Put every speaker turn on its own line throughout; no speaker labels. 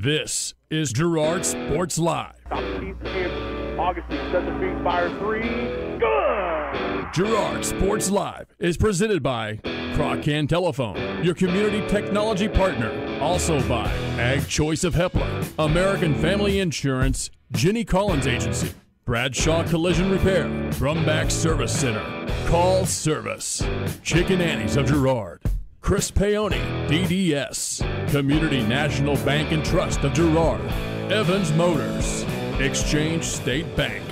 This is Girard Sports Live.
Augustine sets a feet, fire three. Good!
Girard Sports Live is presented by Crocan Telephone, your community technology partner. Also by Ag Choice of Hepler, American Family Insurance, Jenny Collins Agency, Bradshaw Collision Repair, Brumback Service Center, Call Service, Chicken Annie's of Girard, Chris Paoni, DDS, Community National Bank and Trust of Girard, Evans Motors, Exchange State Bank,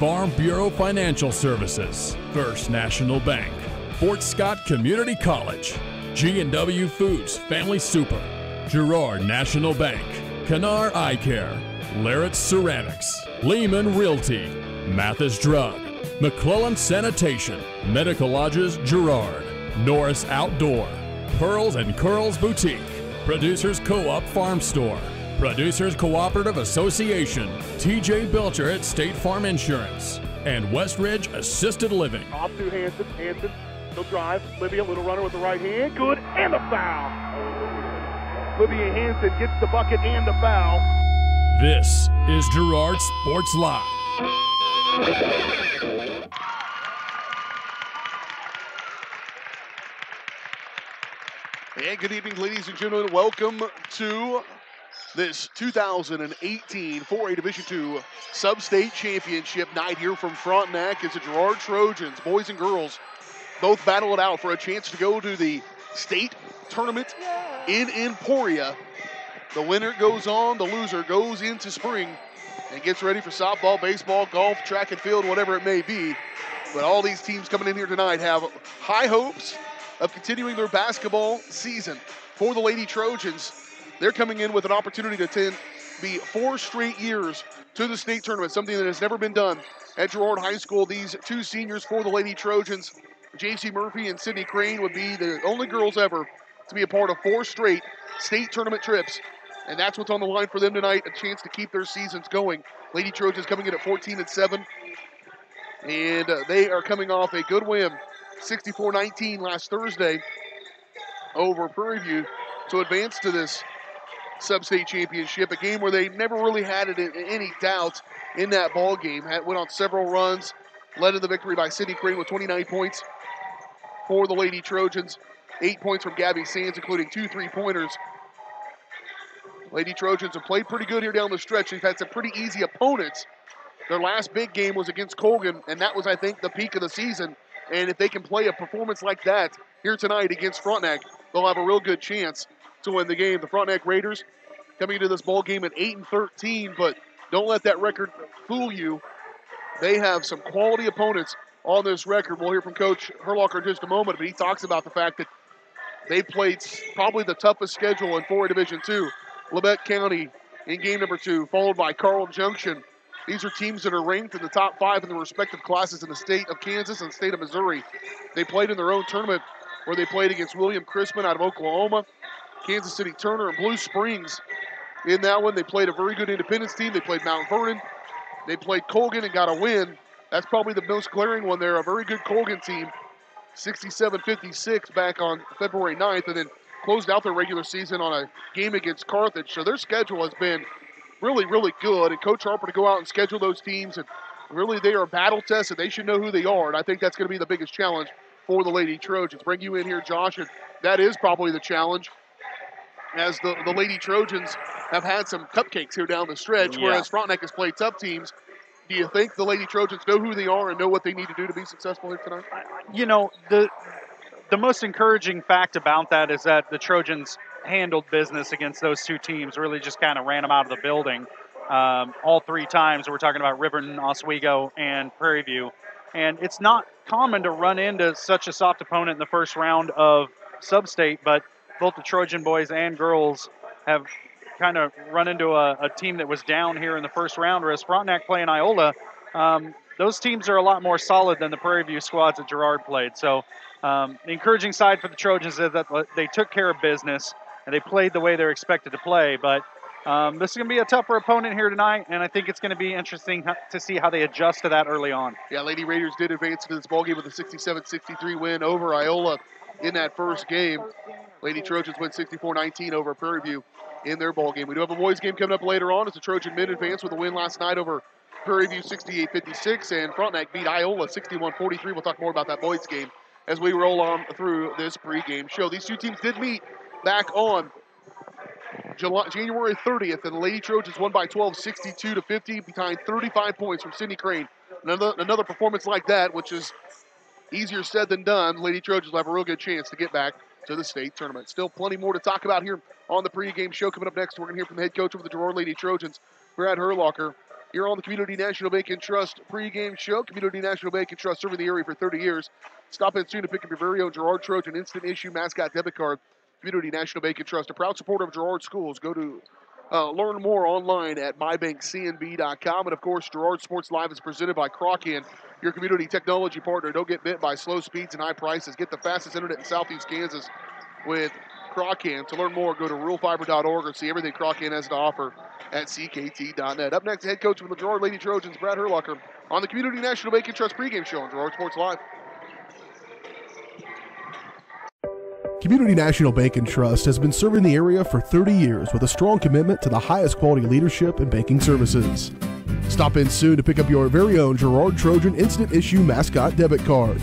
Farm Bureau Financial Services, First National Bank, Fort Scott Community College, G&W Foods Family Super, Girard National Bank, Canar Eye Care, Larrett Ceramics, Lehman Realty, Mathis Drug, McClellan Sanitation, Medical Lodges Girard, Norris Outdoor, Pearls and Curls Boutique, Producers Co-op Farm Store, Producers Cooperative Association, TJ Belcher at State Farm Insurance, and Westridge Assisted Living.
Off to Hanson. Hanson, he'll drive. Livia, little runner with the right hand. Good, and the foul. Livia Hanson gets the bucket and the foul.
This is Girard Sports Live.
And good evening, ladies and gentlemen. Welcome to this 2018 4A Division II Sub-State Championship night here from Frontenac as the Girard Trojans, boys and girls, both battle it out for a chance to go to the state tournament in Emporia. The winner goes on, the loser goes into spring and gets ready for softball, baseball, golf, track and field, whatever it may be. But all these teams coming in here tonight have high hopes of continuing their basketball season. For the Lady Trojans, they're coming in with an opportunity to be 4 straight years to the state tournament, something that has never been done at Girard High School. These 2 seniors for the Lady Trojans, J.C. Murphy and Sydney Crane, would be the only girls ever to be a part of 4 straight state tournament trips. And that's what's on the line for them tonight, a chance to keep their seasons going. Lady Trojans coming in at 14-7. And they are coming off a good win, 64-19 last Thursday over Prairie View to advance to this sub-state championship, a game where they never really had it in any doubt in that ball game. Went on several runs, led to the victory by Sydney Crane with 29 points for the Lady Trojans, 8 points from Gabby Sands, including 2 3-pointers. Lady Trojans have played pretty good here down the stretch. They've had some pretty easy opponents. Their last big game was against Colgan, and that was, I think, the peak of the season. And if they can play a performance like that here tonight against Frontenac, they'll have a real good chance to win the game. The Frontenac Raiders coming into this ball game at 8-13, but don't let that record fool you. They have some quality opponents on this record. We'll hear from Coach Herlocker in just a moment, but he talks about the fact that they played probably the toughest schedule in 4A Division II. Labette County in game number 2, followed by Carl Junction. These are teams that are ranked in the top 5 in their respective classes in the state of Kansas and the state of Missouri. They played in their own tournament where they played against William Crispin out of Oklahoma, Kansas City Turner, and Blue Springs. In that one, they played a very good Independence team. They played Mount Vernon. They played Colgan and got a win. That's probably the most glaring one there, a very good Colgan team, 67-56 back on February 9th, and then closed out their regular season on a game against Carthage. So their schedule has been really, really good. And Coach Harper to go out and schedule those teams, and really they are battle tested. They should know who they are, and I think that's going to be the biggest challenge for the Lady Trojans. Bring you in here, Josh, and that is probably the challenge, as the Lady Trojans have had some cupcakes here down the stretch, whereas Frontenac has played tough teams. Do you think the Lady Trojans know who they are and know what they need to do to be successful here tonight?
You know, the most encouraging fact about that is that the Trojans handled business against those 2 teams, really just kind of ran them out of the building all 3 times. We're talking about Riverton, Oswego, and Prairie View. And it's not common to run into such a soft opponent in the first round of sub-state, but both the Trojan boys and girls have kind of run into a team that was down here in the first round, whereas Frontenac playing Iola, those teams are a lot more solid than the Prairie View squads that Girard played. So the encouraging side for the Trojans is that they took care of business and they played the way they're expected to play. But this is going to be a tougher opponent here tonight, and I think it's going to be interesting to see how they adjust to that early on.
Yeah, Lady Raiders did advance into this ballgame with a 67-63 win over Iola in that first game. Lady Trojans win 64-19 over Prairie View in their ball game. We do have a boys game coming up later on as the Trojan men advance with a win last night over Prairie View 68-56, and Frontenac beat Iola 61-43. We'll talk more about that boys game as we roll on through this pregame show. These two teams did meet back on January 30th, and the Lady Trojans won by 12, 62-50, behind 35 points from Sydney Crane. Another performance like that, which is easier said than done, Lady Trojans will have a real good chance to get back to the state tournament. Still plenty more to talk about here on the pregame show. Coming up next, we're going to hear from the head coach of the Girard Lady Trojans, Brad Herlocker, here on the Community National Bank and Trust pregame show. Community National Bank and Trust, serving the area for 30 years. Stop in soon to pick up your very own Girard Trojan instant issue mascot debit card. Community National Bank and Trust, a proud supporter of Girard schools. Go to learn more online at mybankcnb.com. And, of course, Girard Sports Live is presented by Crocan, your community technology partner. Don't get bit by slow speeds and high prices. Get the fastest internet in Southeast Kansas with Crocan. To learn more, go to ruralfiber.org or see everything Crocan has to offer at ckt.net. Up next, head coach of the Girard Lady Trojans, Brad Herlocker, on the Community National Bank and Trust pregame show on Girard Sports Live.
Community National Bank and Trust has been serving the area for 30 years with a strong commitment to the highest quality leadership and banking services. Stop in soon to pick up your very own Girard Trojan instant issue mascot debit card.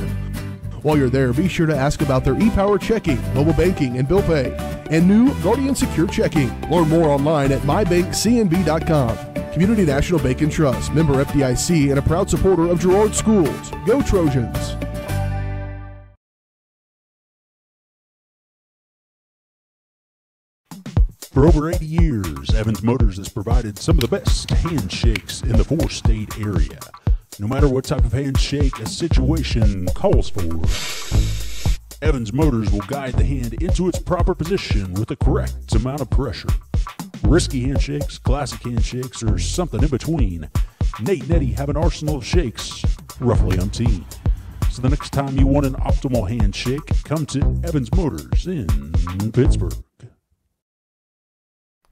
While you're there, be sure to ask about their e-power checking, mobile banking, and bill pay, and new Guardian Secure checking. Learn more online at mybankcnb.com. Community National Bank and Trust, member FDIC, and a proud supporter of Girard schools. Go Trojans!
For over 80 years, Evans Motors has provided some of the best handshakes in the four-state area. No matter what type of handshake a situation calls for, Evans Motors will guide the hand into its proper position with the correct amount of pressure. Risky handshakes, classic handshakes, or something in between, Nate and Eddie have an arsenal of shakes, roughly umpteen. So the next time you want an optimal handshake, come to Evans Motors in Pittsburgh.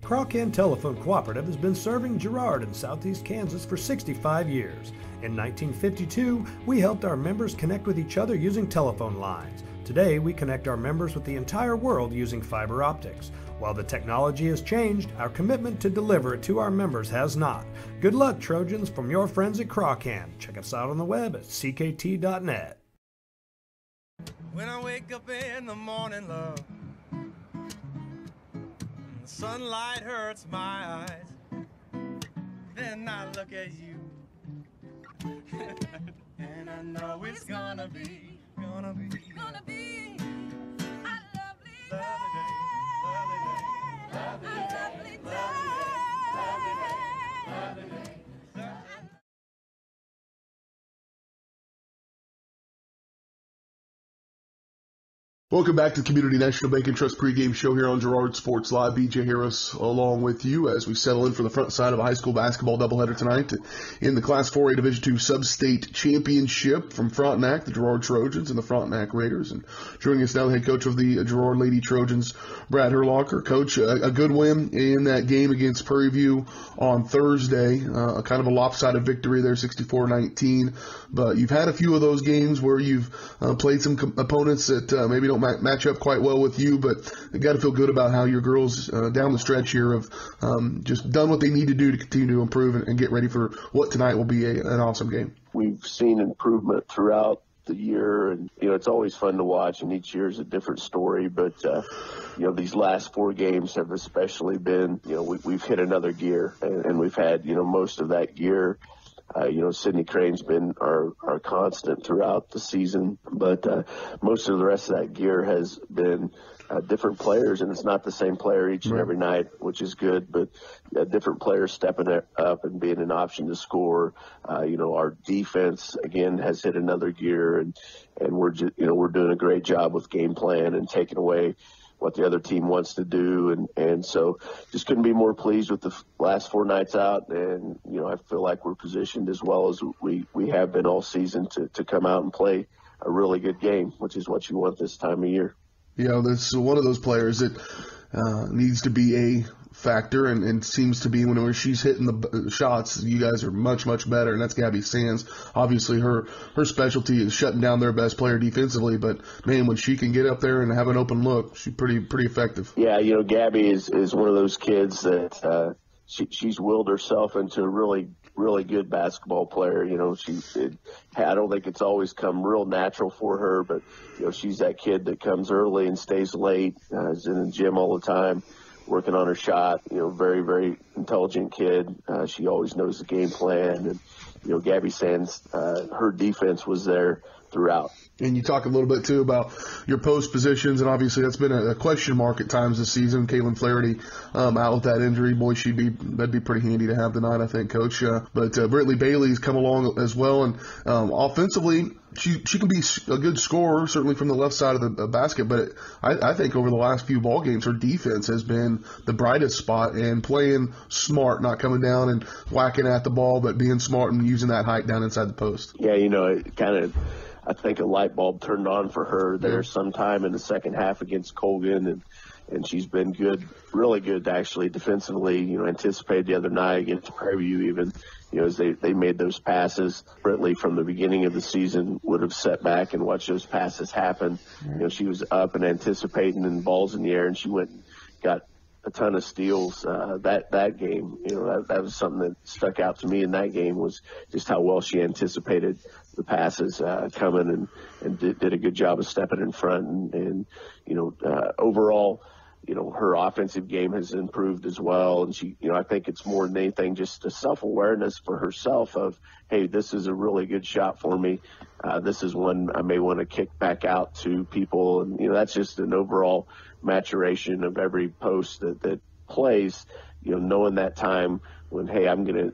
Crocan Telephone Cooperative has been serving Girard in southeast Kansas for 65 years. In 1952, we helped our members connect with each other using telephone lines. Today, we connect our members with the entire world using fiber optics. While the technology has changed, our commitment to deliver it to our members has not. Good luck, Trojans, from your friends at Crocan. Check us out on the web at ckt.net.
When I wake up in the morning, love, the sunlight hurts my eyes, then I look at you, and I know it's gonna be a lovely day, lovely day, lovely day, lovely day.
Welcome back to the Community National Bank and Trust pregame show here on Girard Sports Live. BJ Harris along with you as we settle in for the front side of a high school basketball doubleheader tonight in the Class 4A Division II Sub-State Championship from Frontenac, the Girard Trojans, and the Frontenac Raiders. And joining us now, the head coach of the Girard Lady Trojans, Brad Herlocker. Coach, a good win in that game against Prairie View on Thursday. Kind of a lopsided victory there, 64-19. But you've had a few of those games where you've played some opponents that maybe don't match up quite well with you, but you got to feel good about how your girls down the stretch here have just done what they need to do to continue to improve and get ready for what tonight will be an awesome game.
We've seen improvement throughout the year, and it's always fun to watch, and each year is a different story, but these last four games have especially been, we've hit another gear, and we've had most of that gear. Sydney Crane's been our constant throughout the season, but most of the rest of that gear has been different players, and it's not the same player each and every night, which is good, but different players stepping up and being an option to score. Our defense, again, has hit another gear, and we're doing a great job with game plan and taking away what the other team wants to do, and so just couldn't be more pleased with the last four nights out, and I feel like we're positioned as well as we have been all season to come out and play a really good game, which is what you want this time of year.
This is one of those players that needs to be a
factor, and seems to be whenever she's hitting the shots, you guys are much, much better, and that's Gabby Sands. Obviously, her specialty is shutting down their best player defensively, but, man, when she can get up there and have an open look, she's pretty effective.
Yeah, Gabby is one of those kids that she's willed herself into a really good basketball player. I don't think it's always come real natural for her, but, she's that kid that comes early and stays late, is in the gym all the time, working on her shot. Very, very intelligent kid. She always knows the game plan. And, Gabby Sands, her defense was there throughout.
And you talk a little bit, too, about your post positions, and obviously that's been a question mark at times this season. Caitlin Flaherty out with that injury. Boy, that'd be pretty handy to have tonight, I think, Coach. But Brittany Bailey's come along as well, and offensively, she can be a good scorer, certainly from the left side of the basket, but I think over the last few ball games, her defense has been the brightest spot, and playing smart, not coming down and whacking at the ball, but being smart and using that height down inside the post.
Yeah, it kind of, I think a light bulb turned on for her there sometime in the second half against Colgan, and she's been good, really good actually defensively. Anticipated the other night against Prairie View even, as they made those passes. Brittany from the beginning of the season would have sat back and watched those passes happen. She was up and anticipating and balls in the air, and she went and got a ton of steals that game. That was something that stuck out to me in that game, was just how well she anticipated the passes coming and did a good job of stepping in front. And overall, her offensive game has improved as well. And she, I think it's more than anything just a self-awareness for herself of, hey, this is a really good shot for me. This is one I may want to kick back out to people. And, that's just an overall maturation of every post that plays, knowing that time when, hey,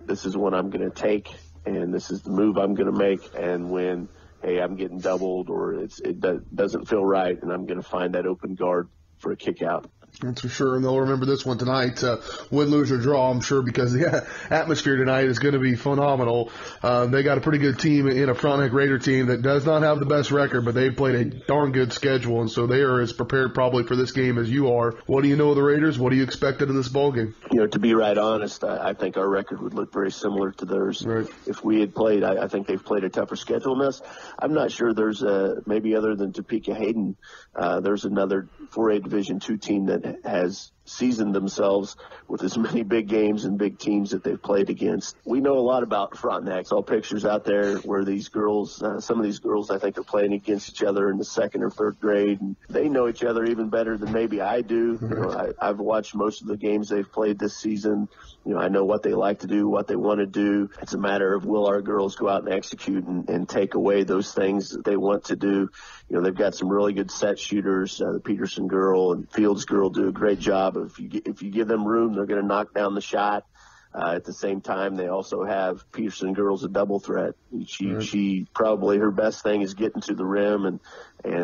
this is one I'm going to take, and this is the move I'm going to make. And when, hey, I'm getting doubled or it doesn't feel right, and I'm going to find that open guard for a kick out.
That's for sure, and they'll remember this one tonight. Win, lose, or draw, I'm sure, because the atmosphere tonight is going to be phenomenal. They got a pretty good team in a Frontenac Raider team that does not have the best record, but they've played a darn good schedule, and so they are as prepared probably for this game as you are. What do you know of the Raiders? What do you expect out of this ball game?
To be right honest, I think our record would look very similar to theirs.
Right.
If we had played, I think they've played a tougher schedule than us. I'm not sure there's maybe other than Topeka Hayden, there's another 4A Division II team that has seasoned themselves with as many big games and big teams that they've played against. We know a lot about Frontenac. Saw pictures out there where these girls, some of these girls I think are playing against each other in the second or third grade, and they know each other even better than maybe I do. I've watched most of the games they've played this season. I know what they like to do, what they want to do. It's a matter of, will our girls go out and execute and take away those things that they want to do. They've got some really good set shooters. The Peterson girl and Fields girl do a great job. If you give them room, they're going to knock down the shot. At the same time, they also have Peterson girls a double threat. She probably, her best thing is getting to the rim, and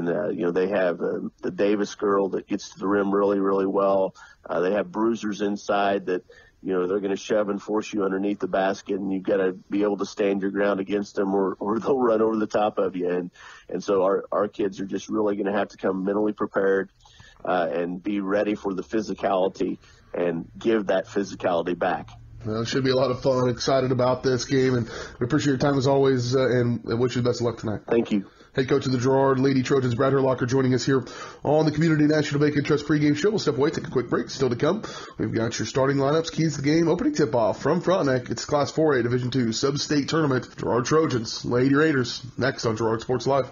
they have the Davis girl that gets to the rim really, really well. They have bruisers inside that, they're going to shove and force you underneath the basket, and you've got to be able to stand your ground against them, or they'll run over the top of you. And so our kids are just really going to have to come mentally prepared and be ready for the physicality and give that physicality back.
Well, it should be a lot of fun. Excited about this game, and we appreciate your time as always, and wish you the best of luck tonight.
Thank you.
Head coach of the Girard Lady Trojans, Brad Herlocker, joining us here on the Community National Bank and Trust pregame show. We'll step away, take a quick break. Still to come, we've got your starting lineups, keys to the game, opening tip-off from Frontenac. It's Class 4A Division II Sub-State Tournament. Girard Trojans, Lady Raiders, next on Girard Sports Live.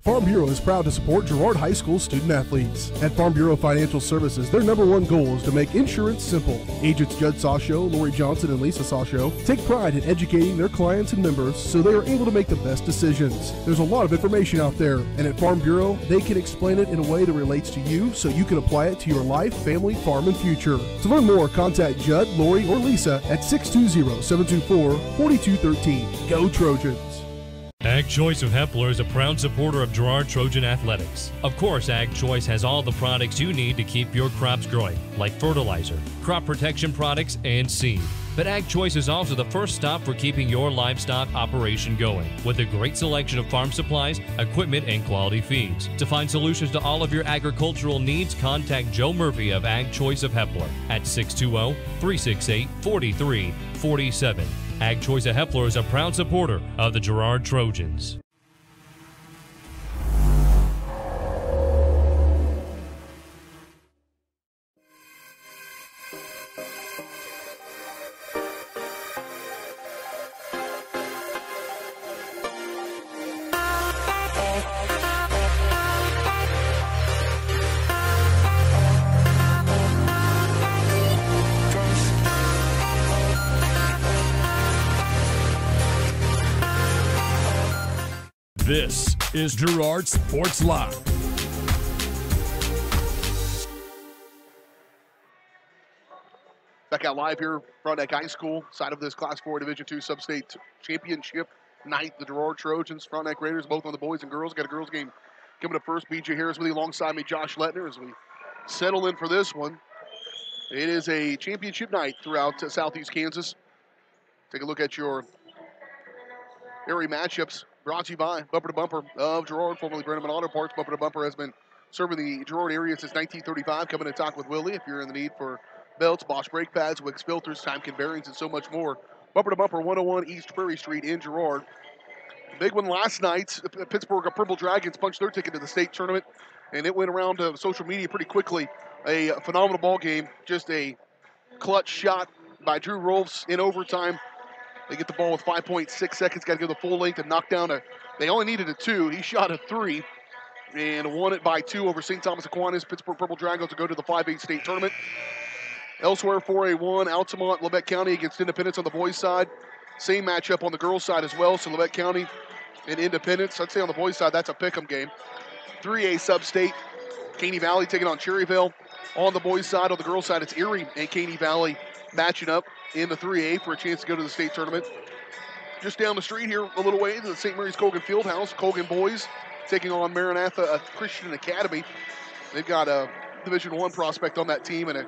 Farm Bureau is proud to support Girard High School student-athletes. At Farm Bureau Financial Services, their #1 goal is to make insurance simple. Agents Judd Sasho, Lori Johnson, and Lisa Sasho take pride in educating their clients and members so they are able to make the best decisions. There's a lot of information out there, and at Farm Bureau, they can explain it in a way that relates to you so you can apply it to your life, family, farm, and future. To learn more, contact Judd, Lori, or Lisa at 620-724-4213. Go Trojans!
Ag Choice of Hepler is a proud supporter of Girard Trojan Athletics. Of course, Ag Choice has all the products you need to keep your crops growing, like fertilizer, crop protection products, and seed. But Ag Choice is also the first stop for keeping your livestock operation going, with a great selection of farm supplies, equipment, and quality feeds. To find solutions to all of your agricultural needs, contact Joe Murphy of Ag Choice of Hepler at 620-368-4347. Ag Choice of Hepler is a proud supporter of the Girard Trojans.
This is Girard Sports Live.
Back out live here, Frontenac High School, side of this Class 4 Division II Sub-State Championship night. The Girard Trojans, Frontenac Raiders, both on the boys and girls. Got a girls game coming up first. BJ Harris with you alongside me, Josh Lettner, as we settle in for this one. It is a championship night throughout Southeast Kansas. Take a look at your area matchups. Brought to you by Bumper to Bumper of Girard, formerly Brenneman Auto Parts. Bumper to Bumper has been serving the Girard area since 1935. Coming to talk with Willie if you're in the need for belts, Bosch brake pads, Wicks filters, Timekin bearings, and so much more. Bumper to Bumper, 101 East Prairie Street in Girard. Big one last night. Pittsburgh Purple Dragons punched their ticket to the state tournament, and it went around social media pretty quickly. A phenomenal ball game. Just a clutch shot by Drew Rolfs in overtime. They get the ball with 5.6 seconds. Got to go the full length and knock down they only needed a 2. He shot a 3 and won it by 2 over St. Thomas Aquinas. Pittsburgh Purple Dragons to go to the 5A state tournament. Elsewhere, 4A1, Altamont, Labette County against Independence on the boys' side. Same matchup on the girls' side as well. So Labette County and Independence. I'd say on the boys' side, that's a pick'em game. 3A sub-state, Caney Valley taking on Cherryville. On the boys' side, on the girls' side, it's Erie and Caney Valley matching up in the 3A for a chance to go to the state tournament. Just down the street here, a little way, the St. Mary's Colgan Fieldhouse. Colgan boys taking on Maranatha Christian Academy. They've got a Division I prospect on that team and a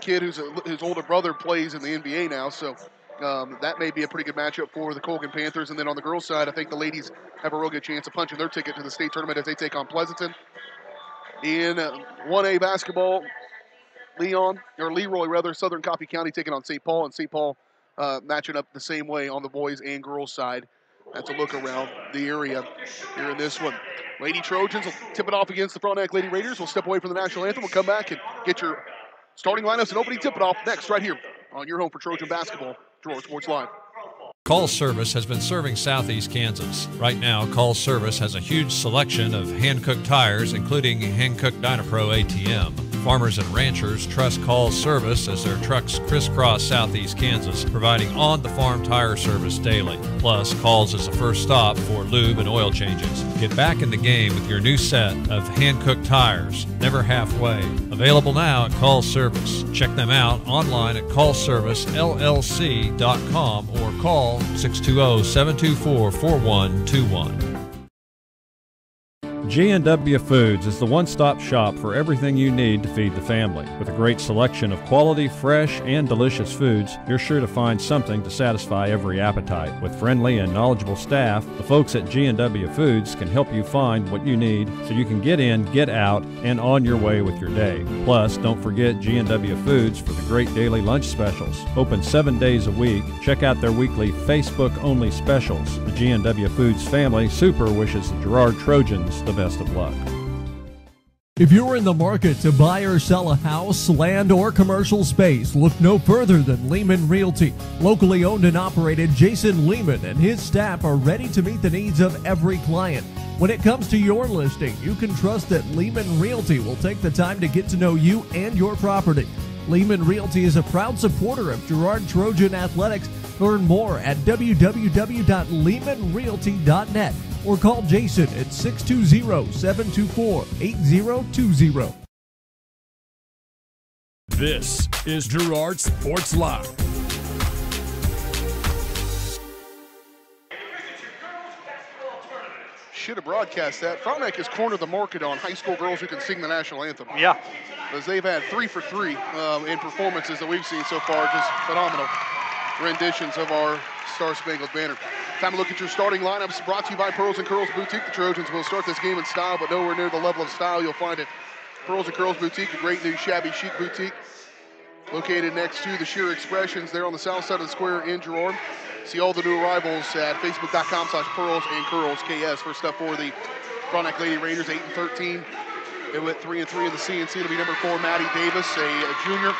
kid whose older brother plays in the NBA now. So that may be a pretty good matchup for the Colgan Panthers. And then on the girls' side, I think the ladies have a real good chance of punching their ticket to the state tournament as they take on Pleasanton. In 1A basketball, Leroy, Southern Coffee County taking on St. Paul, and St. Paul matching up the same way on the boys and girls side. That's a look around the area here in this one. Lady Trojans will tip it off against the Frontenac Lady Raiders. We'll step away from the national anthem. We'll come back and get your starting lineups and opening tip-it-off next right here on your home for Trojan basketball, Girard Sports Live.
Call Service has been serving Southeast Kansas. Right now, Call Service has a huge selection of hand-cooked tires, including hand-cooked Dynapro ATM. Farmers and ranchers trust Call Service as their trucks crisscross Southeast Kansas, providing on-the-farm tire service daily. Plus, Calls is the first stop for lube and oil changes. Get back in the game with your new set of hand-cooked tires, never halfway. Available now at Call Service. Check them out online at callservicellc.com or call 620-724-4121.
G&W Foods is the one-stop shop for everything you need to feed the family. With a great selection of quality, fresh, and delicious foods, you're sure to find something to satisfy every appetite. With friendly and knowledgeable staff, the folks at G&W Foods can help you find what you need so you can get in, get out, and on your way with your day. Plus, don't forget G&W Foods for the great daily lunch specials. Open 7 days a week. Check out their weekly Facebook-only specials. The G&W Foods family super wishes the Girard Trojans the best of luck.
If you're in the market to buy or sell a house, land, or commercial space, look no further than Lehman Realty. Locally owned and operated, Jason Lehman and his staff are ready to meet the needs of every client. When it comes to your listing, you can trust that Lehman Realty will take the time to get to know you and your property. Lehman Realty is a proud supporter of Girard Trojan Athletics. Learn more at www.lehmanrealty.net. or call Jason at 620-724-8020.
This is Girard Sports Live.
should have broadcast that. Frontenac has cornered the market on high school girls who can sing the national anthem.
Yeah.
As they've had 3 for 3 in performances that we've seen so far. Just phenomenal renditions of our Star Spangled Banner. Time to look at your starting lineups, brought to you by Pearls and Curls Boutique. The Trojans will start this game in style, but nowhere near the level of style you'll find at Pearls and Curls Boutique, a great new shabby chic boutique located next to the Sheer Expressions there on the south side of the square in Girard. See all the new arrivals at facebook.com/Pearls and Curls KS. First up for the Frontenac Lady Raiders, 8-13. They went 3-3 in the CNC. It'll be number 4, Maddie Davis, a junior.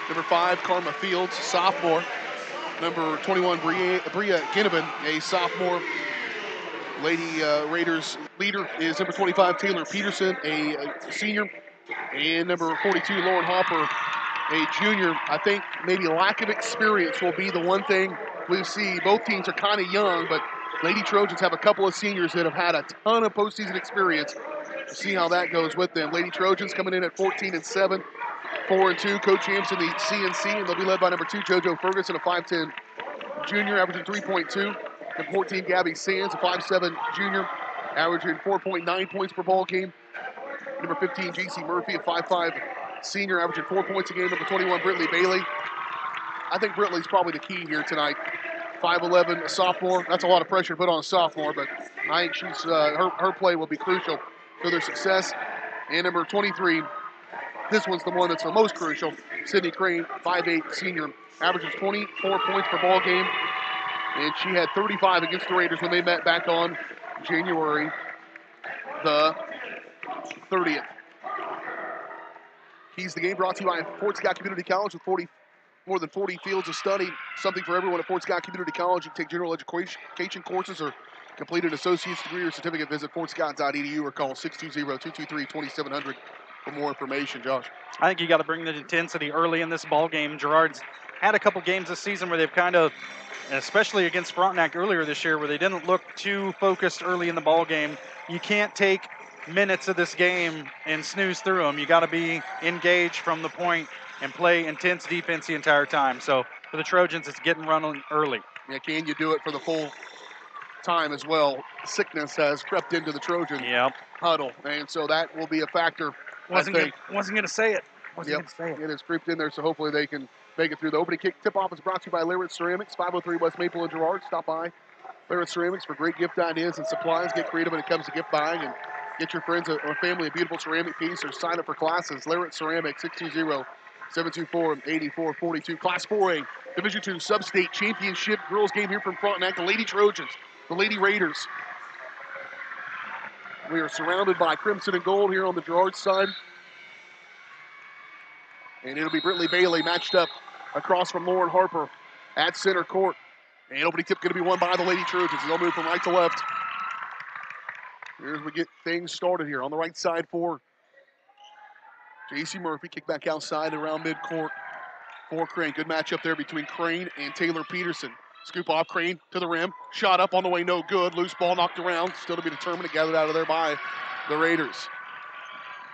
Number 5, Karma Fields, sophomore. Number 21, Bria Ginnivan, a sophomore. Lady Raiders leader is number 25, Taylor Peterson, a senior. And number 42, Lauren Hopper, a junior. I think maybe lack of experience will be the one thing we see. Both teams are kind of young, but Lady Trojans have a couple of seniors that have had a ton of postseason experience. We'll see how that goes with them. Lady Trojans coming in at 14-7, 4-2. Co-champs in the CNC, and they'll be led by number 2, JoJo Ferguson, a 5'10 junior, averaging 3.2. Number 14, Gabby Sands, a 5'7 junior, averaging 4.9 points per ball game. Number 15, JC Murphy, a 5'5 senior, averaging 4 points a game. Number 21, Britley Bailey. I think Britley's probably the key here tonight. 5'11", a sophomore. That's a lot of pressure to put on a sophomore, but I think she's her play will be crucial for their success. And number 23, this one's the one that's the most crucial. Sydney Crane, 5'8", senior, averages 24 points per ball game. And she had 35 against the Raiders when they met back on January the 30th. Keys to the game brought to you by Fort Scott Community College with more than 40 fields of study. Something for everyone at Fort Scott Community College. You can take general education courses or complete an associate's degree or certificate. Visit fortscott.edu or call 620-223-2700 for more information. Josh.
I think you got to bring the intensity early in this ball game. Girard's had a couple games this season where they've kind of, especially against Frontenac earlier this year, where they didn't look too focused early in the ball game. You can't take minutes of this game and snooze through them. You got to be engaged from the point and play intense defense the entire time. So for the Trojans, it's getting running early.
Yeah, can you do it for the full time as well? Sickness has crept into the Trojan huddle, and so that will be a factor.
Wasn't going to say it.
It has creeped in there, so hopefully they can make it through. The opening kick tip-off is brought to you by Lyric Ceramics, 503 West Maple and Girard. Stop by Lyric Ceramics for great gift ideas and supplies. Get creative when it comes to gift buying and get your friends or family a beautiful ceramic piece or sign up for classes. Lyric Ceramics, 620-724-8442. Class 4A, Division II Sub-State Championship girls game here from Frontenac. The Lady Trojans, the Lady Raiders. We are surrounded by crimson and gold here on the Girard side. And it'll be Britley Bailey matched up across from Lauren Harper at center court. And opening tip going to be won by the Lady Trojans. They'll move from right to left. Here's we get things started here on the right side for JC Murphy. Kick back outside around midcourt for Crane. Good matchup there between Crane and Taylor Peterson. Scoop off Crane to the rim. Shot up on the way, no good. Loose ball knocked around. Still to be determined. Gathered out of there by the Raiders.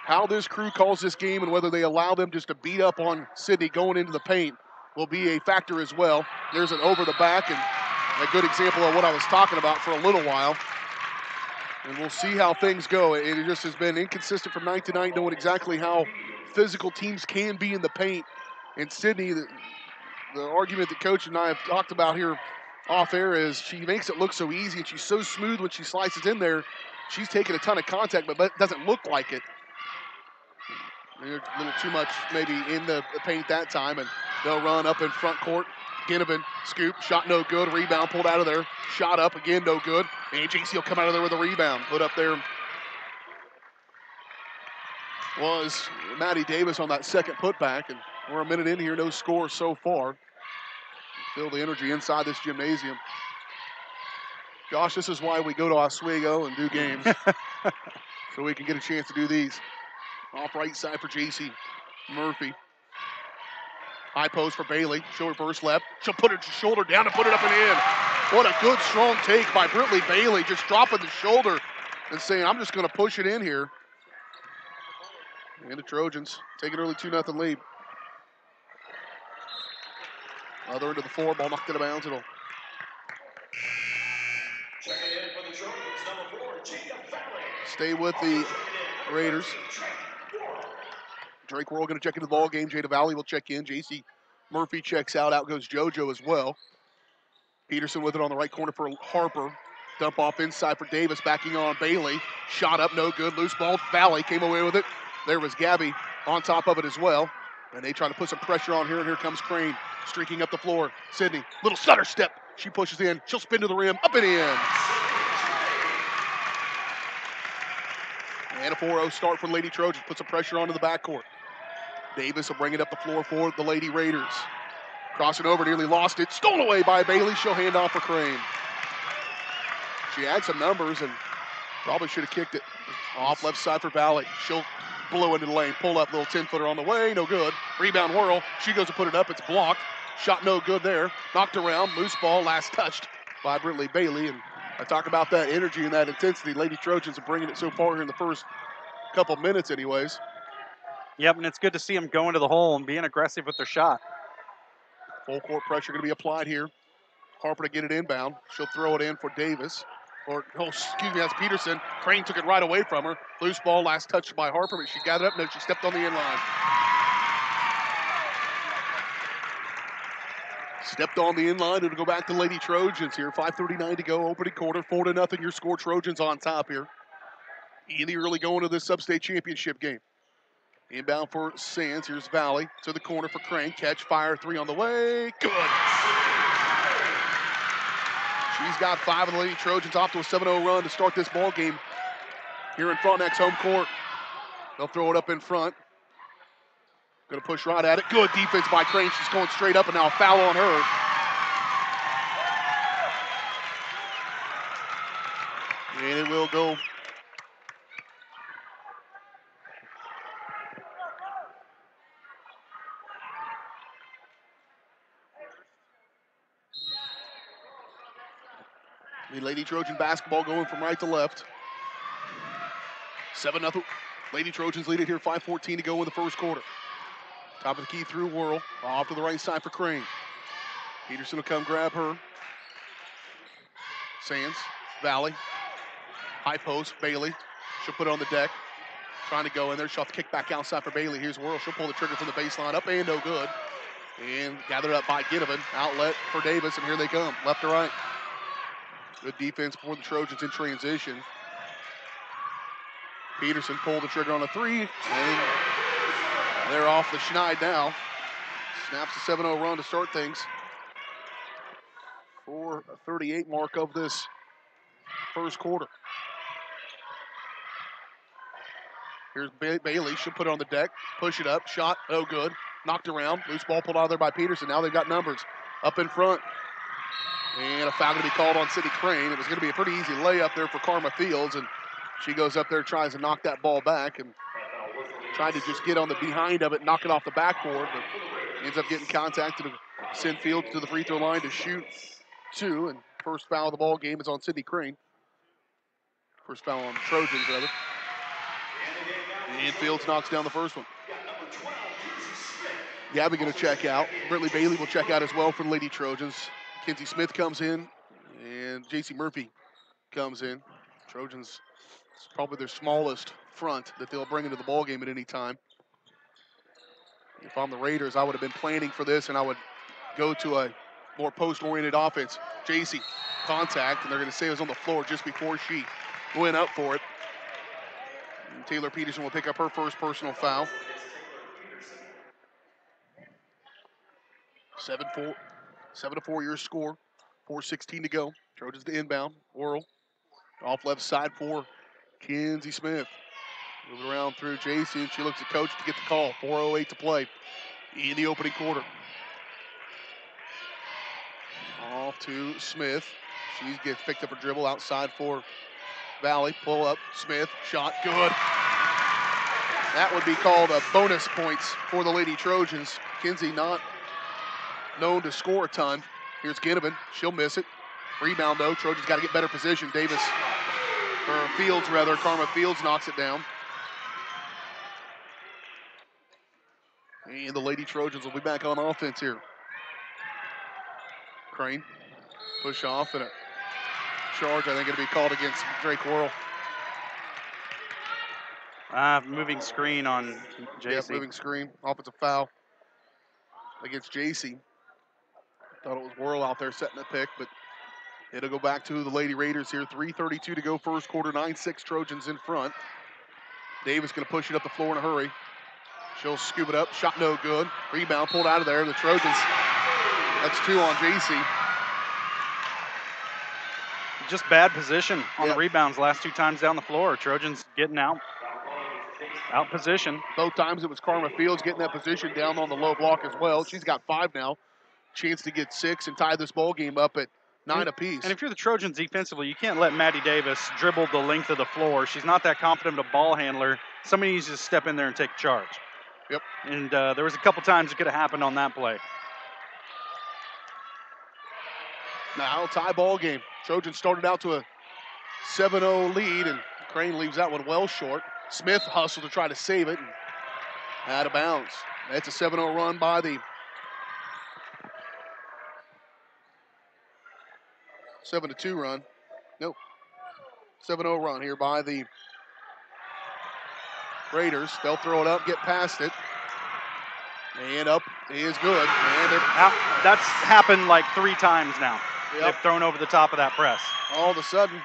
How this crew calls this game and whether they allow them just to beat up on Sydney going into the paint will be a factor as well. There's an over the back and a good example of what I was talking about for a little while. And we'll see how things go. It just has been inconsistent from night to night, knowing exactly how physical teams can be in the paint. And Sydney, the argument that Coach and I have talked about here off air is she makes it look so easy and she's so smooth when she slices in there. She's taking a ton of contact, but it doesn't look like it. A little too much maybe in the paint that time, and they'll run up in front court. Ginnivan, scoop, shot no good, rebound pulled out of there. Shot up, again no good, and JC will come out of there with a rebound. Put up there was Maddie Davis on that second putback, and we're a minute in here, no score so far. Feel the energy inside this gymnasium. Josh, this is why we go to Oswego and do games, so we can get a chance to do these. Off right side for JC Murphy. High post for Bailey. She'll reverse left. She'll put her shoulder down and put it up and in. What a good, strong take by Britley Bailey, just dropping the shoulder and saying, I'm just going to push it in here. And the Trojans take an early 2-0 lead. Other end of the floor, ball knocked out of bounds. It'll.
Checking in for the Trojans, number 4,
stay with the Raiders. Drake Worrell going to check into the ball game. Jada Valley will check in. J.C. Murphy checks out. Out goes JoJo as well. Peterson with it on the right corner for Harper. Dump off inside for Davis. Backing on Bailey. Shot up, no good. Loose ball. Valley came away with it. There was Gabby on top of it as well. And they try to put some pressure on here. And here comes Crane streaking up the floor. Sydney, little stutter step. She pushes in. She'll spin to the rim. Up and in. And a 4-0 start for Lady Trojans. Put some pressure onto the backcourt. Davis will bring it up the floor for the Lady Raiders. Crossing over, nearly lost it. Stolen away by Bailey. She'll hand off for Crane. She had some numbers and probably should have kicked it. Off left side for Valley. She'll blow into the lane. Pull up, little 10-footer on the way. No good. Rebound Whirl. She goes to put it up. It's blocked. Shot no good there. Knocked around. Loose ball. Last touched by Brittany Bailey. And I talk about that energy and that intensity. Lady Trojans are bringing it so far here in the first couple minutes anyways.
Yep, and it's good to see them going to the hole and being aggressive with their shot.
Full court pressure going to be applied here. Harper to get it inbound. She'll throw it in for Davis. That's Peterson. Crane took it right away from her. Loose ball, last touch by Harper, but she got it up. No, she stepped on the inline. Stepped on the inline. It'll go back to Lady Trojans here. 5:39 to go. Opening quarter. 4-0 your score. Trojans on top here. In the early going to this sub-state championship game. Inbound for Sands. Here's Valley to the corner for Crane. Catch, fire, 3 on the way. Good. She's got 5 of the Lady Trojans off to a 7-0 run to start this ball game here in Frontenac's home court. They'll throw it up in front. Going to push right at it. Good defense by Crane. She's going straight up and now a foul on her. And it will go. The Lady Trojan basketball going from right to left. 7-0. Lady Trojans lead it here. 5:14 to go in the first quarter. Top of the key through Whirl. Off to the right side for Crane. Peterson will come grab her. Sands. Valley. High post. Bailey. She'll put it on the deck. Trying to go in there. She'll have to kick back outside for Bailey. Here's Whirl. She'll pull the trigger from the baseline. Up and no good. And gathered up by Ginnivan. Outlet for Davis. And here they come. Left to right. Good defense for the Trojans in transition. Peterson pulled the trigger on a 3. And they're off the schneid now. Snaps the 7-0 run to start things. 4:38 mark of this first quarter. Here's Bailey. She'll put it on the deck. Push it up. Shot. No good. Knocked around. Loose ball pulled out of there by Peterson. Now they've got numbers. Up in front. And a foul going to be called on Sydney Crane. It was going to be a pretty easy layup there for Karma Fields. And she goes up there, tries to knock that ball back. And tried to just get on the behind of it, knock it off the backboard. But ends up getting contacted to send Fields to the free throw line to shoot 2. And first foul of the ball game is on Sydney Crane. First foul on the Trojans, rather. And Fields knocks down the first one. Gabby going to check out. Brittany Bailey will check out as well for the Lady Trojans. Kinsey Smith comes in, and J.C. Murphy comes in. Trojans, it's probably their smallest front that they'll bring into the ballgame at any time. If I'm the Raiders, I would have been planning for this, and I would go to a more post-oriented offense. J.C. contact, and they're going to say it was on the floor just before she went up for it. And Taylor Peterson will pick up her first personal foul. 7-4 your score. 4:16 to go. Trojans to inbound. Whirl. Off left side for Kinsey Smith. Moving around through J.C. and she looks at coach to get the call. 4:08 to play in the opening quarter. Off to Smith. She gets picked up a dribble outside for Valley. Pull up. Smith. Shot. Good. That would be called a bonus points for the Lady Trojans. Kinsey not known to score a ton. Here's Ginnivan. She'll miss it. Rebound, though. Trojans got to get better position. Davis, or Fields, rather. Karma Fields knocks it down. And the Lady Trojans will be back on offense here. Crane. Push off and a charge, I think, going to be called against Drake Whirl.
Moving screen on JC.
Yep, moving screen. Offensive foul against JC. Thought it was Worrell out there setting the pick, but it'll go back to the Lady Raiders here. 3:32 to go first quarter. 9-6 Trojans in front. Davis going to push it up the floor in a hurry. She'll scoop it up. Shot no good. Rebound pulled out of there. The Trojans, that's 2 on JC.
Just bad position on the rebounds last 2 times down the floor. Trojans getting out position.
Both times it was Karma Fields getting that position down on the low block as well. She's got 5 now. Chance to get 6 and tie this ball game up at 9 apiece.
And if you're the Trojans defensively, you can't let Maddie Davis dribble the length of the floor. She's not that competent of a ball handler. Somebody needs to step in there and take charge.
Yep.
And there was a couple times it could have happened on that play.
Now tie ball game. Trojans started out to a 7-0 lead, and Crane leaves that one well short. Smith hustled to try to save it, and out of bounds. That's a 7-0 run by the 7-2 run. Nope. 7-0 run here by the Raiders. They'll throw it up, get past it. And up is good. And
that's happened like 3 times now.
Yep.
They've thrown over the top of that press.
All of a sudden,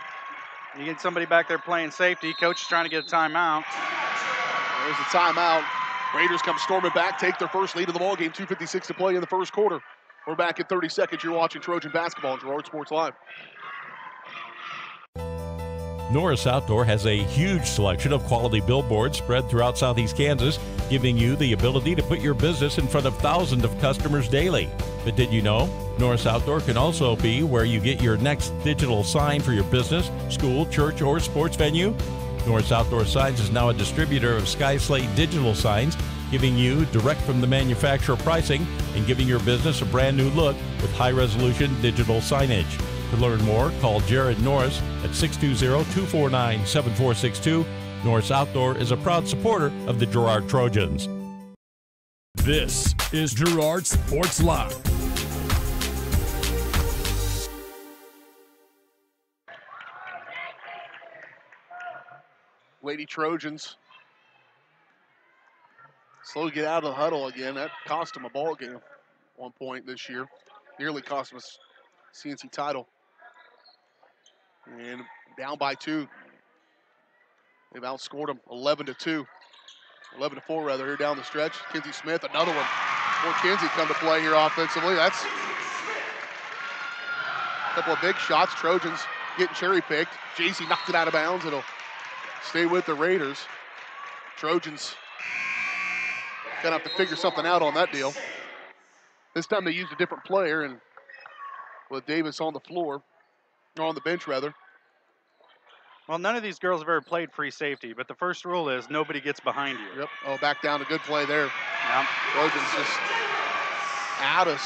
you get somebody back there playing safety. Coach is trying to get a timeout.
There's a timeout. Raiders come storming back, take their first lead of the ball game. 2:56 to play in the first quarter. We're back in 30 seconds. You're watching Trojan basketball on Girard Sports Live.
Norris Outdoor has a huge selection of quality billboards spread throughout southeast Kansas, giving you the ability to put your business in front of thousands of customers daily. But did you know? Norris Outdoor can also be where you get your next digital sign for your business, school, church, or sports venue. Norris Outdoor Signs is now a distributor of Sky Slate digital signs, giving you direct from the manufacturer pricing and giving your business a brand new look with high-resolution digital signage. To learn more, call Jared Norris at 620-249-7462. Norris Outdoor is a proud supporter of the Girard Trojans.
This is Girard Sports Live.
Lady Trojans slow to get out of the huddle again. That cost them a ball game at one point this year. Nearly cost them a CNC title. And down by 2. They've outscored them 11-2. 11-4 rather here down the stretch. Kinsey Smith, another one. More Kinsey come to play here offensively. That's a couple of big shots. Trojans getting cherry picked. JC knocked it out of bounds. It'll stay with the Raiders. Trojans gonna have to figure something out on that deal. This time they used a different player, and with Davis on the floor, or on the bench rather.
Well, none of these girls have ever played free safety, but the first rule is nobody gets behind you.
Yep. Oh, back down. A good play there.
Yep.
Trojans just out of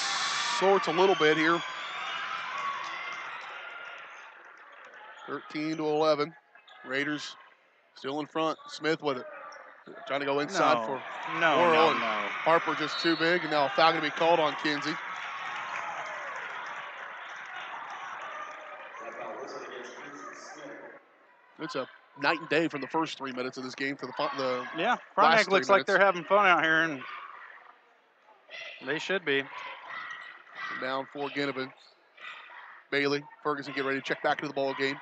sorts a little bit here. 13-11. Raiders still in front. Smith with it. Trying to go inside for Worrell. Harper just too big, and now a foul going to be called on Kinsey. It's a night and day from the first 3 minutes of this game to the
Frontenac looks like they're having fun out here, and they should be.
Down for Ginnivan. Bailey, Ferguson get ready to check back into the ball game.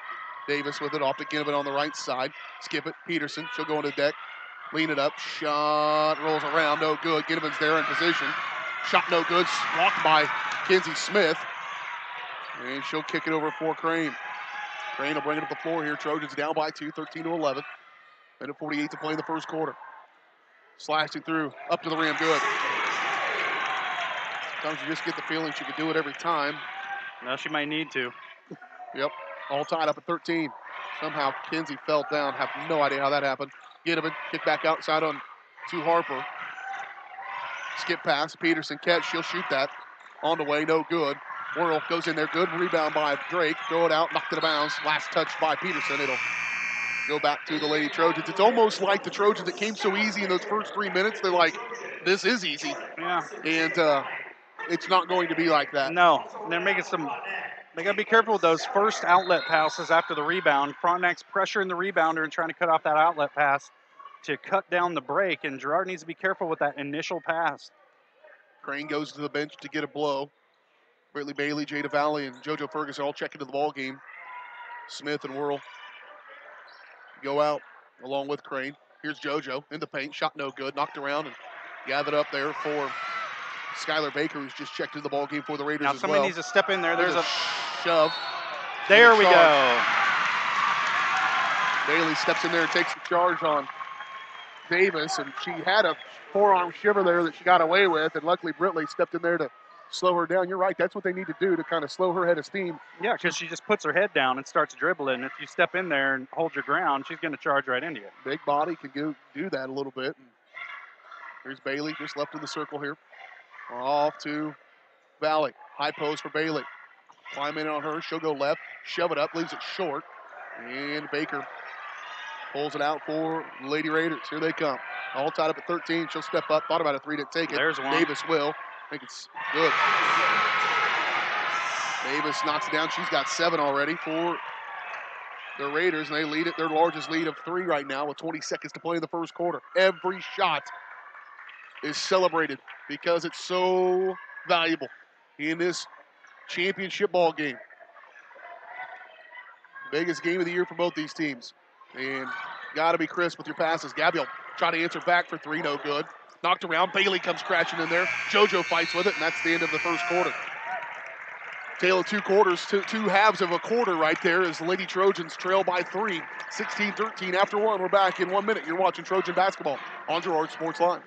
Davis with it off to Ginnivan on the right side. Skip it, Peterson, she'll go into deck. Lean it up, shot, rolls around, no good. Ginnivan's there in position. Shot no good, blocked by Kinsey Smith. And she'll kick it over for Crane. Crane will bring it up the floor here. Trojans down by 2, 13-11. Minute 48 to play in the first quarter. Slashing through, up to the rim, good. Sometimes you just get the feeling she could do it every time.
Now she might need to.
Yep, all tied up at 13. Somehow Kinsey fell down. Have no idea how that happened. Ginnivan, kick back outside on to Harper. Skip pass, Peterson catch, she'll shoot that. On the way, no good. Worrell goes in there, good rebound by Drake. Throw it out, knocked it out of bounds. Last touch by Peterson. It'll go back to the Lady Trojans. It's almost like the Trojans that came so easy in those first 3 minutes. They're like, this is easy.
Yeah.
And it's not going to be like that.
No, they're making they got to be careful with those first outlet passes after the rebound. Frontenac's pressuring the rebounder and trying to cut off that outlet pass. to cut down the break, and Girard needs to be careful with that initial pass.
Crane goes to the bench to get a blow. Brittany Bailey, Jada Valley, and JoJo Ferguson all check into the ball game. Smith and Whirl go out along with Crane. Here's JoJo in the paint. Shot no good. Knocked around and gathered up there for Skylar Baker, who's just checked into the ball game for the Raiders
now
as
somebody
well.
needs to step in there. There's a
shove.
There we go.
Bailey steps in there and takes the charge on Davis, and she had a forearm shiver there that she got away with, and luckily Britley stepped in there to slow her down. You're right, that's what they need to do to kind of slow her head of steam.
Yeah, because she just puts her head down and starts dribbling. If you step in there and hold your ground, she's going to charge right into you.
Big body can do that a little bit. And here's Bailey, just left in the circle here. Off to Valley. High post for Bailey. Climb in on her. She'll go left. Shove it up. Leaves it short. And Baker pulls it out for Lady Raiders. Here they come. All tied up at 13. She'll step up. Thought about a three. Didn't take it.
There's one.
Davis will. I think it's good. Davis knocks it down. She's got 7 already for the Raiders, and they lead it, their largest lead of 3 right now with 20 seconds to play in the first quarter. Every shot is celebrated because it's so valuable in this championship ball game. Biggest game of the year for both these teams. And got to be crisp with your passes. Gabby will try to answer back for 3, no good. Knocked around. Bailey comes crashing in there. JoJo fights with it, and that's the end of the first quarter. Tale of 2 quarters, two halves of a quarter right there as the Lady Trojans trail by 3, 16-13 after 1. We're back in 1 minute. You're watching Trojan basketball on Girard Sports Live.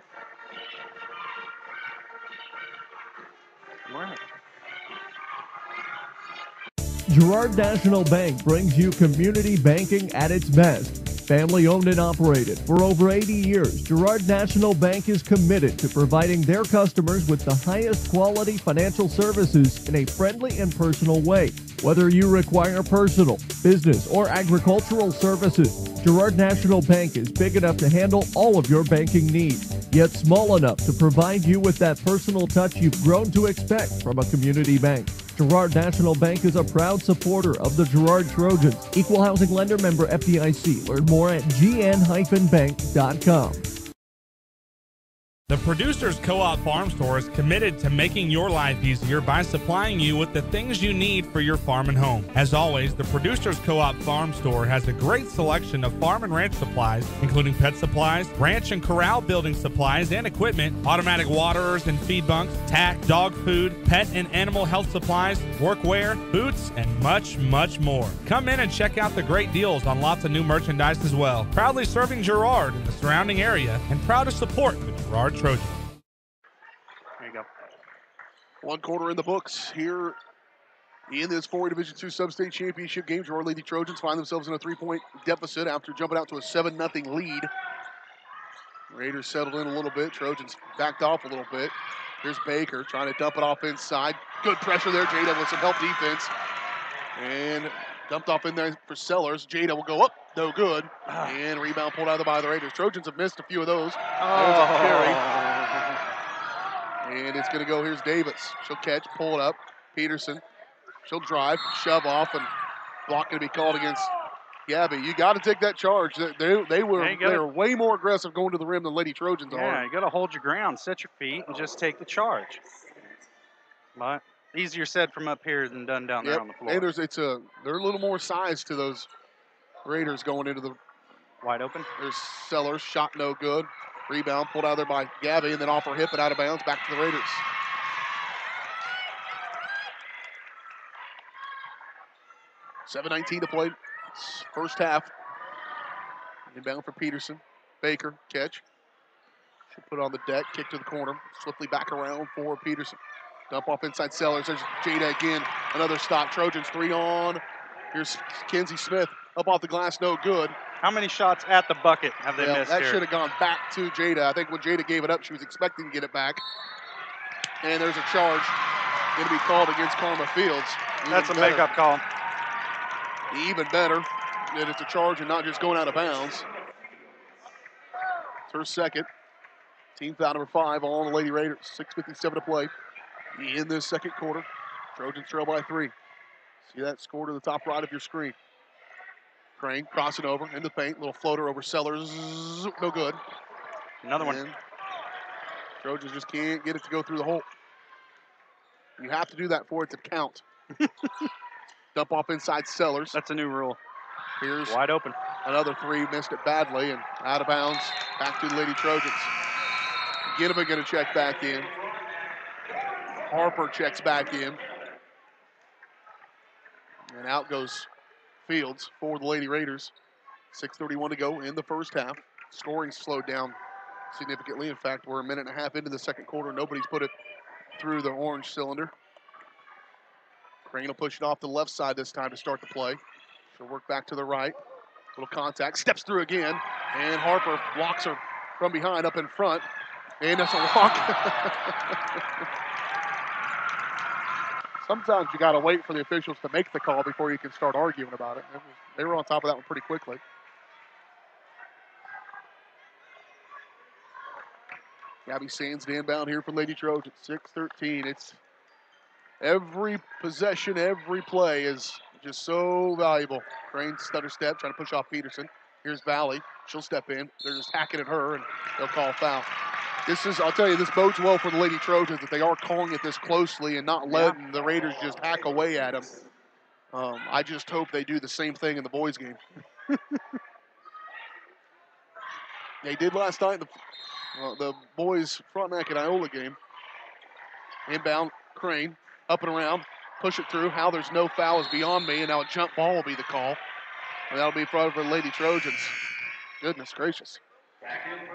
Girard National Bank brings you community banking at its best. Family owned and operated for over 80 years, Girard National Bank is committed to providing their customers with the highest quality financial services in a friendly and personal way. Whether you require personal, business, or agricultural services, Girard National Bank is big enough to handle all of your banking needs, yet small enough to provide you with that personal touch you've grown to expect from a community bank. Girard National Bank is a proud supporter of the Girard Trojans. Equal housing lender, member FDIC. Learn more at gn-bank.com.
The Producers Co-op Farm Store is committed to making your life easier by supplying you with the things you need for your farm and home. As always, the Producers Co-op Farm Store has a great selection of farm and ranch supplies, including pet supplies, ranch and corral building supplies and equipment, automatic waterers and feed bunks, tack, dog food, pet and animal health supplies, workwear, boots, and much, much more. Come in and check out the great deals on lots of new merchandise as well. Proudly serving Girard and the surrounding area, and proud to support the Girard Trojans.
There you go.
1 quarter in the books here in this 4A Division II Sub-State Championship game. Girard Lady Trojans find themselves in a 3-point deficit after jumping out to a 7-0 lead. Raiders settled in a little bit. Trojans backed off a little bit. Here's Baker trying to dump it off inside. Good pressure there. Jada with some help defense. And dumped off in there for Sellers. Jada will go up. No good. And rebound pulled out by the Raiders. Trojans have missed a few of those. There's a carry. And it's going to go. Here's Davis. She'll catch, pull it up. Peterson. She'll drive, shove off, and block going to be called against Gabby. You got to take that charge. They were way more aggressive going to the rim than Lady Trojans are.
Yeah, you got to hold your ground, set your feet, and just take the charge. But easier said from up here than done down there on the floor.
And there's a little more size to those Raiders going into the
wide open.
There's Sellers, shot no good. Rebound pulled out there by Gabby, and then off her hip and out of bounds, back to the Raiders. $7:19 to play, first half. Inbound for Peterson. Baker, catch. She'll put it on the deck, kick to the corner. Swiftly back around for Peterson. Dump off inside Sellers. There's Jada again. Another stop. Trojans 3 on. Here's Kenzie Smith up off the glass, no good.
How many shots at the bucket have they missed
that
here?
should have gone back to Jada. I think when Jada gave it up, she was expecting to get it back. And there's a charge going to be called against Karma Fields.
That's a makeup call.
Even better that it's a charge and not just going out of bounds. It's her second. Team foul number 5 on the Lady Raiders. 6:57 to play in this second quarter. Trojans trail by 3. See that score to the top right of your screen. Crane crossing over into the paint. Little floater over Sellers. No good.
Another one.
Trojans just can't get it to go through the hole. You have to do that for it to count. Dump off inside Sellers.
That's a new rule.
Here's
wide open.
Another three, missed it badly, and out of bounds. Back to the Lady Trojans. Ginnivan going to check back in. Harper checks back in. And out goes Fields for the Lady Raiders. 6:31 to go in the first half. Scoring slowed down significantly. In fact, we're a minute and a half into the second quarter. Nobody's put it through the orange cylinder. Crane will push it off the left side this time to start the play. She'll work back to the right. Little contact, steps through again, and Harper blocks her from behind up in front. And that's a walk. Sometimes you got to wait for the officials to make the call before you can start arguing about it. They were on top of that one pretty quickly. Gabby Sands the inbound here for Lady Trojans. 6:13. It's every possession, every play is just so valuable. Crane stutter step, trying to push off Peterson. Here's Valley. She'll step in. They're just hacking at her, and they'll call foul. I'll tell you, this bodes well for the Lady Trojans that they are calling it this closely and not letting the Raiders just hack away at them. I just hope they do the same thing in the boys' game. They did last night in the boys' Frontenac and Iola game. Inbound, Crane, up and around, push it through. How there's no foul is beyond me, and now a jump ball will be the call. And that'll be in front of the Lady Trojans. Goodness gracious.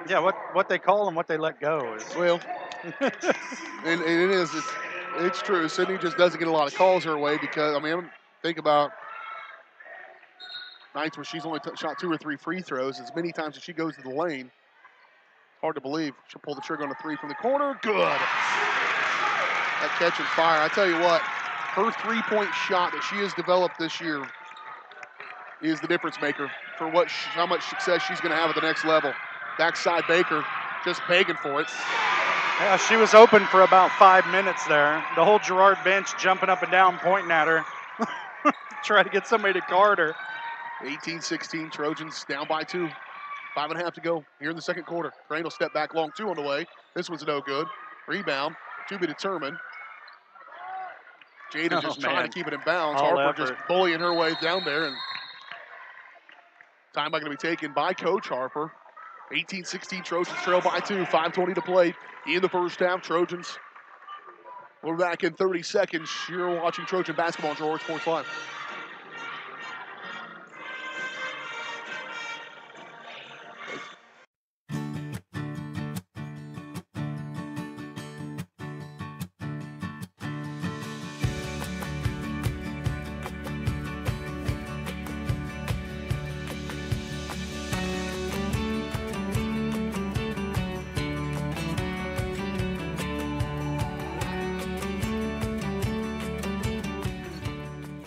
Yeah, what they call and what they let go is.
Well, and it's true. Sydney just doesn't get a lot of calls her way because, think about nights where she's only shot 2 or 3 free throws. As many times as she goes to the lane, it's hard to believe. She'll pull the trigger on a 3 from the corner. Good. That catch and fire. I tell you what, her 3-point shot that she has developed this year is the difference maker for how much success she's going to have at the next level. Backside Baker just begging for it.
Yeah, she was open for about 5 minutes there. The whole Girard bench jumping up and down, pointing at her. Try to get somebody to guard her.
18-16, Trojans down by 2. 5.5 to go here in the second quarter. Crane will step back long, 2 on the way. This one's no good. Rebound, to be determined. Jada's just trying to keep it in bounds. Harper just bullying her way down there. And timeout going to be taken by Coach Harper. 18-16, Trojans trail by 2. 5:20 to play in the first half. Trojans, we're back in 30 seconds. You're watching Trojan basketball on Girard Sports Live.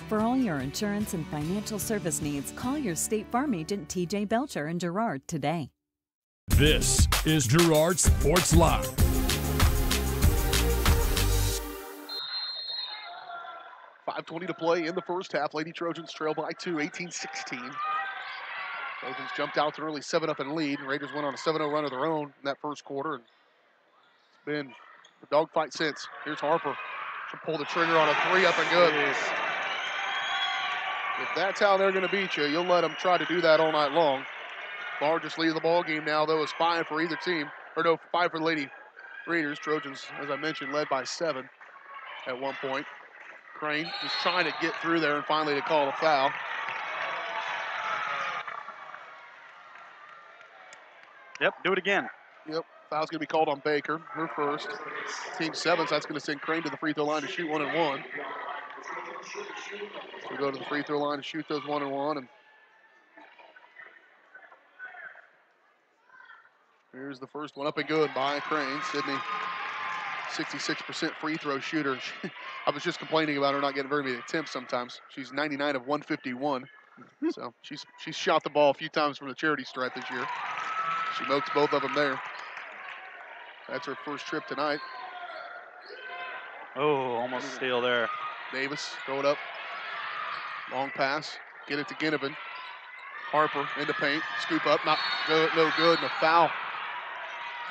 For all your insurance and financial service needs, call your State Farm agent TJ Belcher in Girard today.
This is Girard Sports Live.
.520 to play in the first half. Lady Trojans trail by 2, 18-16. Trojans jumped out to an early 7-up and lead. Raiders went on a 7-0 run of their own in that first quarter. And it's been a dogfight since. Here's Harper. She'll pull the trigger on a 3 up and good.
Jeez.
If that's how they're going to beat you, you'll let them try to do that all night long. Largest lead of the ball game now, though, is 5 for either team. 5 for the Lady Raiders. Trojans, as I mentioned, led by 7 at one point. Crane just trying to get through there and finally to call a foul.
Yep, do it again.
Yep, foul's going to be called on Baker, her first. Team 7, so that's going to send Crane to the free throw line to shoot 1 and 1. So we go to the free throw line to shoot those 1 and 1. And here's the first one up and good by Crane. Sydney, 66% free throw shooter. I was just complaining about her not getting very many attempts sometimes. She's 99 of 151. So she's shot the ball a few times from the charity stripe this year. She mokes both of them there. That's her first trip tonight.
Oh, almost steal there.
Davis, throw it up. Long pass. Get it to Ginnivan. Harper into paint, scoop up, not good, no good, and a foul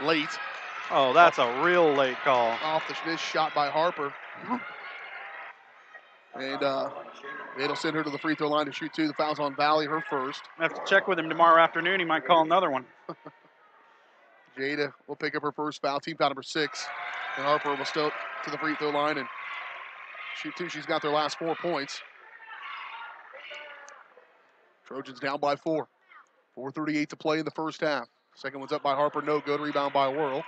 late.
Oh, that's a real late call.
Off the missed shot by Harper. And it'll send her to the free throw line to shoot 2. The foul's on Valley, her first.
I have to check with him tomorrow afternoon. He might call another one.
Jada will pick up her first foul, team foul number 6. And Harper will still to the free throw line and shoot 2. She's got their last 4 points. Trojans down by 4. 4:38 to play in the first half. Second one's up by Harper, no good. Rebound by Whirl.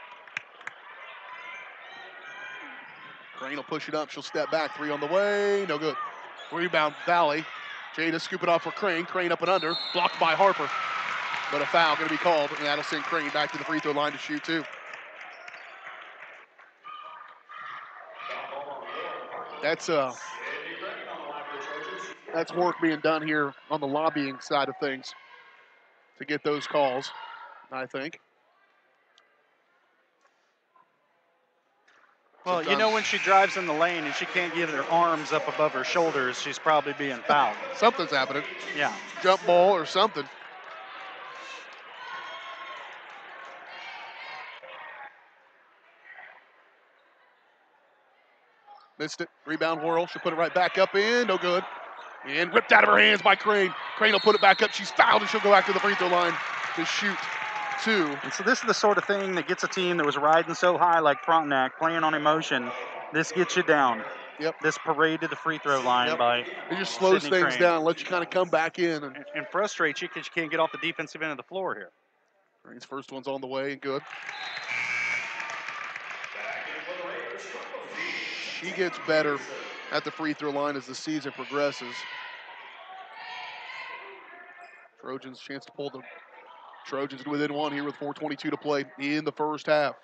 Crane will push it up. She'll step back. 3 on the way. No good. Rebound, Valley. Jada scoop it off for Crane. Crane up and under. Blocked by Harper. But a foul going to be called, and that'll send Crane back to the free throw line to shoot 2. That's work being done here on the lobbying side of things to get those calls, I think.
Well, you know when she drives in the lane and she can't get her arms up above her shoulders, she's probably being fouled.
Something's happening.
Yeah.
Jump ball or something. Missed it. Rebound Whirl. She'll put it right back up in. No good. And ripped out of her hands by Crane. Crane will put it back up. She's fouled, and she'll go back to the free throw line to shoot 2.
And so this is the sort of thing that gets a team that was riding so high like Frontenac, playing on emotion. This gets you down.
Yep.
This parade to the free throw line by
It just slows
Sydney
things
Crane.
down, lets you kind of come back in.
And frustrates you because you can't get off the defensive end of the floor here.
Crane's first one's on the way and good. She gets better at the free throw line as the season progresses. Trojans chance to pull the Trojans within 1 here with 4:22 to play in the first half.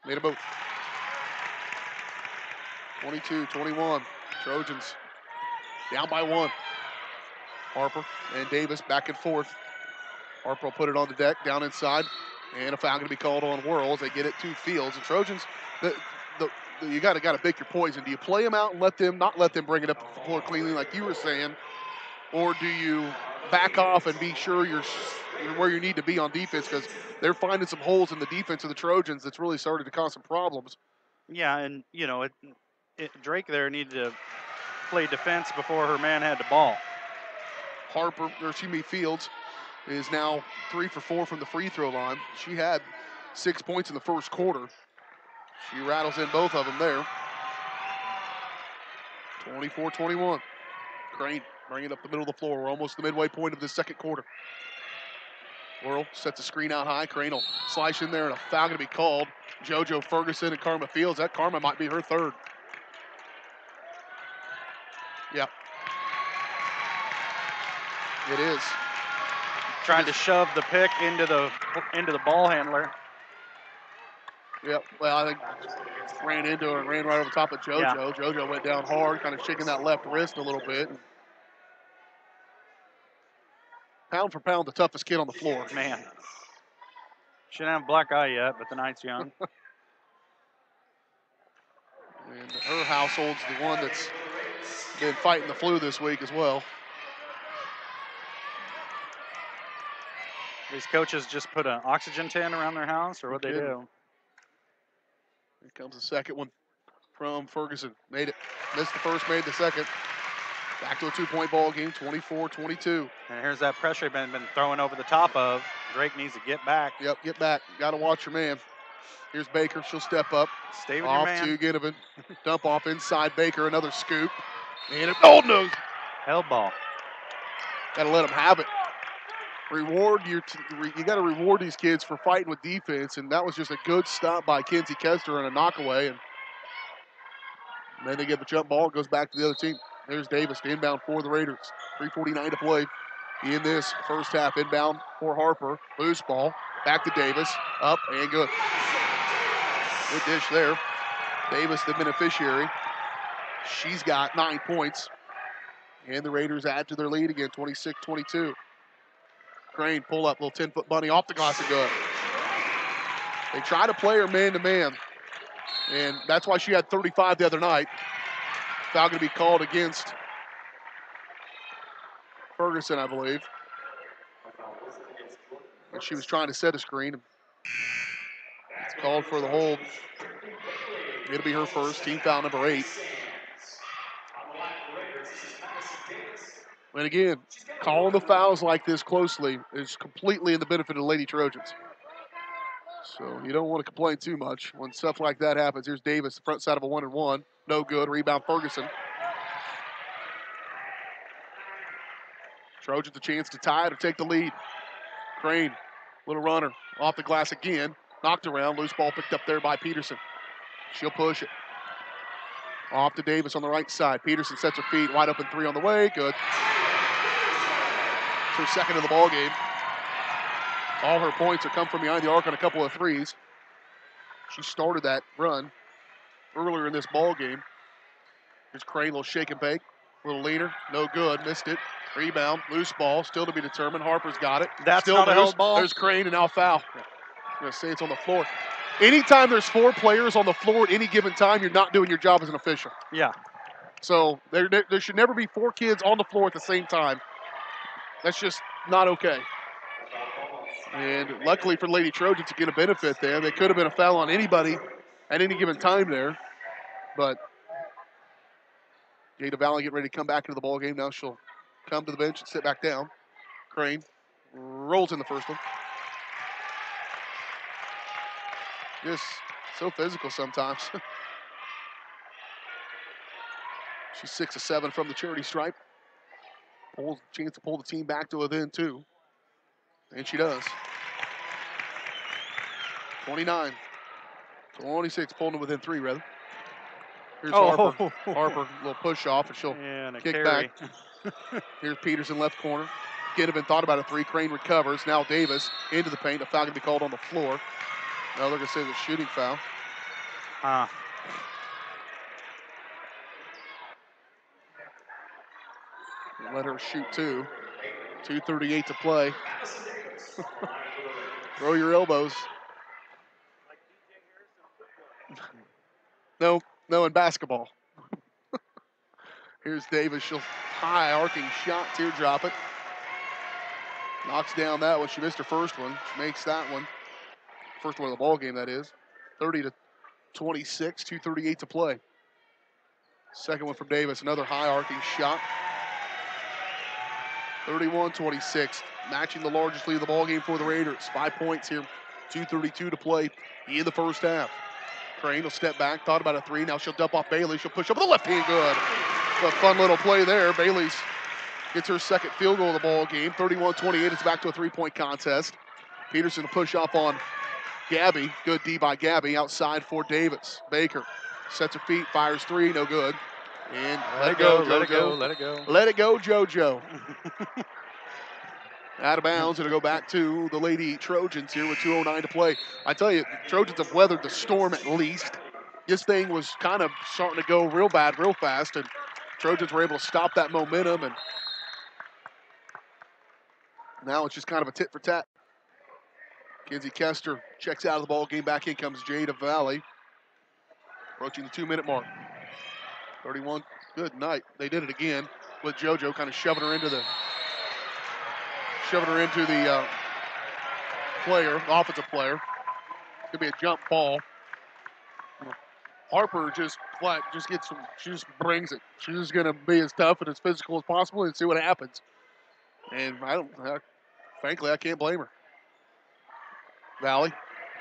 Made a boat. 22-21. Trojans down by 1. Harper and Davis back and forth. Harper will put it on the deck, down inside, and a foul going to be called on Whirl as they get it to Fields. And Trojans, you got to pick your poison. Do you play them out and not let them bring it up the floor cleanly like you were saying, or do you back off and be sure you're where you need to be on defense, because they're finding some holes in the defense of the Trojans that's really started to cause some problems.
Yeah, and Drake there needed to play defense before her man had the ball.
Fields is now 3 for 4 from the free throw line. She had 6 points in the first quarter. She rattles in both of them there. 24-21. Crane bringing it up the middle of the floor. We're almost the midway point of the second quarter. Whirl sets the screen out high. Crane will slice in there, and a foul going to be called. JoJo Ferguson and Karma Fields. That Karma might be her third. Yep. It is.
Trying to shove the pick into the ball handler.
Yep. Well, I think ran into her and ran right over top of JoJo.
Yeah.
JoJo went down hard, kind of shaking that left wrist a little bit. Pound for pound, the toughest kid on the floor.
Man. Shouldn't have a black eye yet, but the night's young.
And her household's the one that's been fighting the flu this week as well.
These coaches just put an oxygen tent around their house, or what they do?
Here comes the second one from Ferguson. Made it. Missed the first, made the second. Back to a 2-point ball game, 24-22.
And here's that pressure been throwing over the top of. Drake needs to get back.
Yep, get back. Got to watch your man. Here's Baker. She'll step up.
Stay with
off
your man.
to Ginnivan. Dump off inside Baker. Another scoop. And oh no!
Held ball.
Got to let them have it. You got to reward these kids for fighting with defense, and that was just a good stop by Kenzie Kester and a knockaway. And then they get the jump ball. It goes back to the other team. There's Davis to inbound for the Raiders. 3:49 to play in this first half. Inbound for Harper. Loose ball. Back to Davis. Up and good. Good dish there. Davis, the beneficiary. She's got 9 points. And the Raiders add to their lead again, 26-22. Crane pull up, little 10-foot bunny off the glass and good. They try to play her man-to-man. And that's why she had 35 the other night. Foul going to be called against Ferguson, I believe. And she was trying to set a screen. It's called for the hold. It'll be her first, team foul number 8. And again, calling the fouls like this closely is completely in the benefit of the Lady Trojans. So you don't want to complain too much when stuff like that happens. Here's Davis, the front side of a 1-and-1. No good. Rebound Ferguson. Trojans a chance to tie it or take the lead. Crane, little runner, off the glass again. Knocked around. Loose ball picked up there by Peterson. She'll push it. Off to Davis on the right side. Peterson sets her feet. Wide open 3 on the way. Good. It's her second of the ball game. All her points have come from behind the arc on a couple of threes. She started that run earlier in this ball game. Here's Crane, little shake and bake. Little leaner. No good. Missed it. Rebound. Loose ball. Still to be determined. Harper's got it.
That's
still
not
loose.
a held ball.
There's Crane and now foul. I'm going to say it's on the floor. Anytime there's 4 players on the floor at any given time, you're not doing your job as an official.
Yeah.
So there should never be 4 kids on the floor at the same time. That's just not okay. And luckily for Lady Trojans to get a benefit there, they could have been a foul on anybody at any given time there. But Jada Valley getting ready to come back into the ball game. Now she'll come to the bench and sit back down. Crane rolls in the first one. Just so physical sometimes. She's 6 of 7 from the charity stripe. Chance to pull the team back to within 2. And she does. 29. 26, pulling it within 3, rather. Here's Harper. Harper, a little push off, and she'll kick
carry.
back. Here's Peterson, left corner. Ginnivan thought about a 3. Crane recovers. Now Davis into the paint. A foul going to be called on the floor. Now they're going to say it's a shooting foul. Let her shoot 2. 2:38 to play. Throw your elbows. No, in basketball. Here's Davis. She'll high arcing shot, teardrop it. Knocks down that one. She missed her first one. She makes that one. First one of the ball game, that is. 30-26, 2:38 to play. Second one from Davis. Another high arcing shot. 31-26, matching the largest lead of the ball game for the Raiders. 5 points here. 2:32 to play in the first half. Crane will step back, thought about a 3. Now she'll dump off Bailey. She'll push up with the left hand. Good. A fun little play there. Bailey's gets her second field goal of the ball game. 31-28. It's back to a 3-point contest. Peterson will push up on Gabby. Good D by Gabby. Outside for Davis. Baker sets her feet, fires 3. No good. And let it go, JoJo.
Let it go. Let it go.
Let it go, JoJo. Out of bounds. It'll go back to the Lady Trojans here with 2:09 to play. I tell you, Trojans have weathered the storm at least. This thing was kind of starting to go real bad, real fast, and Trojans were able to stop that momentum, and now it's just kind of a tit for tat. Kenzie Kester checks out of the ball game. Back in comes Jada Valley. Approaching the 2-minute mark. 31. Good night. They did it again with JoJo kind of shoving her into the player, offensive player. It's gonna be a jump ball. Harper just gets she just brings it. She's just gonna be as tough and as physical as possible and see what happens. And frankly, I can't blame her. Valley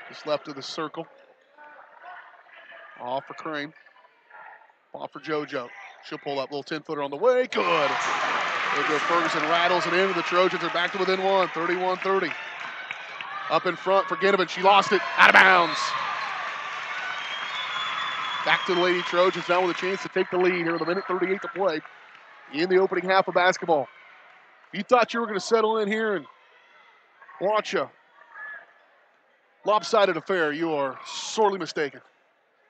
just left of the circle. Off for Crane. Off for JoJo. She'll pull up. Little 10-footer on the way. Good. JoJo Ferguson rattles it in. The Trojans are back to within 1. 31-30. Up in front for Ginnivan. She lost it. Out of bounds. Back to the Lady Trojans now with a chance to take the lead here with 1:38 to play in the opening half of basketball. You thought you were going to settle in here and watch a lopsided affair. You are sorely mistaken.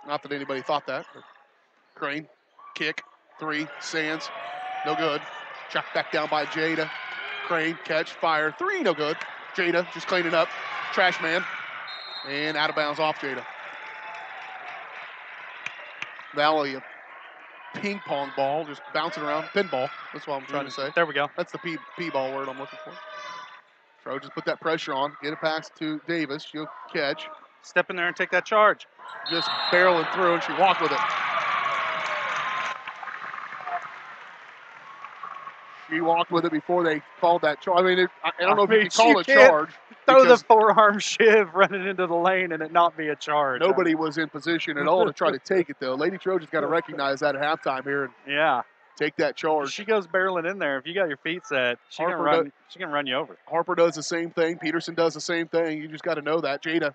Not that anybody thought that. But Crane, kick, 3, Sands, no good. Chucked back down by Jada. Crane, catch, fire, 3, no good. Jada just cleaning up. Trash man. And out of bounds off Jada. Valley ping pong ball, just bouncing around. Pinball, that's what I'm trying to say.
There we go.
That's the P-ball word I'm looking for. Trojans put that pressure on, get it past to Davis. She'll catch.
Step in there and take that charge.
Just barreling through, and she walked with it. She walked with it before they called that charge. I mean, I don't know if you can call it a charge.
Throw the forearm shiv running into the lane and it not be a charge.
Nobody was in position at all to try to take it, though. Lady Trojans got to recognize that at halftime here and take that charge.
She goes barreling in there. If you got your feet set, she can run you over.
Harper does the same thing. Peterson does the same thing. You just got to know that. Jada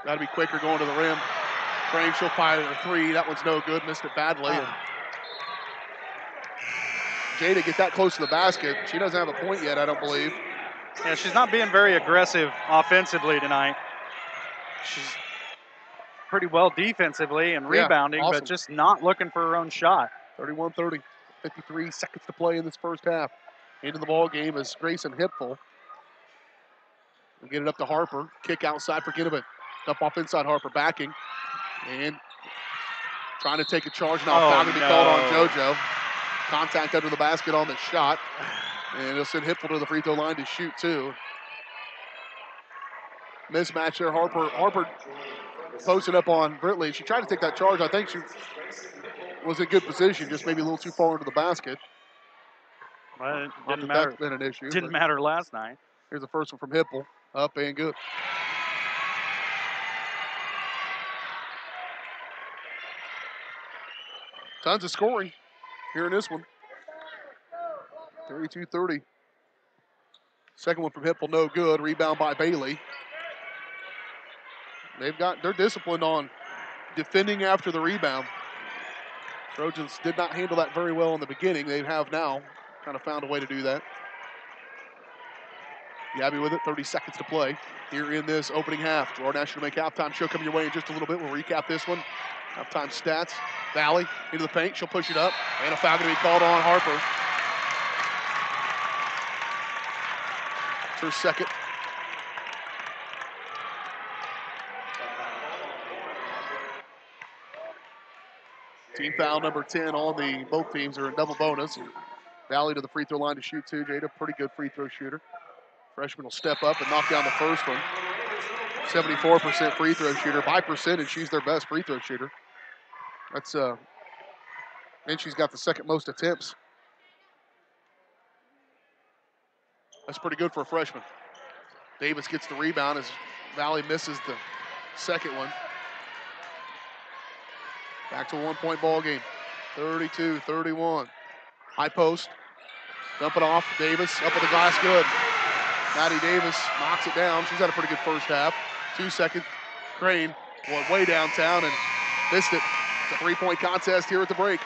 got to be quicker going to the rim. Crane, she'll fire a three. That one's no good. Missed it badly. And Jada get that close to the basket. She doesn't have a point yet, I don't believe.
Yeah, she's not being very aggressive offensively tonight. She's pretty well defensively and rebounding,
awesome.
but just not looking for her own shot.
31-30, 53 seconds to play in this first half. Into the ball game is Grayson Hipful. We'll get it up to Harper. Kick outside for Ginnivan. Up off inside Harper, backing. And trying to take a charge now. Foul to be called on JoJo. Contact under the basket on the shot. And it'll send Hipful to the free throw line to shoot two. Mismatch there. Harper posted up on Britley. She tried to take that charge. I think she was in good position, just maybe a little too far into the basket.
Well, it didn't matter.
That's been an issue.
Didn't matter last night.
Here's the first one from Hipful. Up and good. Tons of scoring here in this one. 32-30. Second one from Hipful, no good. Rebound by Bailey. They're disciplined on defending after the rebound. Trojans did not handle that very well in the beginning. They have now kind of found a way to do that. Gabby with it, 30 seconds to play here in this opening half. Girard National make halftime show coming your way in just a little bit. We'll recap this one. Halftime stats. Valley into the paint. She'll push it up. And a foul going to be called on Harper. It's her second. Team foul number 10 on both teams are in double bonus. Valley to the free throw line to shoot two. Jada, pretty good free throw shooter. Freshman will step up and knock down the first one. 74% free throw shooter. By percentage, she's their best free throw shooter. That's and she's got the second most attempts. That's pretty good for a freshman. Davis gets the rebound as Valley misses the second one. Back to a one-point ball game. 32-31. High post. Dump it off. Davis up at the glass. Good. Maddie Davis knocks it down. She's had a pretty good first half. 2 seconds. Crane went way downtown and missed it. It's a three-point contest here at the break.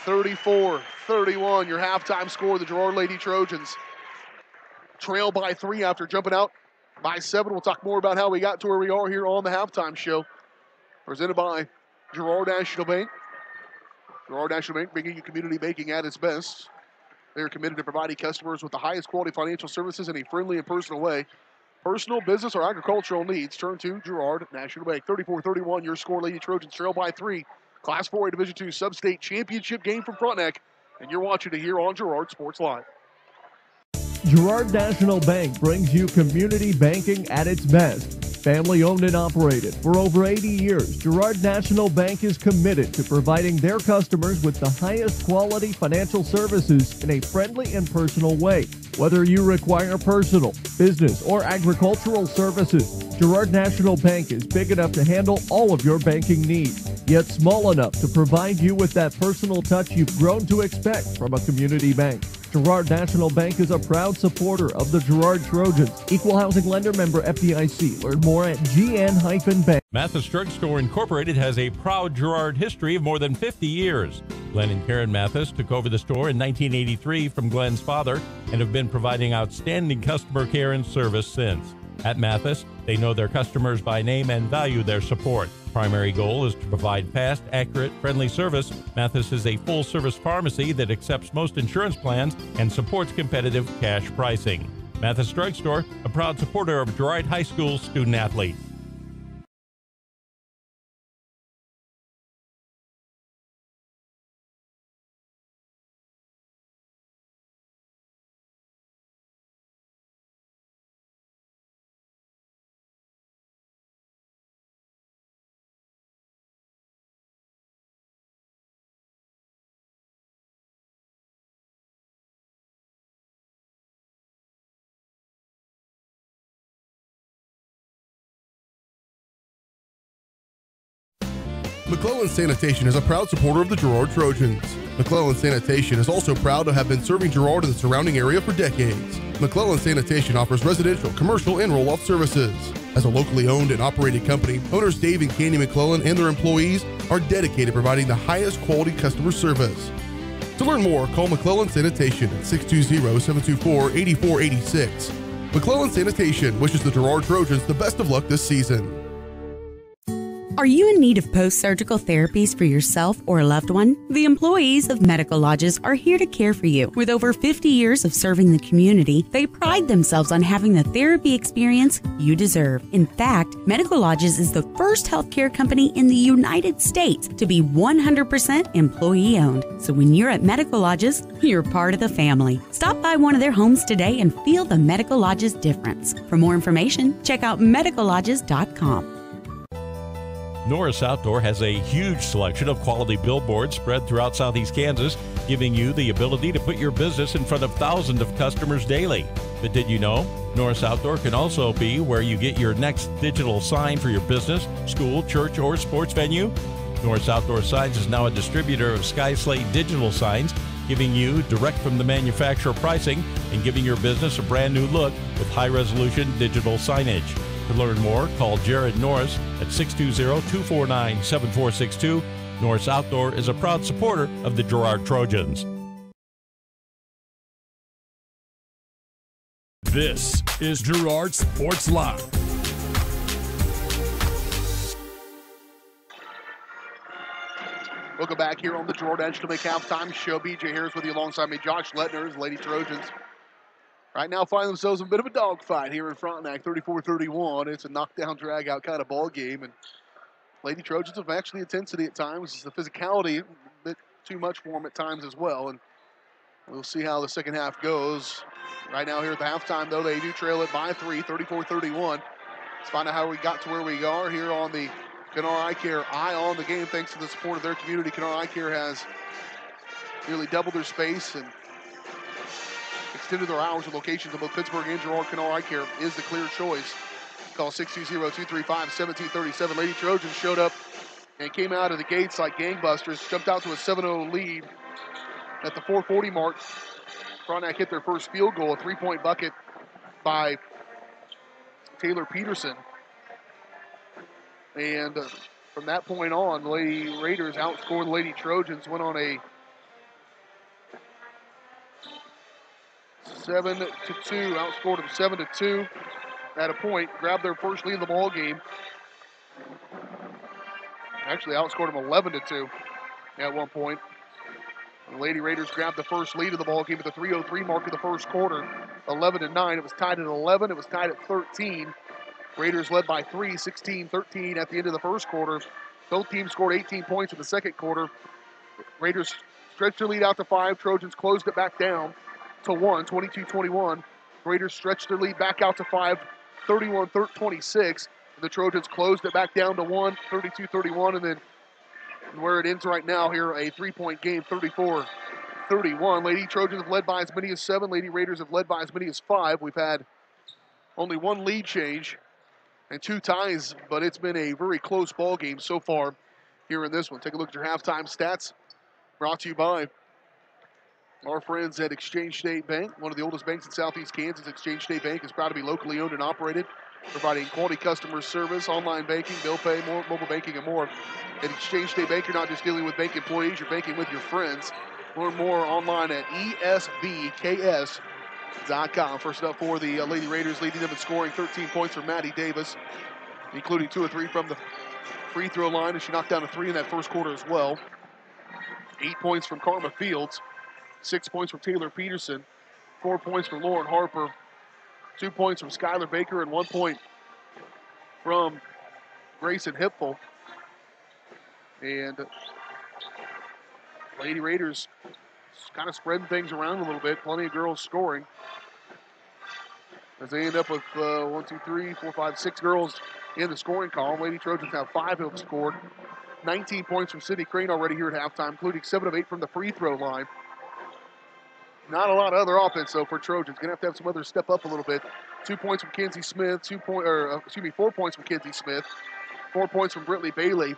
34-31. Your halftime score. The Girard Lady Trojans trail by 3 after jumping out by 7. We'll talk more about how we got to where we are here on the halftime show. Presented by Girard National Bank. Girard National Bank bringing community banking at its best. They are committed to providing customers with the highest quality financial services in a friendly and personal way. Personal, business, or agricultural needs, turn to Girard National Bank. 34-31, your score. Lady Trojans trail by 3. Class 4A Division II Sub-State Championship game from Frontenac. And you're watching it here on Girard Sports Live.
Girard National Bank brings you community banking at its best. Family owned and operated for over 80 years, Girard National Bank is committed to providing their customers with the highest quality financial services in a friendly and personal way. Whether you require personal, business, or agricultural services, Girard National Bank is big enough to handle all of your banking needs, yet small enough to provide you with that personal touch you've grown to expect from a community bank. Girard National Bank is a proud supporter of the Girard Trojans. Equal housing lender, member FDIC. Learn more at gn-bank.
Mathis Drug Store Incorporated has a proud Girard history of more than 50 years. Glenn and Karen Mathis took over the store in 1983 from Glenn's father and have been providing outstanding customer care and service since. At Mathis, they know their customers by name and value their support. Primary goal is to provide fast, accurate, friendly service. Mathis is a full-service pharmacy that accepts most insurance plans and supports competitive cash pricing. Mathis Drug Store, a proud supporter of Girard High School student-athletes.
McClellan Sanitation is a proud supporter of the Girard Trojans. McClellan Sanitation is also proud to have been serving Girard and the surrounding area for decades. McClellan Sanitation offers residential, commercial, and roll-off services. As a locally owned and operated company, owners Dave and Candy McClellan and their employees are dedicated to providing the highest quality customer service. To learn more, call McClellan Sanitation at 620-724-8486. McClellan Sanitation wishes the Girard Trojans the best of luck this season.
Are you in need of post-surgical therapies for yourself or a loved one? The employees of Medical Lodges are here to care for you. With over 50 years of serving the community, they pride themselves on having the therapy experience you deserve. In fact, Medical Lodges is the first healthcare company in the United States to be 100% employee-owned. So when you're at Medical Lodges, you're part of the family. Stop by one of their homes today and feel the Medical Lodges difference. For more information, check out medicallodges.com.
Norris Outdoor has a huge selection of quality billboards spread throughout southeast Kansas, giving you the ability to put your business in front of thousands of customers daily. But did you know? Norris Outdoor can also be where you get your next digital sign for your business, school, church, or sports venue. Norris Outdoor Signs is now a distributor of Sky Slate digital signs, giving you direct from the manufacturer pricing and giving your business a brand new look with high-resolution digital signage. To learn more, call Jared Norris at 620-249-7462. Norris Outdoor is a proud supporter of the Girard Trojans.
This is Girard Sports Live.
Welcome back here on the Girard Edge to make halftime show. BJ Harris with you alongside me, Josh Lettner, Lady Trojans. Right now find themselves in a bit of a dogfight here in Frontenac, 34-31. It's a knockdown, drag-out kind of ball game, and Lady Trojans have matched the intensity at times. It's the physicality, a bit too much for them at times as well, and we'll see how the second half goes. Right now here at the halftime, though, they do trail it by 3, 34-31. Let's find out how we got to where we are here on the Kennar Eye Care Eye on the game. Thanks to the support of their community, Kennar Eye Care has nearly doubled their space and extended their hours and locations in both Pittsburgh and Girard. Kennar Eye Care is the clear choice. Call 620-235-1737. Lady Trojans showed up and came out of the gates like gangbusters, jumped out to a 7-0 lead at the 4:40 mark. Frontenac hit their first field goal, a three-point bucket by Taylor Peterson. And from that point on, the Lady Raiders outscored the Lady Trojans, went on a 7-2, outscored them 7-2 at a point, grabbed their first lead of the ball game. Actually outscored them 11-2 at one point. The Lady Raiders grabbed the first lead of the ball game at the 3:03 mark of the first quarter, 11-9. It was tied at 11. It was tied at 13. Raiders led by 3, 16-13 at the end of the first quarter. Both teams scored 18 points in the second quarter. Raiders stretched their lead out to 5. Trojans closed it back down to 1, 22-21. Raiders stretched their lead back out to 5, 31-26. And the Trojans closed it back down to 1, 32-31. And then where it ends right now here, a three-point game, 34-31. Lady Trojans have led by as many as 7. Lady Raiders have led by as many as 5. We've had only one lead change and 2 ties, but it's been a very close ball game so far here in this one. Take a look at your halftime stats. Brought to you by our friends at Exchange State Bank, one of the oldest banks in southeast Kansas. Exchange State Bank is proud to be locally owned and operated, providing quality customer service, online banking, bill pay, mobile banking, and more. At Exchange State Bank, you're not just dealing with bank employees, you're banking with your friends. Learn more online at esbks.com. First up for the Lady Raiders, leading them in scoring, 13 points from Maddie Davis, including 2 of 3 from the free throw line, and she knocked down a 3 in that first quarter as well. 8 points from Karma Fields, 6 points from Taylor Peterson, 4 points from Lauren Harper, 2 points from Skylar Baker, and 1 point from Grayson Hipfel. And Lady Raiders kind of spreading things around a little bit. Plenty of girls scoring. As they end up with 1, 2, 3, 4, 5, 6 girls in the scoring column. Lady Trojans have 5 who have scored. 19 points from Sydney Crane already here at halftime, including 7 of 8 from the free throw line. Not a lot of other offense, though, for Trojans. Going to have some others step up a little bit. 2 points from Kenzie Smith, 4 points from Kenzie Smith, 4 points from Brittany Bailey,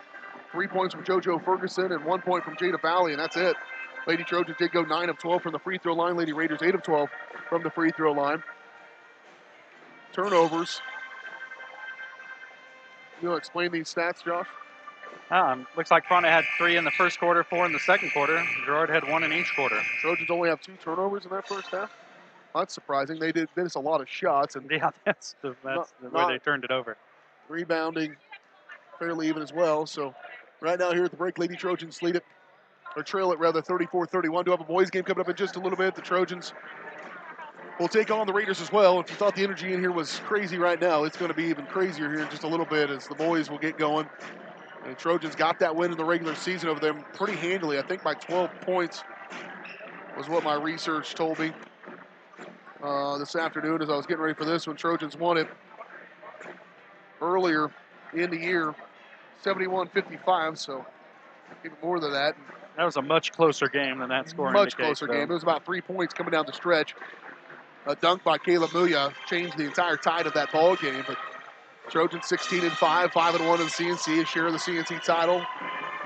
3 points from JoJo Ferguson and 1 point from Jada Valley, and that's it. Lady Trojans did go 9 of 12 from the free throw line. Lady Raiders 8 of 12 from the free throw line. Turnovers. You want to explain these stats, Josh?
Looks like Frontenac had 3 in the first quarter, 4 in the second quarter. Girard had 1 in each quarter.
Trojans only have 2 turnovers in that first half. That's surprising. They did miss a lot of shots. And
yeah, that's the way they turned it over.
Rebounding fairly even as well. So right now here at the break, Lady Trojans lead it, or trail it rather, 34-31. Do have a boys game coming up in just a little bit. The Trojans will take on the Raiders as well. If you thought the energy in here was crazy right now, it's going to be even crazier here in just a little bit as the boys will get going. And the Trojans got that win in the regular season over them pretty handily. I think by 12 points was what my research told me this afternoon as I was getting ready for this one. Trojans won it earlier in the year, 71-55, so even more than that.
That was a much closer game than that score
Much
indicates,
closer
though.
game. It was about 3 points coming down the stretch. A dunk by Kayla Muya changed the entire tide of that ball game. But Trojans 16-5, 5-1 in the CNC, a share of the CNC title.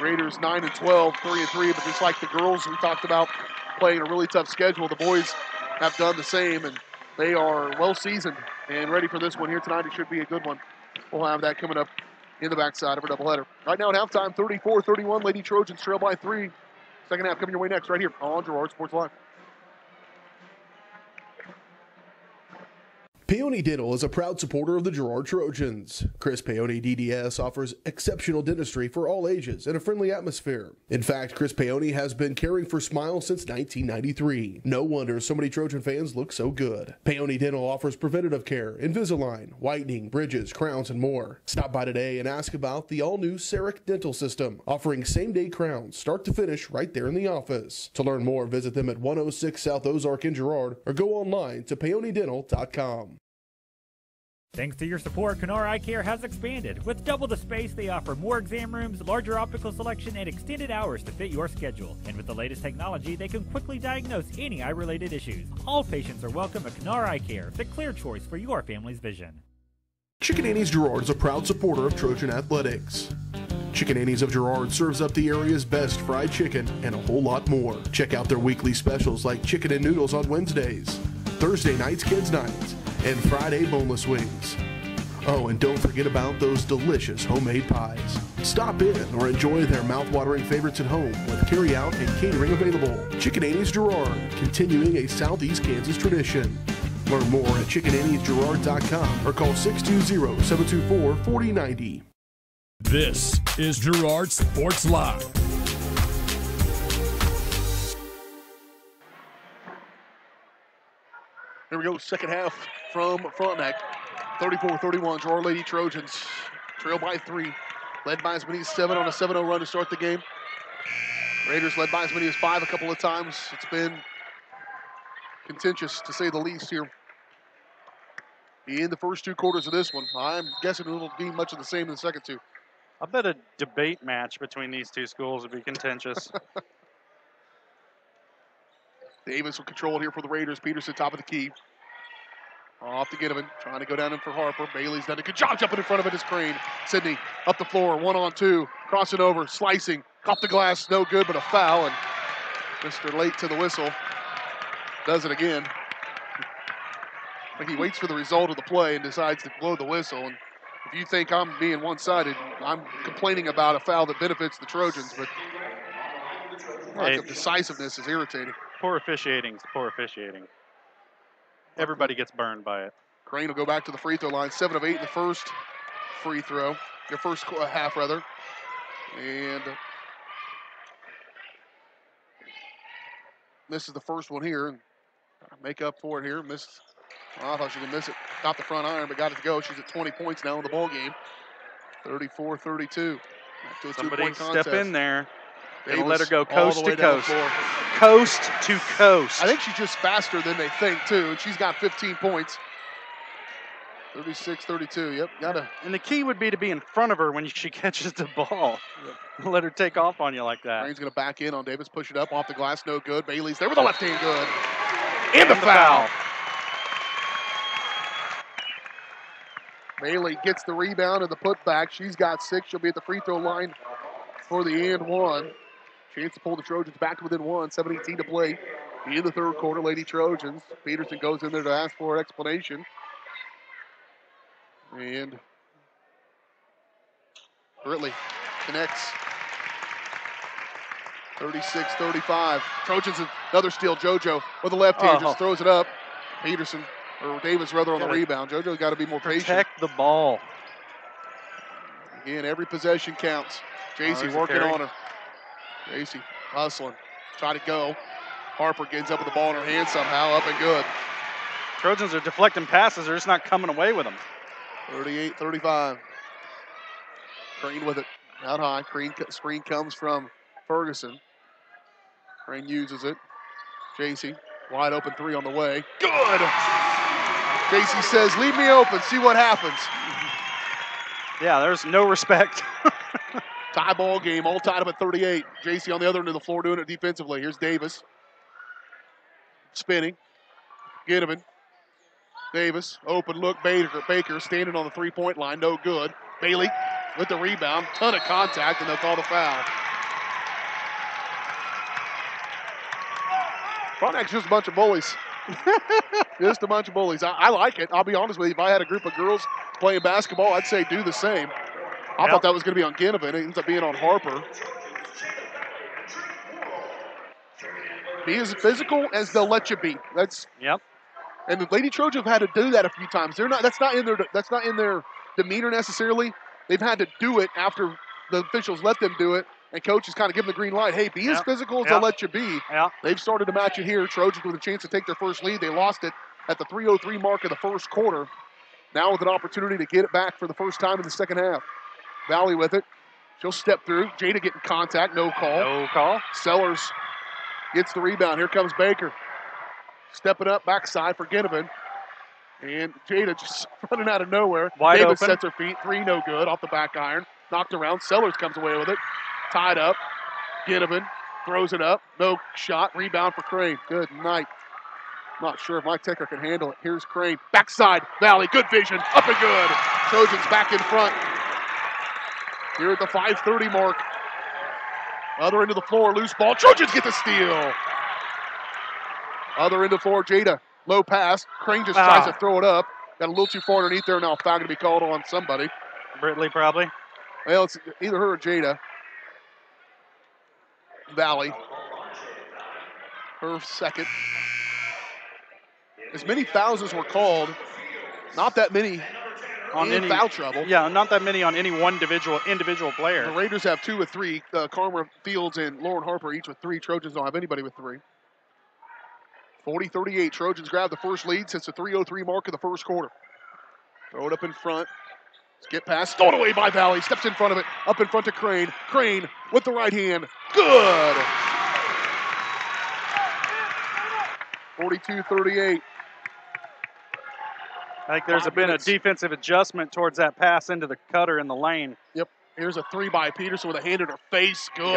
Raiders 9-12, 3-3. But just like the girls we talked about playing a really tough schedule, the boys have done the same, and they are well seasoned and ready for this one here tonight. It should be a good one. We'll have that coming up in the backside of our doubleheader. Right now at halftime, 34-31. Lady Trojans trail by 3. Second half coming your way next right here on Girard Sports Live.
Paoni Dental is a proud supporter of the Girard Trojans. Chris Paoni DDS offers exceptional dentistry for all ages in a friendly atmosphere. In fact, Chris Paoni has been caring for smiles since 1993. No wonder so many Trojan fans look so good. Paoni Dental offers preventative care, Invisalign, whitening, bridges, crowns, and more. Stop by today and ask about the all-new CEREC dental system, offering same-day crowns, start to finish, right there in the office. To learn more, visit them at 106 South Ozark in Girard or go online to paonidental.com.
Thanks to your support, Canara Eye Care has expanded. With double the space, they offer more exam rooms, larger optical selection, and extended hours to fit your schedule. And with the latest technology, they can quickly diagnose any eye-related issues. All patients are welcome at Canara Eye Care, the clear choice for your family's vision.
Chicken Annie's Girard is a proud supporter of Trojan athletics. Chicken Annie's of Girard serves up the area's best fried chicken and a whole lot more. Check out their weekly specials like chicken and noodles on Wednesdays, Thursday nights kids nights, and Friday boneless wings. Oh, and don't forget about those delicious homemade pies. Stop in or enjoy their mouth-watering favorites at home with carry-out and catering available. Chicken Annie's Girard, continuing a Southeast Kansas tradition. Learn more at chickenanniesgirard.com or call 620-724-4090.
This is Girard Sports Live.
Here we go, second half from Frontenac. 34-31, Girard Lady Trojans trail by 3. Led by as many as 7 on a 7-0 run to start the game. Raiders led by as many as 5 a couple of times. It's been contentious, to say the least, here in the first 2 quarters of this one. I'm guessing it'll be much of the same in the second 2.
I bet a debate match between these two schools would be contentious.
Davis will control it here for the Raiders. Peterson, top of the key. Off to Ginnivan, trying to go down in for Harper. Bailey's done a good job jumping in front of it. Is Crane. Sydney up the floor, 1-on-2, crossing over, slicing, caught the glass, no good, but a foul, and Mr. Late to the whistle does it again. I think he waits for the result of the play and decides to blow the whistle. And if you think I'm being one-sided, I'm complaining about a foul that benefits the Trojans, but lack of decisiveness is irritating.
Poor officiating is poor officiating. Everybody gets burned by it.
Crane will go back to the free throw line. 7 of 8 in the first free throw. The first half, rather. And misses the first one here. And make up for it here. Missed. Oh, I thought she could miss it. Got the front iron, but got it to go. She's at 20 points now in the ball game. 34-32. Back to a
Somebody
two-point
step in there.
Davis
And let her go
all
coast
the way
to
down the
coast.
floor.
Coast to coast.
I think she's just faster than they think, too. And she's got 15 points. 36-32. Yep, got to.
And the key would be to be in front of her when she catches the ball. Yep. Let her take off on you like that.
Crane's going to back in on Davis, push it up off the glass, no good. Bailey's there with the left hand, good. And the foul. Bailey gets the rebound and the putback. She's got 6. She'll be at the free throw line for the and one. Chance to pull the Trojans back within one. 7:18 to play in the third quarter. Lady Trojans. Peterson goes in there to ask for an explanation. And Britley connects. 36-35. Trojans, another steal. JoJo with the left hand just throws it up. Peterson, or Davis rather, on the rebound. JoJo's got to be more patient.
Protect the ball.
Again, every possession counts. JC working on her. JC hustling. Try to go. Harper gets up with the ball in her hand somehow. Up and good.
Trojans are deflecting passes. They're just not coming away with them.
38-35. Crane with it. Out high. Screen comes from Ferguson. Crane uses it. JC, wide open three on the way. Good! JC says, leave me open, see what happens.
Yeah, there's no respect.
Tie ball game, all tied up at 38. JC on the other end of the floor doing it defensively. Here's Davis. Spinning. Ginnivan. Davis, open look, Baker standing on the three-point line, no good. Bailey with the rebound, ton of contact, and they'll call the foul. Frontec's just a bunch of bullies. Just a bunch of bullies. I like it. I'll be honest with you. If I had a group of girls playing basketball, I'd say do the same. I thought that was going to be on Ginnivan. It ends up being on Harper. Be as physical as they'll let you be. And the Lady Trojans have had to do that a few times. That's not in their demeanor necessarily. They've had to do it after the officials let them do it. And coach is kind of giving the green light. Hey, be as physical as they'll let you be. They've started to match it here. Trojans with a chance to take their first lead. They lost it at the 3:03 mark of the first quarter. Now with an opportunity to get it back for the first time in the second half. Valley with it. She'll step through. Jada getting contact. No call.
No call.
Sellers gets the rebound. Here comes Baker. Stepping up backside for Ginnivan. And Jada just running out of nowhere.
Wide
Davis
open.
sets her feet. Three no good off the back iron. Knocked around. Sellers comes away with it. Tied up. Ginnivan throws it up. No shot. Rebound for Crane. Good night. Not sure if Mike Ticker can handle it. Here's Crane. Backside. Valley. Good vision. Up and good. Trojans back in front. Here at the 5:30 mark. Other end of the floor. Loose ball. Trojans get the steal. Other end of the floor. Jada. Low pass. Crane just tries to throw it up. Got a little too far underneath there. Now foul going to be called on somebody.
Britley probably.
Well, it's either her or Jada. Valley. Her second. As many fouls as were called, not that many
on any
foul trouble.
Yeah, not that many on any one individual player.
The Raiders have 2 with 3. Karma Fields and Lauren Harper each with 3. Trojans don't have anybody with 3. 40-38. Trojans grab the first lead since the 3:03 mark of the first quarter. Throw it up in front. Skip pass, stolen away by Valley. Steps in front of it. Up in front to Crane. Crane with the right hand. Good! 42-38.
I think there's been a defensive adjustment towards that pass into the cutter in the lane.
Yep. Here's a 3 by Peterson with a hand in her face. Good.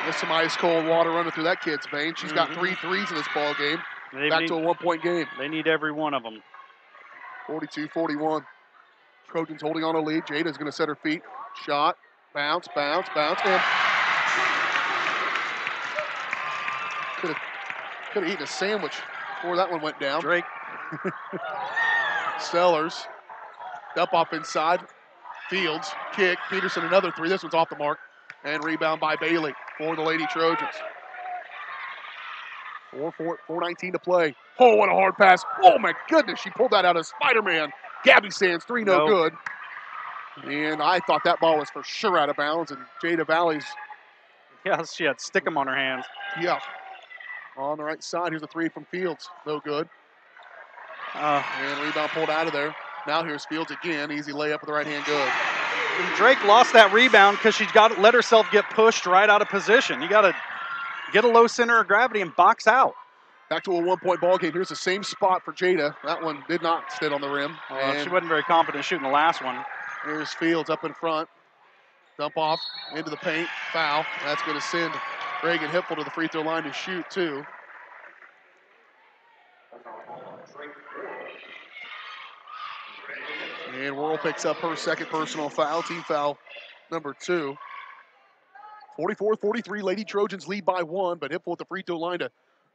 There's some ice cold water running through that kid's veins. She's got 3 threes in this ball game. Back to a 1-point game.
They need every one of them.
42-41. Trojans holding on a lead. Jada's going to set her feet. Shot. Bounce, bounce, bounce. And could have eaten a sandwich before that one went down.
Drake.
Sellers. Up off inside. Fields. Kick. Peterson another 3. This one's off the mark. And rebound by Bailey for the Lady Trojans. 4:19 to play. Oh, what a hard pass. Oh, my goodness. She pulled that out of Spider-Man. Gabby Sands, 3 no good. And I thought that ball was for sure out of bounds. And Jada Valley's.
Yeah, she had stick-em on her hands.
Yeah. On the right side, here's a 3 from Fields. No good. And rebound pulled out of there. Now here's Fields again. Easy layup with the right hand. Good.
And Drake lost that rebound because she's got to let herself get pushed right out of position. You got to get a low center of gravity and box out.
Back to a 1-point ball game. Here's the same spot for Jada. That one did not sit on the rim.
She wasn't very confident shooting the last one.
Here's Fields up in front. Dump off into the paint. Foul. That's going to send Reagan Hipple to the free throw line to shoot 2. And Worrell picks up her second personal foul. Team foul number 2. 44-43, Lady Trojans lead by 1, but Hipple at the free throw line to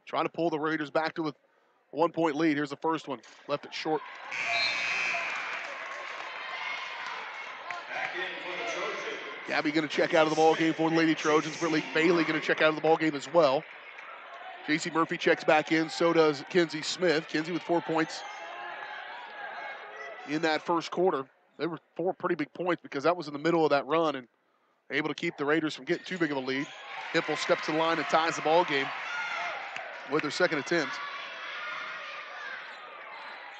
try to pull the Raiders back to a 1-point lead. Here's the first one. Left it short. Gabby going to check out of the ball game for the Lady Trojans. Bailey going to check out of the ball game as well. J.C. Murphy checks back in. So does Kenzie Smith. Kenzie with 4 points in that first quarter. They were 4 pretty big points because that was in the middle of that run and able to keep the Raiders from getting too big of a lead. Hipple steps to the line and ties the ball game with their second attempt.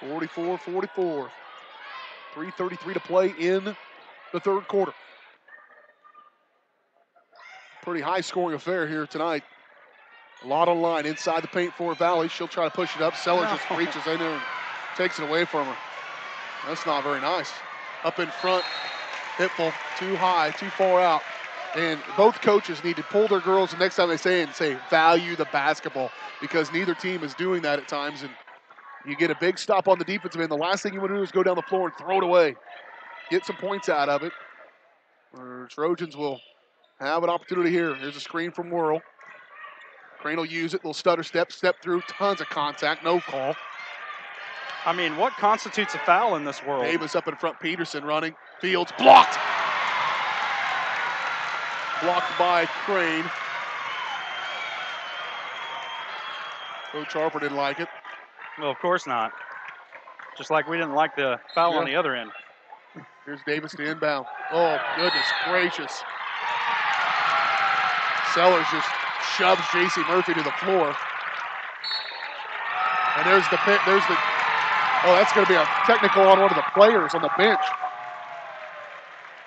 44-44. 3:33 to play in the third quarter. Pretty high-scoring affair here tonight. A lot on line inside the paint for Valley. She'll try to push it up. Sellers just reaches in there and takes it away from her. That's not very nice. Up in front, Hipple, too high, too far out. And both coaches need to pull their girls the next time they say value the basketball, because neither team is doing that at times. And you get a big stop on the defensive end. The last thing you want to do is go down the floor and throw it away. Get some points out of it. Trojans will have an opportunity here. Here's a screen from Whirl. Crane will use it. Little stutter step through. Tons of contact. No call.
I mean, what constitutes a foul in this world?
Davis up in front. Peterson running. Fields blocked. Blocked by Crane. Coach Harper didn't like it.
Well, of course not. Just like we didn't like the foul on the other end.
Here's Davis to inbound. Oh, goodness gracious. Sellers just shoves J.C. Murphy to the floor. And there's the oh, that's going to be a technical on one of the players on the bench.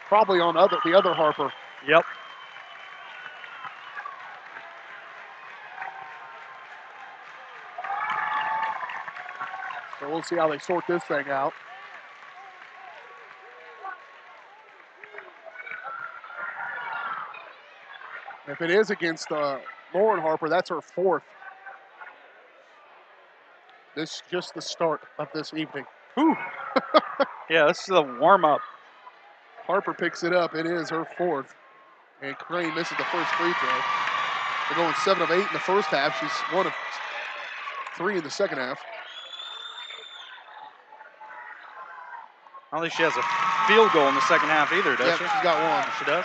Probably on the other Harper.
Yep.
So we'll see how they sort this thing out. If it is against Lauren Harper, that's her 4th. This is just the start of this evening.
Whew. Yeah, this is a warm-up.
Harper picks it up. It is her 4th. And Crane misses the first free throw. They're going 7 of 8 in the first half. She's 1 of 3 in the second half.
I don't think she has a field goal in the second half either, does she?
She's got 1.
She does?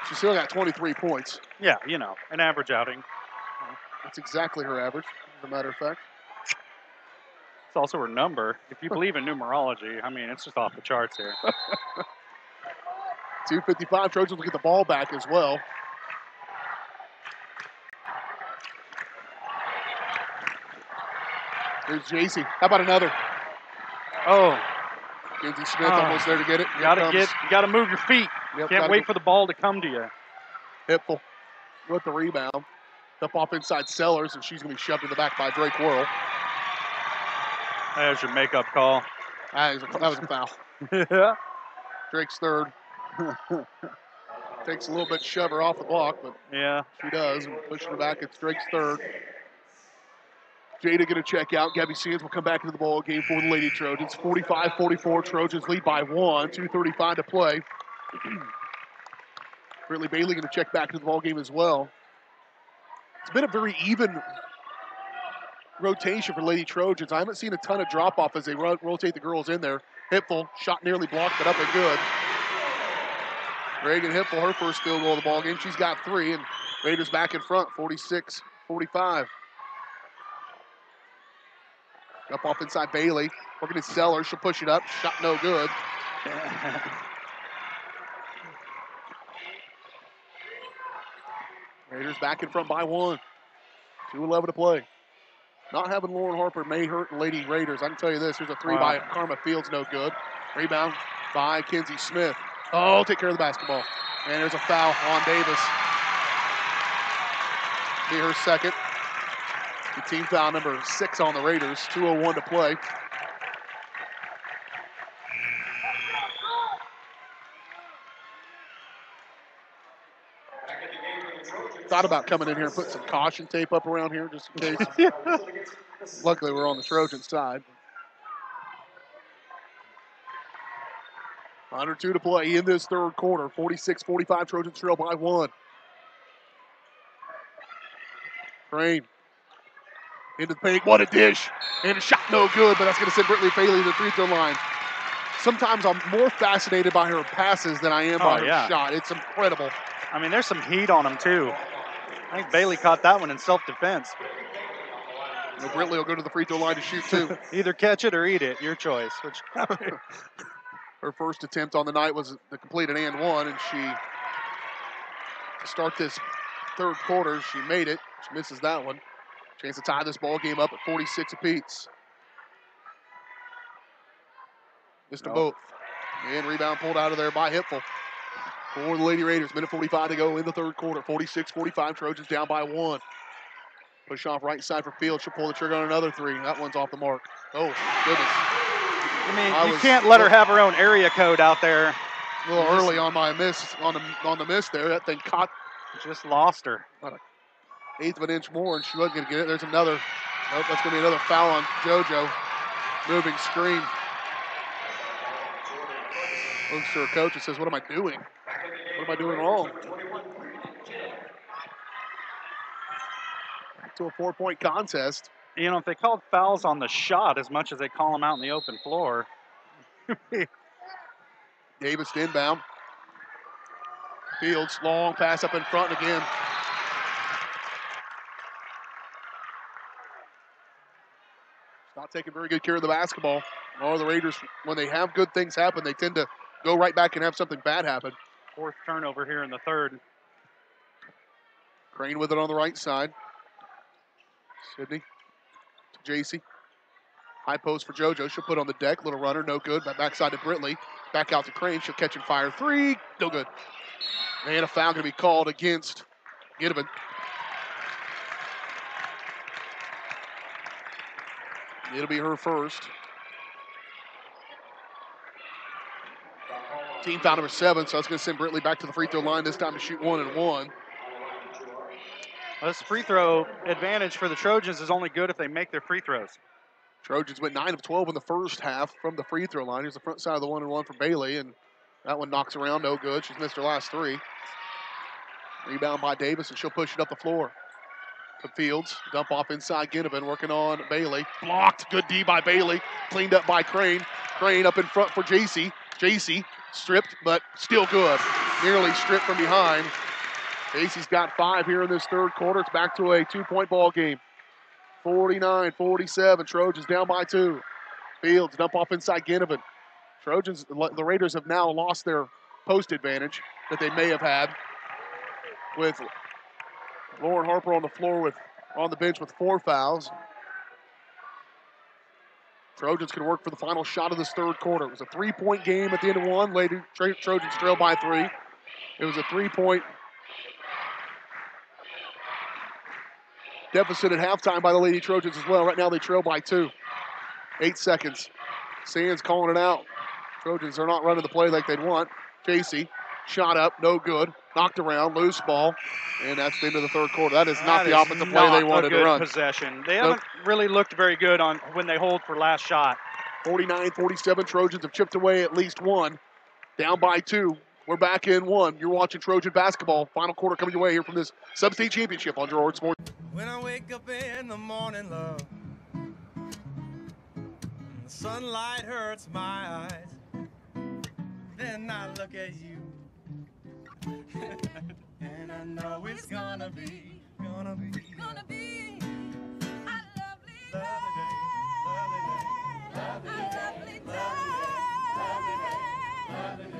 She's still got 23 points.
Yeah, you know, an average outing.
That's exactly her average, as a matter of fact.
It's also her number. If you believe in numerology, I mean, it's just off the charts here.
2:55, Trojans will get the ball back as well. Here's JC. How about another?
Oh.
Kenzie Smith almost there to get it.
You gotta move your feet.
Yep,
Can't wait for the ball to come to you.
Hipple with the rebound. Up off inside Sellers, and she's going to be shoved in the back by Drake Whirl.
There's your makeup call.
That was a foul.
Yeah.
Drake's 3rd. Takes a little bit to shove her off the block, but
yeah,
she does. Pushing her back, it's Drake's 3rd. Jada going to check out. Gabby Sands will come back into the ball game for the Lady Trojans. 45-44, Trojans lead by 1. 2:35 to play. Brittany Bailey going to check back into the ball game as well. It's been a very even rotation for Lady Trojans. I haven't seen a ton of drop-off as they rotate the girls in there. Hipple, shot nearly blocked, but up and good. Reagan Hipple, her first field goal of the ball game. She's got 3, and Raiders back in front, 46-45. Up off inside Bailey. Working at Sellers. She'll push it up. Shot no good. Raiders back in front by 1. 2:11 to play. Not having Lauren Harper may hurt the Lady Raiders. I can tell you this. Here's a 3 by Karma Fields, no good. Rebound by Kenzie Smith. Oh, take care of the basketball. And there's a foul on Davis. Be her second. The team foul number 6 on the Raiders. 2:01 to play. Thought about coming in here and putting some caution tape up around here just in case. Luckily, we're on the Trojan side. Under 2 to play in this third quarter. 46-45, Trojans trail by 1. Crane into the paint. What a dish. And a shot no good, but that's going to send Brittany Bailey to the free throw line. Sometimes I'm more fascinated by her passes than I am by her shot. It's incredible.
I mean, there's some heat on them, too. I think Bailey caught that one in self-defense.
Well, Britley will go to the free throw line to shoot, too.
Either catch it or eat it. Your choice.
Her first attempt on the night was the completed and one, and to start this third quarter, she made it. She misses that one. Chance to tie this ball game up at 46 apiece. Missed them both. And rebound pulled out of there by Hipfel. For the Lady Raiders, minute 45 to go in the third quarter. 46-45, Trojans down by 1. Push off right side for Field. She'll pull the trigger on another 3. That one's off the mark. Oh, goodness.
I mean, you can't let her have her own area code out there.
A little early on my miss, on the miss there. That thing caught.
Just lost her.
About an eighth of an inch more, and she wasn't going to get it. There's another. Nope, that's going to be another foul on JoJo. Moving screen. Looks to her coach and says, "What am I doing? What am I doing wrong?" Back to a 4-point contest.
You know, if they called fouls on the shot as much as they call them out on the open floor.
Davis inbound. Fields, long pass up in front again. Not taking very good care of the basketball. Or the Raiders, when they have good things happen, they tend to go right back and have something bad happen.
4th turnover here in the third.
Crane with it on the right side. Sydney to JC. High post for JoJo. She'll put on the deck. Little runner, no good. Backside to Britley. Back out to Crane. She'll catch and fire 3. No good. And a foul going to be called against Ginnivan. It'll be her first. Team foul number 7, so that's going to send Britley back to the free throw line, this time to shoot 1 and 1.
This free throw advantage for the Trojans is only good if they make their free throws.
Trojans went 9 of 12 in the first half from the free throw line. Here's the front side of the 1 and 1 for Bailey, and that one knocks around, no good. She's missed her last 3. Rebound by Davis, and she'll push it up the floor. To Fields, dump off inside Ginnivan, working on Bailey. Blocked, good D by Bailey. Cleaned up by Crane. Crane up in front for JC. JC stripped, but still good. Nearly stripped from behind. JC's got 5 here in this third quarter. It's back to a 2-point ball game. 49-47, Trojans down by 2. Fields, dump off inside Ginnivan. Trojans, the Raiders have now lost their post advantage that they may have had with Lauren Harper on the floor on the bench with 4 fouls. Trojans can work for the final shot of this third quarter. It was a 3-point game at the end of 1. Later, Trojans trail by 3. It was a 3-point deficit at halftime by the Lady Trojans as well. Right now they trail by 2. 8 seconds. Sands calling it out. Trojans are not running the play like they'd want. JC, shot up, no good. Knocked around, loose ball, and that's the end of the third quarter. That is not the offensive play they wanted to run.
Possession. They haven't really looked very good on when they hold for last shot.
49-47, Trojans have chipped away at least 1. Down by 2. We're back in 1. You're watching Trojan basketball. Final quarter coming your way here from this Sub-State Championship on Girard Sports.
When I wake up in the morning, love, the sunlight hurts my eyes. Then I look at you. And I know it's gonna be a lovely day, lovely day.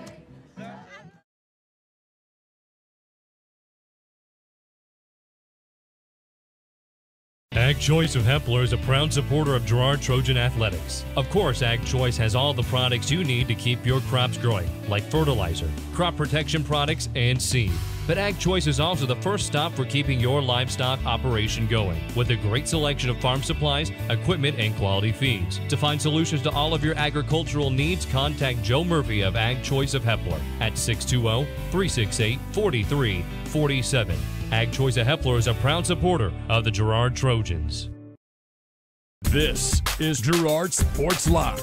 Ag Choice of Hepler is a proud supporter of Girard Trojan Athletics. Of course, Ag Choice has all the products you need to keep your crops growing, like fertilizer, crop protection products, and seed. But Ag Choice is also the first stop for keeping your livestock operation going, with a great selection of farm supplies, equipment, and quality feeds. To find solutions to all of your agricultural needs, contact Joe Murphy of Ag Choice of Hepler at 620-368-4347. Ag Choice of Hepler is a proud supporter of the Girard Trojans.
This is Girard Sports Live.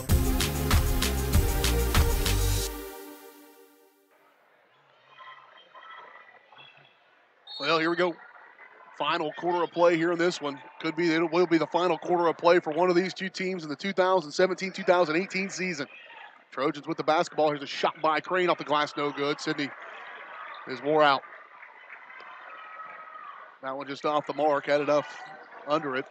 Well, here we go. Final quarter of play here in this one. It will be the final quarter of play for one of these two teams in the 2017-2018 season. Trojans with the basketball. Here's a shot by Crane off the glass, no good. Sydney is wore out. That one just off the mark, had enough under it.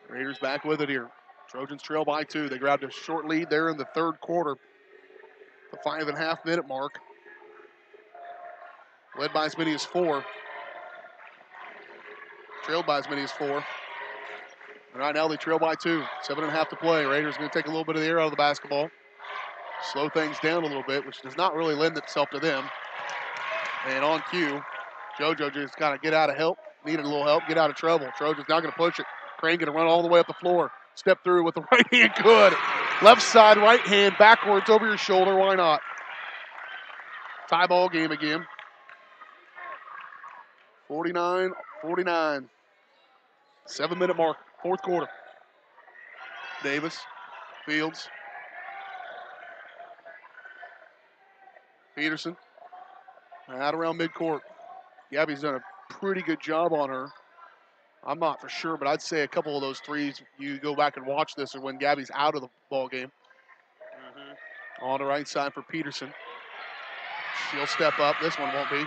Raiders back with it here. Trojans trail by 2. They grabbed a short lead there in the third quarter. The 5.5-minute mark. Led by as many as 4. Trailed by as many as 4. And right now they trail by 2. 7.5 to play. Raiders going to take a little bit of the air out of the basketball. Slow things down a little bit, which does not really lend itself to them. And on cue, JoJo just got to get out of help. Needed a little help, get out of trouble. Trojans now going to push it. Crane going to run all the way up the floor. Step through with the right hand, good. Left side, right hand, backwards, over your shoulder, why not? Tie ball game again. 49-49. 7-minute mark, fourth quarter. Davis, Fields. Peterson. Out around midcourt. Gabby's done a pretty good job on her. I'm not for sure, but I'd say a couple of those threes, you go back and watch this, are when Gabby's out of the ball game. On the right side for Peterson. She'll step up. This one won't be.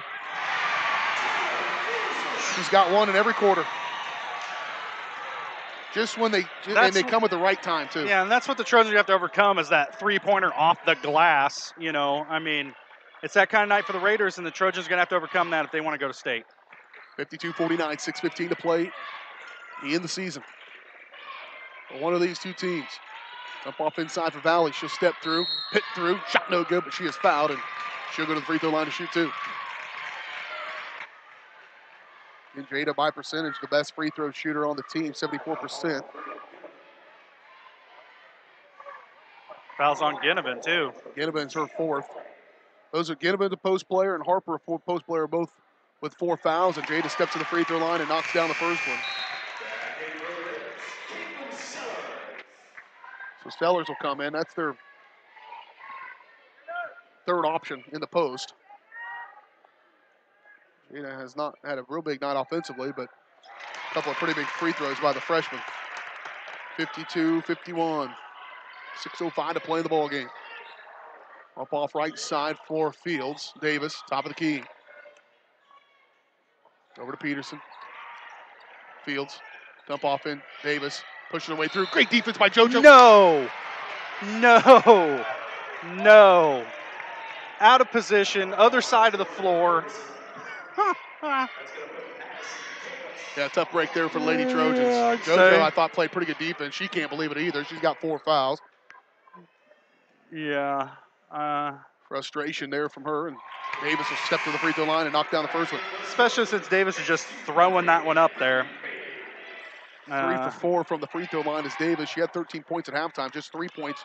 She's got one in every quarter. Just when they come at the right time, too.
Yeah, and that's what the Trojans have to overcome is that three-pointer off the glass. You know, I mean, it's that kind of night for the Raiders, and the Trojans are going to have to overcome that if they want to go to state.
52-49, 6:15 to play in the season. For one of these two teams. Up off inside for Valley. She'll step through, hit through, shot no good, but she is fouled, and she'll go to the free throw line to shoot 2. And Jada, by percentage, the best free throw shooter on the team, 74%.
Fouls on Ginnivan, too.
Ginnivan's her 4th. Those are Ginnivan, the post player, and Harper, a post player, both with 4 fouls, and Jada steps to the free throw line and knocks down the first one. So Stellers will come in. That's their third option in the post. Jada has not had a real big night offensively, but a couple of pretty big free throws by the freshman. 52-51. 6:05 to play in the ball game. Up off right side for Fields. Davis, top of the key. Over to Peterson. Fields, dump off in. Davis, pushing her way through. Great defense by JoJo.
No. Out of position, other side of the floor.
Yeah, tough break there for Lady Trojans. JoJo, I thought, played pretty good defense. She can't believe it either. She's got 4 fouls.
Yeah.
Frustration there from her, and Davis will step to the free throw line and knock down the first one.
Especially since Davis is just throwing that one up there.
3 for 4 from the free throw line is Davis. She had 13 points at halftime, just 3 points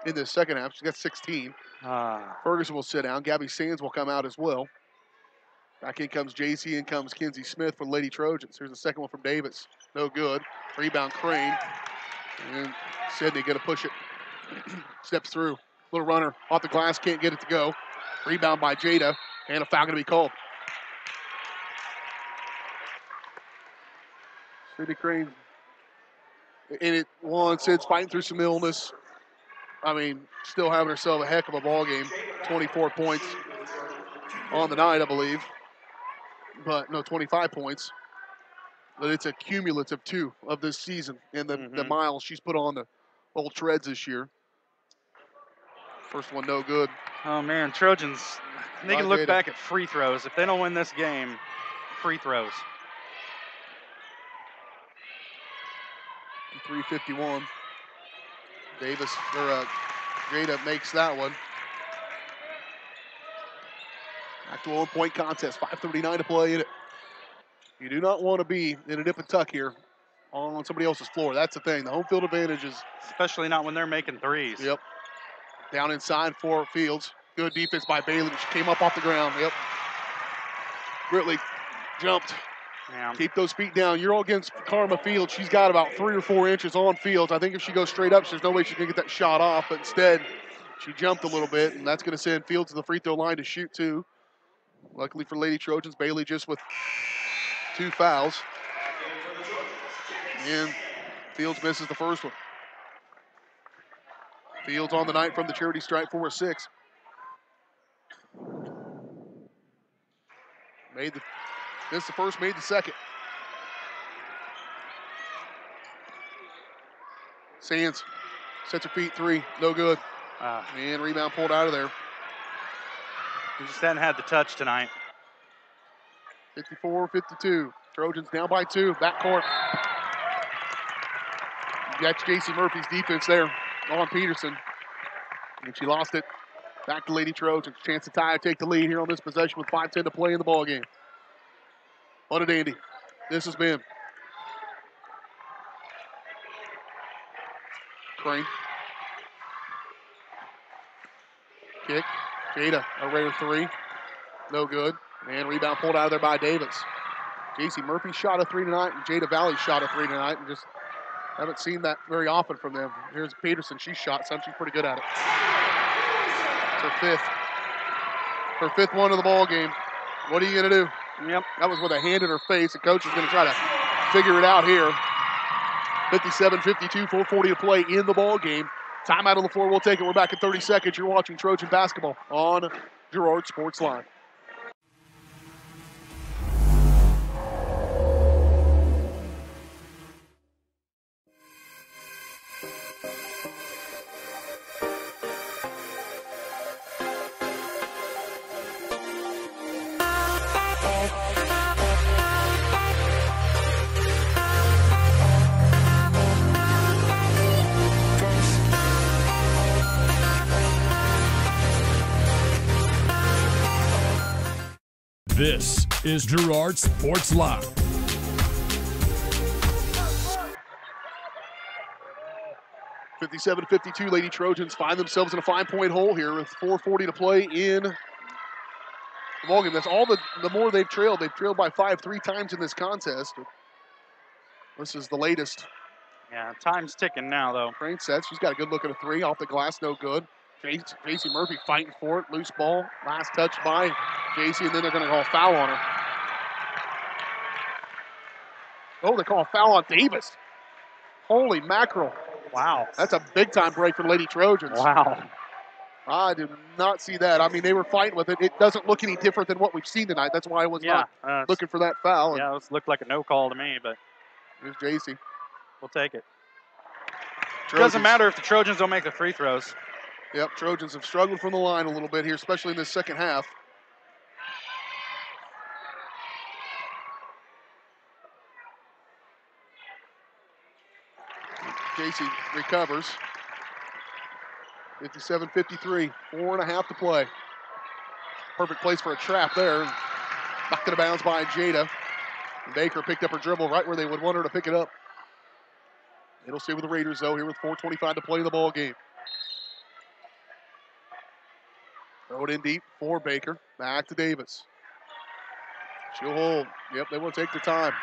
in the second half. She's got 16. Ferguson will sit down. Gabby Sands will come out as well. Back in comes JC, in comes Kinsey Smith for the Lady Trojans. Here's the second one from Davis. No good. Rebound Crane. And Sydney going to push it. Steps through. Little runner off the glass, can't get it to go. Rebound by Jada, and a foul going to be called. Sydney Crane in it once. Sid's fighting through some illness. I mean, still having herself a heck of a ball game. 24 points on the night, I believe. But no, 25 points. But it's a cumulative 2 of this season and the miles she's put on the old treads this year. First one, no good.
Oh, man, Trojans, they can look back at free throws. If they don't win this game, free throws.
3:51. Davis, or Jada makes that one. Back to a 1-point contest, 5:39 to play in it. You do not want to be in a nip and tuck here on somebody else's floor. That's the thing. The home field advantage is...
Especially not when they're making threes.
Yep. Down inside for Fields. Good defense by Bailey. She came up off the ground. Yep. Really jumped.
Yeah.
Keep those feet down. You're all against Karma Fields. She's got about 3 or 4 inches on Fields. I think if she goes straight up, there's no way she's going to get that shot off. But instead, she jumped a little bit, and that's going to send Fields to the free throw line to shoot 2. Luckily for Lady Trojans, Bailey just with 2 fouls. And Fields misses the first one. Fields on the night from the charity stripe for a 6. Missed the first, made the second. Sands sets her feet 3, no good. And rebound pulled out of there.
He just hadn't had the touch tonight.
54-52. Trojans down by 2, backcourt. That's J.C. Murphy's defense there on Peterson. And she lost it. Back to Lady Trojans. Chance to tie, take the lead here on this possession with 5:10 to play in the ballgame. What a dandy this has been. Crane. Kick. Jada, a rare 3. No good. And rebound pulled out of there by Davis. J.C. Murphy shot a 3 tonight, and Jada Valley shot a 3 tonight, and just haven't seen that very often from them. Here's Peterson. She shot some. She's pretty good at it. It's her 5th. Her 5th one of the ball game. What are you going to do?
Yep.
That was with a hand in her face. The coach is going to try to figure it out here. 57-52, 4:40 to play in the ball game. Timeout on the floor. We'll take it. We're back in 30 seconds. You're watching Trojan basketball on Girard Sports Live.
This is Girard Sports Live.
(57-52) Lady Trojans find themselves in a 5-point hole here with 4:40 to play in the ballgame. That's all the more they've trailed. They've trailed by 5 3 times in this contest. This is the latest.
Yeah, time's ticking now, though.
Crane sets. She's got a good look at a 3. Off the glass, no good. J.C. Murphy fighting for it. Loose ball. Last touch by J.C., and then they're going to call a foul on her. Oh, they call a foul on Davis. Holy mackerel.
Wow.
That's a big-time break for Lady Trojans.
Wow.
I did not see that. I mean, they were fighting with it. It doesn't look any different than what we've seen tonight. That's why I was not looking for that foul.
Yeah, it looked like a no call to me, but
here's J.C.
We'll take it.
Trojans.
Doesn't matter if the Trojans don't make the free throws.
Yep, Trojans have struggled from the line a little bit here, especially in this second half. J.C. recovers. 57-53, 4.5 to play. Perfect place for a trap there. Knocked it out of bounds by Jada. Baker picked up her dribble right where they would want her to pick it up. It'll stay with the Raiders, though, here with 4:25 to play in the ball game. Throw it in deep for Baker. Back to Davis. She'll hold. Yep, they will take their time.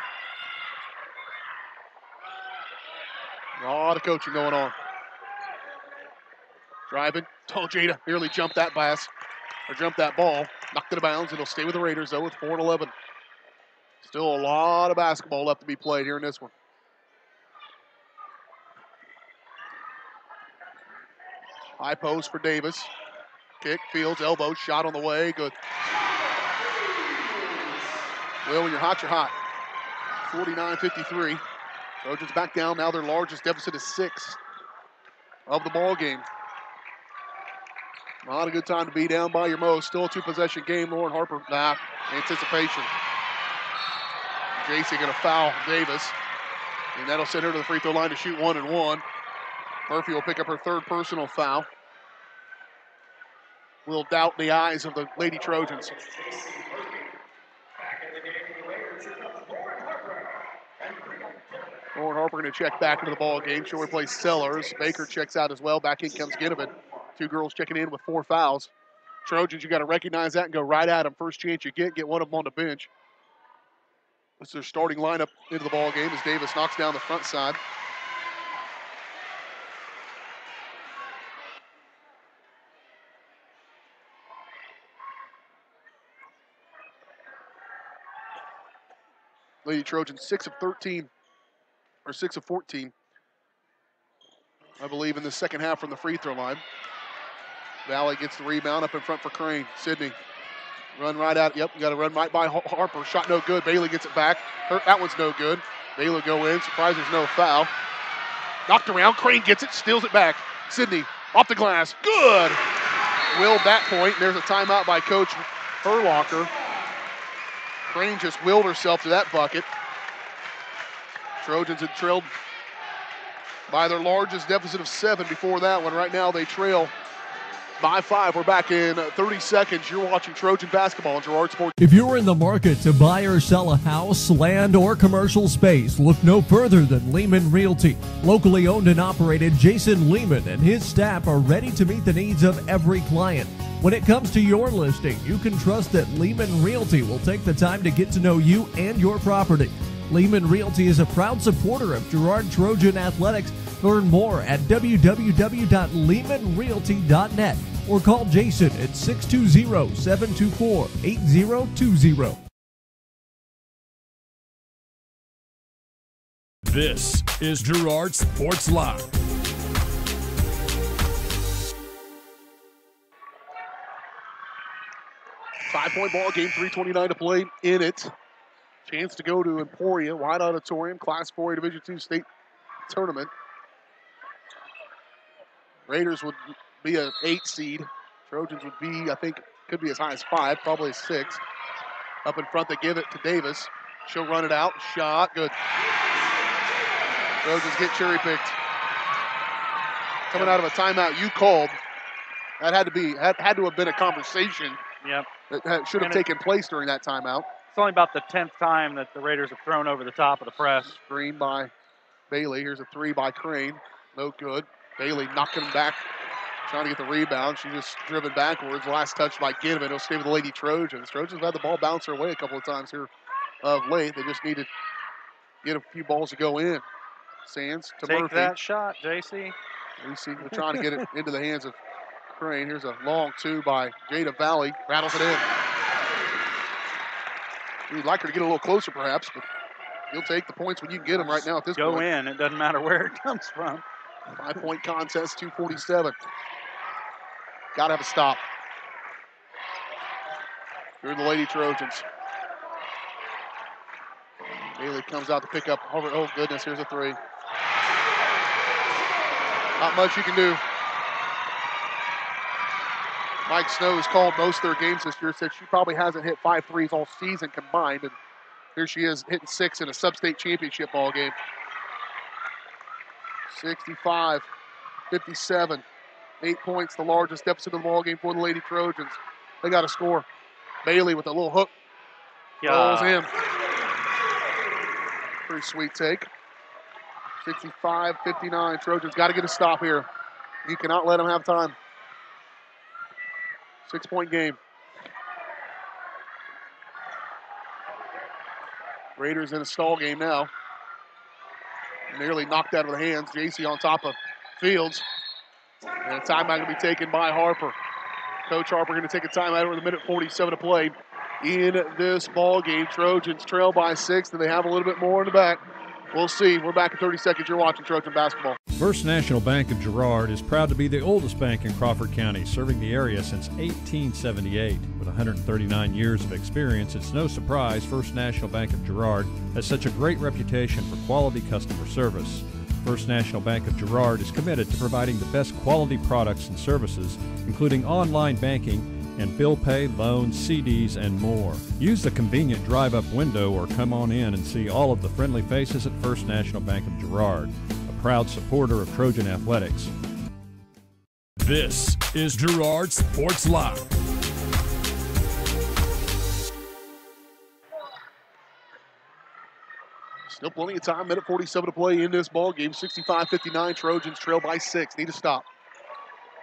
A lot of coaching going on. Driving. Oh, Jada nearly jumped that pass. Or jumped that ball. Knocked it out of bounds. It'll stay with the Raiders, though, with 4-11. Still a lot of basketball left to be played here in this one. High post for Davis. Kick, Fields, elbow, shot on the way. Good. Well, when you're hot, you're hot. 49-53. Trojans back down. Now their largest deficit is 6 of the ball game. Not a good time to be down by your most. Still a 2-possession game. Lauren Harper, anticipation. J.C. going to foul Davis. And that'll send her to the free throw line to shoot 1-1. Murphy will pick up her 3rd personal foul. Will doubt the eyes of the Lady Trojans. Lauren Harper going to check back into the ball game. She'll replace Sellers. Baker checks out as well. Back in comes Ginnivan. 2 girls checking in with 4 fouls. Trojans, you got to recognize that and go right at them. First chance you get one of them on the bench. This is their starting lineup into the ball game as Davis knocks down the front side. Lady Trojans 6 of 13, or 6 of 14, I believe, in the second half from the free throw line. Valley gets the rebound up in front for Crane. Sydney, run right out. Yep, you got to run right by Harper. Shot no good. Bailey gets it back. That one's no good. Bailey go in. Surprised there's no foul. Knocked around. Crane gets it, steals it back. Sydney off the glass. Good. Willed that point. There's a timeout by Coach Furlocker. Crane just willed herself to that bucket. Trojans had trailed by their largest deficit of 7 before that one. Right now they trail by 5. We're back in 30 seconds. You're watching Trojan basketball on Girard Sports.
If you're in the market to buy or sell a house, land, or commercial space, look no further than Lehman Realty. Locally owned and operated, Jason Lehman and his staff are ready to meet the needs of every client. When it comes to your listing, you can trust that Lehman Realty will take the time to get to know you and your property. Lehman Realty is a proud supporter of Girard Trojan Athletics. Learn more at www.lehmanrealty.net or call Jason at 620-724-8020.
This is Girard Sports Live.
Five-point ball game, 3:29 to play in it. Chance to go to Emporia, wide auditorium, Class 4A Division II state tournament. Raiders would be an 8 seed. Trojans would be, I think, could be as high as 5, probably 6. Up in front, they give it to Davis. She'll run it out. Shot, good. Trojans get cherry-picked. Coming out of a timeout you called. That had to have been a conversation.
Yep.
That should have taken place during that timeout.
It's only about the 10th time that the Raiders have thrown over the top of the press.
Screen by Bailey. Here's a 3 by Crane. No good. Bailey knocking him back, trying to get the rebound. She just driven backwards. Last touch by Ginnivan. It'll stay with the Lady Trojans. Trojans have had the ball bounce their way a couple of times here of late. They just need to get a few balls to go in. Sands to
Take
Murphy.
that shot, JC.
We're trying to get it into the hands of Crane. Here's a long 2 by Jada Valley. Rattles it in. We'd like her to get a little closer, perhaps, but you'll take the points when you can get them right now at this point.
Go in. It doesn't matter where it comes from.
5-point contest, 2:47. Got to have a stop. Here are the Lady Trojans. Bailey comes out to pick up. Oh, goodness, here's a 3. Not much you can do. Mike Snow has called most of their games this year, said she probably hasn't hit 5 threes all season combined, and here she is hitting 6 in a sub-state championship ball game. 65-57. 8 points, the largest deficit of the ball game for the Lady Trojans. They got to score. Bailey with a little hook. Rolls in. Pretty sweet take. 65-59. Trojans got to get a stop here. You cannot let them have time. 6-point game. Raiders in a stall game now. Nearly knocked out of the hands. JC on top of Fields. And a timeout going to be taken by Harper. Coach Harper going to take a timeout over the minute 47 to play in this ball game. Trojans trail by 6. Do they have a little bit more in the back? We'll see. We're back in 30 seconds. You're watching Trojan basketball.
First National Bank of Girard is proud to be the oldest bank in Crawford County, serving the area since 1878. With 139 years of experience, it's no surprise First National Bank of Girard has such a great reputation for quality customer service. First National Bank of Girard is committed to providing the best quality products and services, including online banking and bill pay, loans, CDs, and more. Use the convenient drive-up window or come on in and see all of the friendly faces at First National Bank of Girard, a proud supporter of Trojan Athletics.
This is Girard Sports Live.
Still plenty of time, minute 47 to play in this ball game. 65-59, Trojans trail by 6. Need to stop.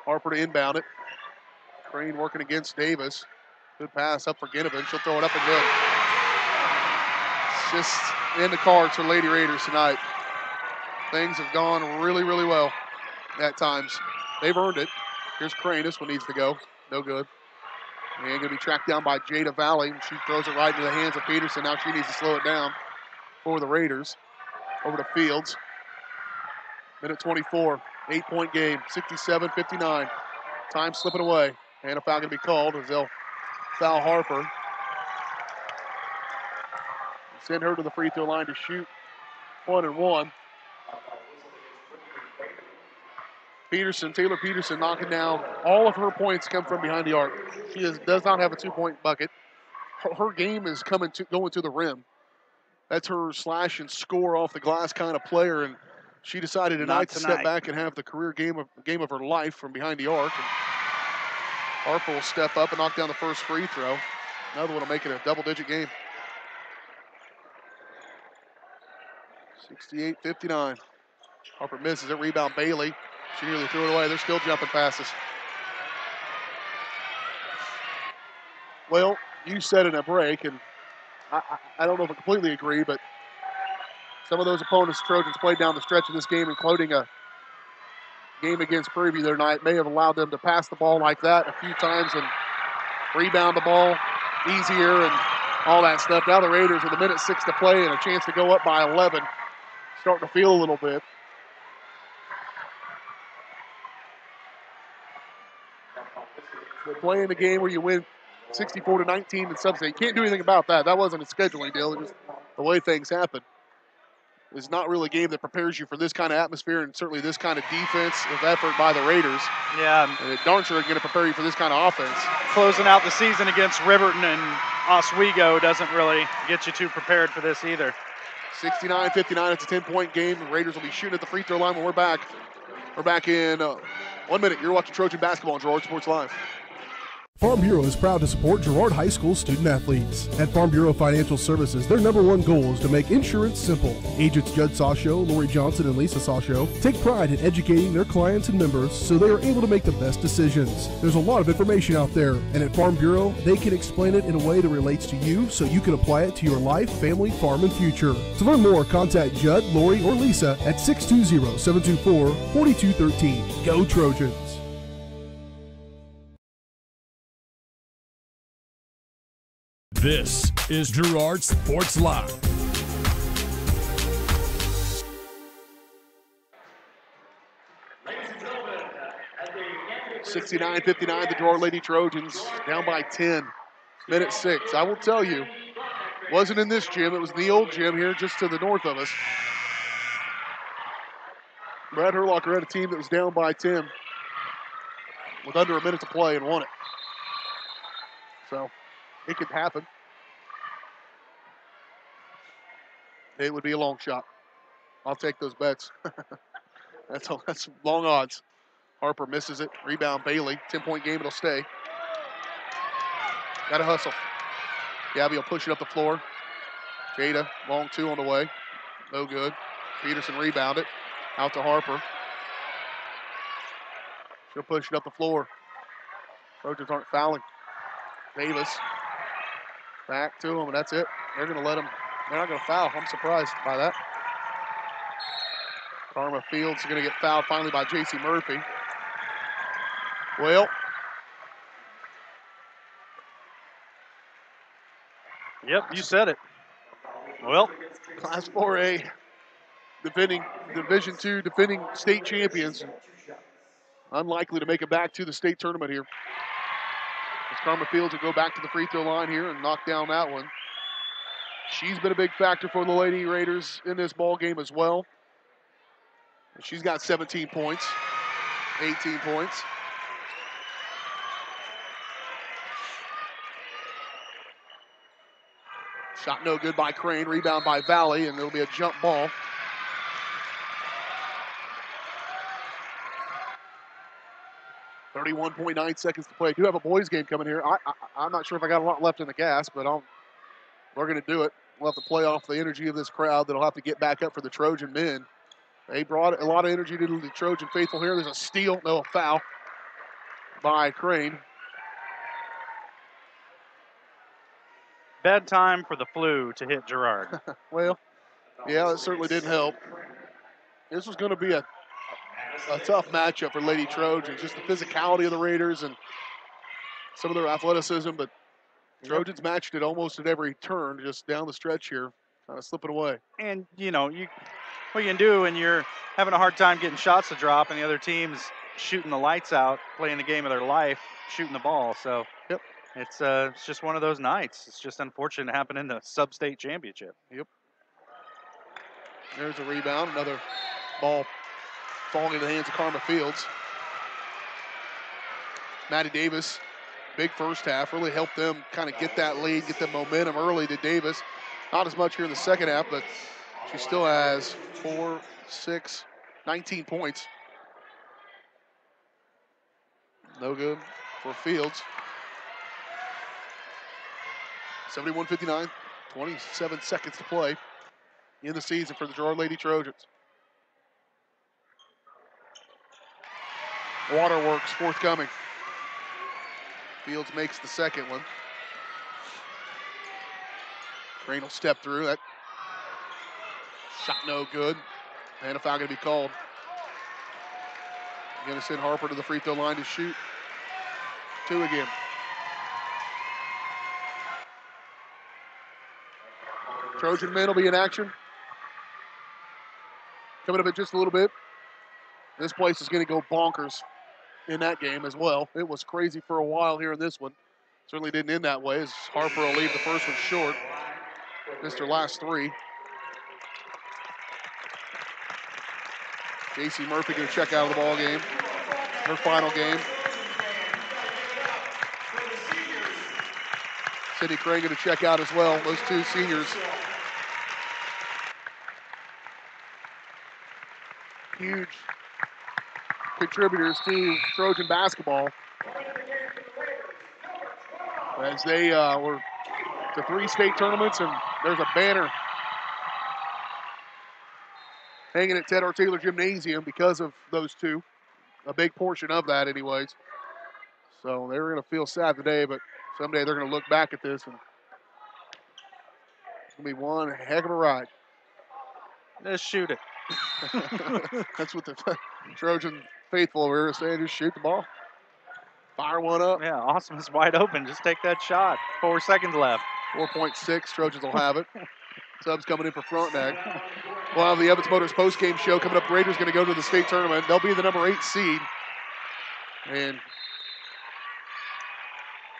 Harper to inbound it. Crane working against Davis. Good pass up for Ginnivan. She'll throw it up and good. It's just in the cards for Lady Raiders tonight. Things have gone really, really well at times. They've earned it. Here's Crane. This one needs to go. No good. And going to be tracked down by Jada Valley. She throws it right into the hands of Peterson. Now she needs to slow it down. for the Raiders. Over to Fields. Minute 24, 8-point game, 67-59. Time slipping away. And a foul going to be called as they'll foul Harper. Send her to the free throw line to shoot 1 and 1. Taylor Peterson knocking down. All of her points come from behind the arc. She does not have a 2-point bucket. Her game is going to the rim. That's her slash and score off the glass kind of player, and she decided tonight to step back and have the career game of her life from behind the arc. And Harper will step up and knock down the first free throw. Another one will make it a double-digit game. 68-59. Harper misses it. Rebound Bailey. She nearly threw it away. They're still jumping passes. Well, you said in a break, and I don't know if I completely agree, but some of those opponents Trojans played down the stretch of this game, including a game against Prairie View the other night, may have allowed them to pass the ball like that a few times and rebound the ball easier and all that stuff. Now the Raiders with a minute 6 to play and a chance to go up by 11, starting to feel a little bit. Playing the game where you win 64-19 in substate. You can't do anything about that. That wasn't a scheduling deal. It was just the way things happen. It's not really a game that prepares you for this kind of atmosphere and certainly this kind of defensive effort by the Raiders.
Yeah.
And it darn sure is going to prepare you for this kind of offense.
Closing out the season against Riverton and Oswego doesn't really get you too prepared for this either.
69-59, it's a 10-point game. The Raiders will be shooting at the free throw line when we're back. We're back in 1 minute. You're watching Trojan basketball on Girard Sports Live.
Farm Bureau is proud to support Girard High School student athletes. At Farm Bureau Financial Services, their #1 goal is to make insurance simple. Agents Judd Sasho, Lori Johnson, and Lisa Sasho take pride in educating their clients and members so they are able to make the best decisions. There's a lot of information out there, and at Farm Bureau, they can explain it in a way that relates to you so you can apply it to your life, family, farm, and future. To learn more, contact Judd, Lori, or Lisa at 620-724-4213. Go Trojans!
This is Girard Sports Live.
(69-59), the Girard Lady Trojans down by 10. Minute 6. I will tell you, wasn't in this gym. It was in the old gym here just to the north of us. Brad Herlocker had a team that was down by 10 with under a minute to play and won it. So it could happen. It would be a long shot. I'll take those bets. That's long odds. Harper misses it. Rebound Bailey. 10-point game. It'll stay. Got to hustle. Gabby will push it up the floor. Jada, long 2 on the way. No good. Peterson rebounded. Out to Harper. She'll push it up the floor. Trojans aren't fouling. Davis. Back to him, and that's it. They're going to let him. They're not going to foul. I'm surprised by that. Karma Fields is going to get fouled finally by J.C. Murphy. Well.
Yep, you said it. Well.
Class 4A, Division II defending state champions. Unlikely to make it back to the state tournament here. As Karma Fields will go back to the free throw line here and knock down that one. She's been a big factor for the Lady Raiders in this ball game as well. She's got 17 points, 18 points. Shot no good by Crane, rebound by Valley, and it'll be a jump ball. .9 seconds to play. Do have a boys game coming here. I'm not sure if I got a lot left in the gas, but we're going to do it. We'll have to play off the energy of this crowd that'll have to get back up for the Trojan men. They brought a lot of energy to the Trojan faithful here. There's a steal, no, a foul by Crane.
Bad time for the flu to hit Girard.
Well, yeah, that certainly didn't help. This was going to be a tough matchup for Lady Trojans. Just the physicality of the Raiders and some of their athleticism, but Trojans matched it almost at every turn just down the stretch here. Trying to slip it away.
And, what you can do when you're having a hard time getting shots to drop and the other team's shooting the lights out, playing the game of their life, shooting the ball. So
yep.
It's just one of those nights. It's just unfortunate to happen in the sub-state championship.
Yep. There's a rebound. Another ball falling into the hands of Karma Fields. Maddie Davis, big first half, really helped them kind of get that lead, get the momentum early to Davis. Not as much here in the second half, but she still has 4, 6, 19 points. No good for Fields. 71-59, 27 seconds to play in the season for the Girard Lady Trojans. Waterworks forthcoming. Fields makes the second one. Rain will step through. That shot no good. And a foul going to be called. Going to send Harper to the free throw line to shoot 2 again. Trojan men will be in action. Coming up in just a little bit. This place is going to go bonkers in that game as well. It was crazy for a while here in this one. Certainly didn't end that way as Harper will leave the first one short. Missed her last 3. J.C. Murphy going to check out of the ball game. Her final game. Cindy Crane going to check out as well. Those 2 seniors. Huge contributors to Trojan basketball. As they were to 3 state tournaments, and there's a banner hanging at Ted R. Taylor Gymnasium because of those 2. A big portion of that anyways. So they're going to feel sad today, but someday they're going to look back at this and it's going to be one heck of a ride.
Just shoot it.
That's what the Trojan faithful over here is saying, just shoot the ball. Fire one up.
Yeah, Awesome is wide open. Just take that shot. 4 seconds left.
4.6, Trojans will have it. Subs coming in for Frontenac. We'll have the Evans Motors postgame show coming up. Raiders going to go to the state tournament. They'll be the number 8 seed. And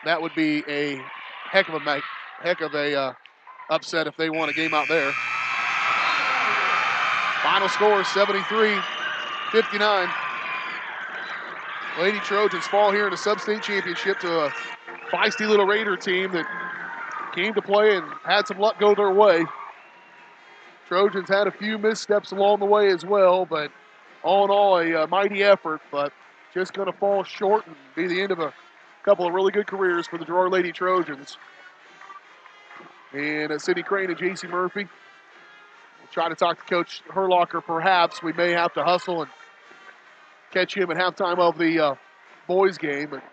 that would be a heck of a upset if they won a game out there. Final score, 73-59. Lady Trojans fall here in the sub-state championship to a feisty little Raider team that came to play and had some luck go their way. Trojans had a few missteps along the way as well, but all in all, a mighty effort, but just going to fall short and be the end of a couple of really good careers for the Girard Lady Trojans. And Cindy Crane and J.C. Murphy. We'll try to talk to Coach Herlocker perhaps. We may have to hustle and catch him at halftime of the boys game, but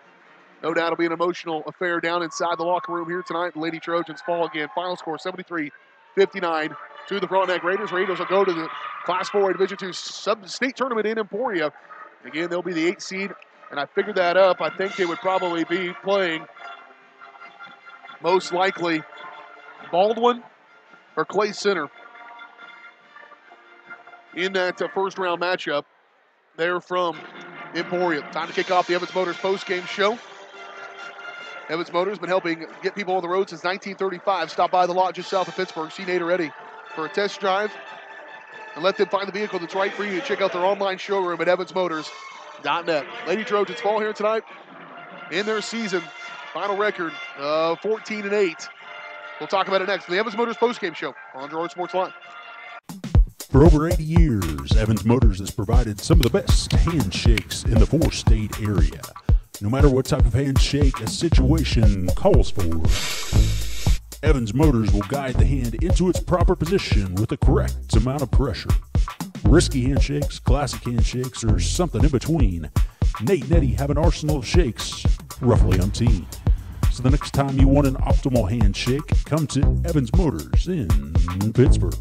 no doubt it'll be an emotional affair down inside the locker room here tonight. The Lady Trojans fall again. Final score 73-59 to the Frontenac Raiders. Raiders will go to the Class 4A Division II sub-state tournament in Emporia. Again, they'll be the 8th seed, and I figured that up. I think they would probably be playing most likely Baldwin or Clay Center in that first round matchup. They're from Emporia. Time to kick off the Evans Motors post-game show. Evans Motors been helping get people on the road since 1935. Stop by the lot just south of Pittsburgh. See Nader Eddy for a test drive and let them find the vehicle that's right for you. Check out their online showroom at evansmotors.net. Lady Trojans fall here tonight in their season. Final record of 14-8. We'll talk about it next. The Evans Motors postgame show on Girard Sports Line.
For over 80 years, Evans Motors has provided some of the best handshakes in the 4-state area. No matter what type of handshake a situation calls for, Evans Motors will guide the hand into its proper position with the correct amount of pressure. Risky handshakes, classic handshakes, or something in between, Nate and Eddie have an arsenal of shakes, roughly umpteen. So the next time you want an optimal handshake, come to Evans Motors in Pittsburgh.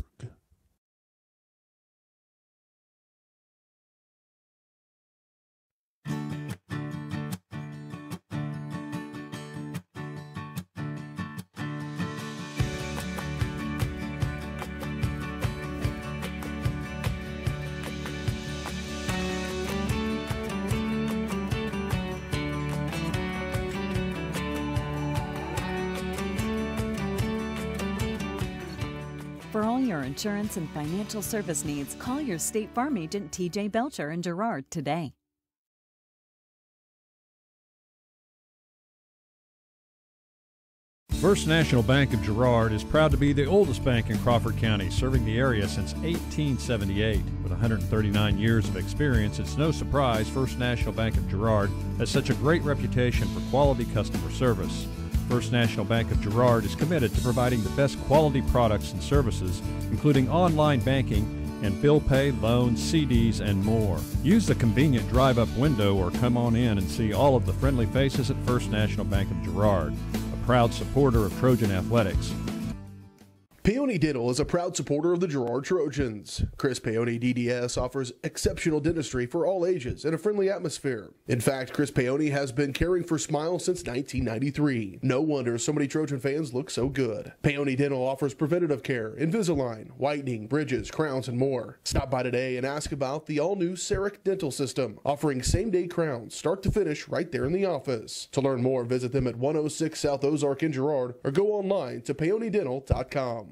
For all your insurance and financial service needs, call your State Farm agent TJ Belcher in Girard today.
First National Bank of Girard is proud to be the oldest bank in Crawford County, serving the area since 1878. With 139 years of experience, it's no surprise First National Bank of Girard has such a great reputation for quality customer service. First National Bank of Girard is committed to providing the best quality products and services, including online banking and bill pay, loans, CDs, and more. Use the convenient drive-up window or come on in and see all of the friendly faces at First National Bank of Girard, a proud supporter of Trojan athletics.
Peony Dental is a proud supporter of the Girard Trojans. Chris Peony DDS offers exceptional dentistry for all ages in a friendly atmosphere. In fact, Chris Peony has been caring for smiles since 1993. No wonder so many Trojan fans look so good. Peony Dental offers preventative care, Invisalign, whitening, bridges, crowns, and more. Stop by today and ask about the all-new CEREC dental system, offering same-day crowns, start to finish, right there in the office. To learn more, visit them at 106 South Ozark in Girard or go online to peonydental.com.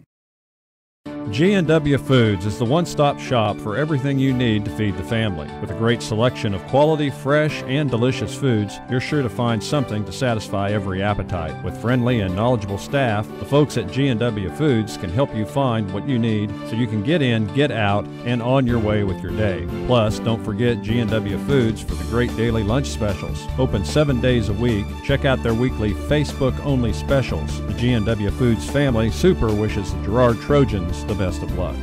G&W Foods is the one-stop shop for everything you need to feed the family. With a great selection of quality, fresh, and delicious foods, you're sure to find something to satisfy every appetite. With friendly and knowledgeable staff, the folks at G&W Foods can help you find what you need so you can get in, get out, and on your way with your day. Plus, don't forget G&W Foods for the great daily lunch specials. Open 7 days a week. Check out their weekly Facebook-only specials. The G&W Foods family super wishes the Girard Trojans the best of luck.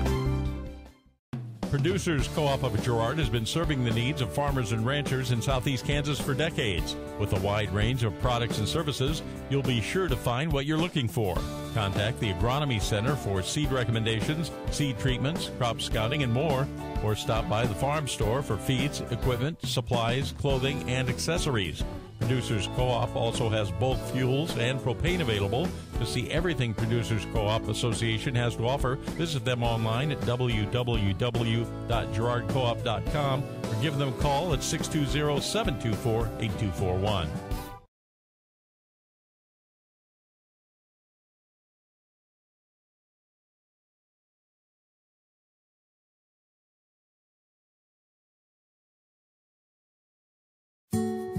Producers Co-op of Girard has been serving the needs of farmers and ranchers in southeast Kansas for decades. With a wide range of products and services, you'll be sure to find what you're looking for. Contact the Agronomy Center for seed recommendations, seed treatments, crop scouting, and more, or stop by the farm store for feeds, equipment, supplies, clothing, and accessories. Producers Co-op also has bulk fuels and propane available. To see everything Producers Co-op Association has to offer, visit them online at www.girardcoop.com or give them a call at 620-724-8241.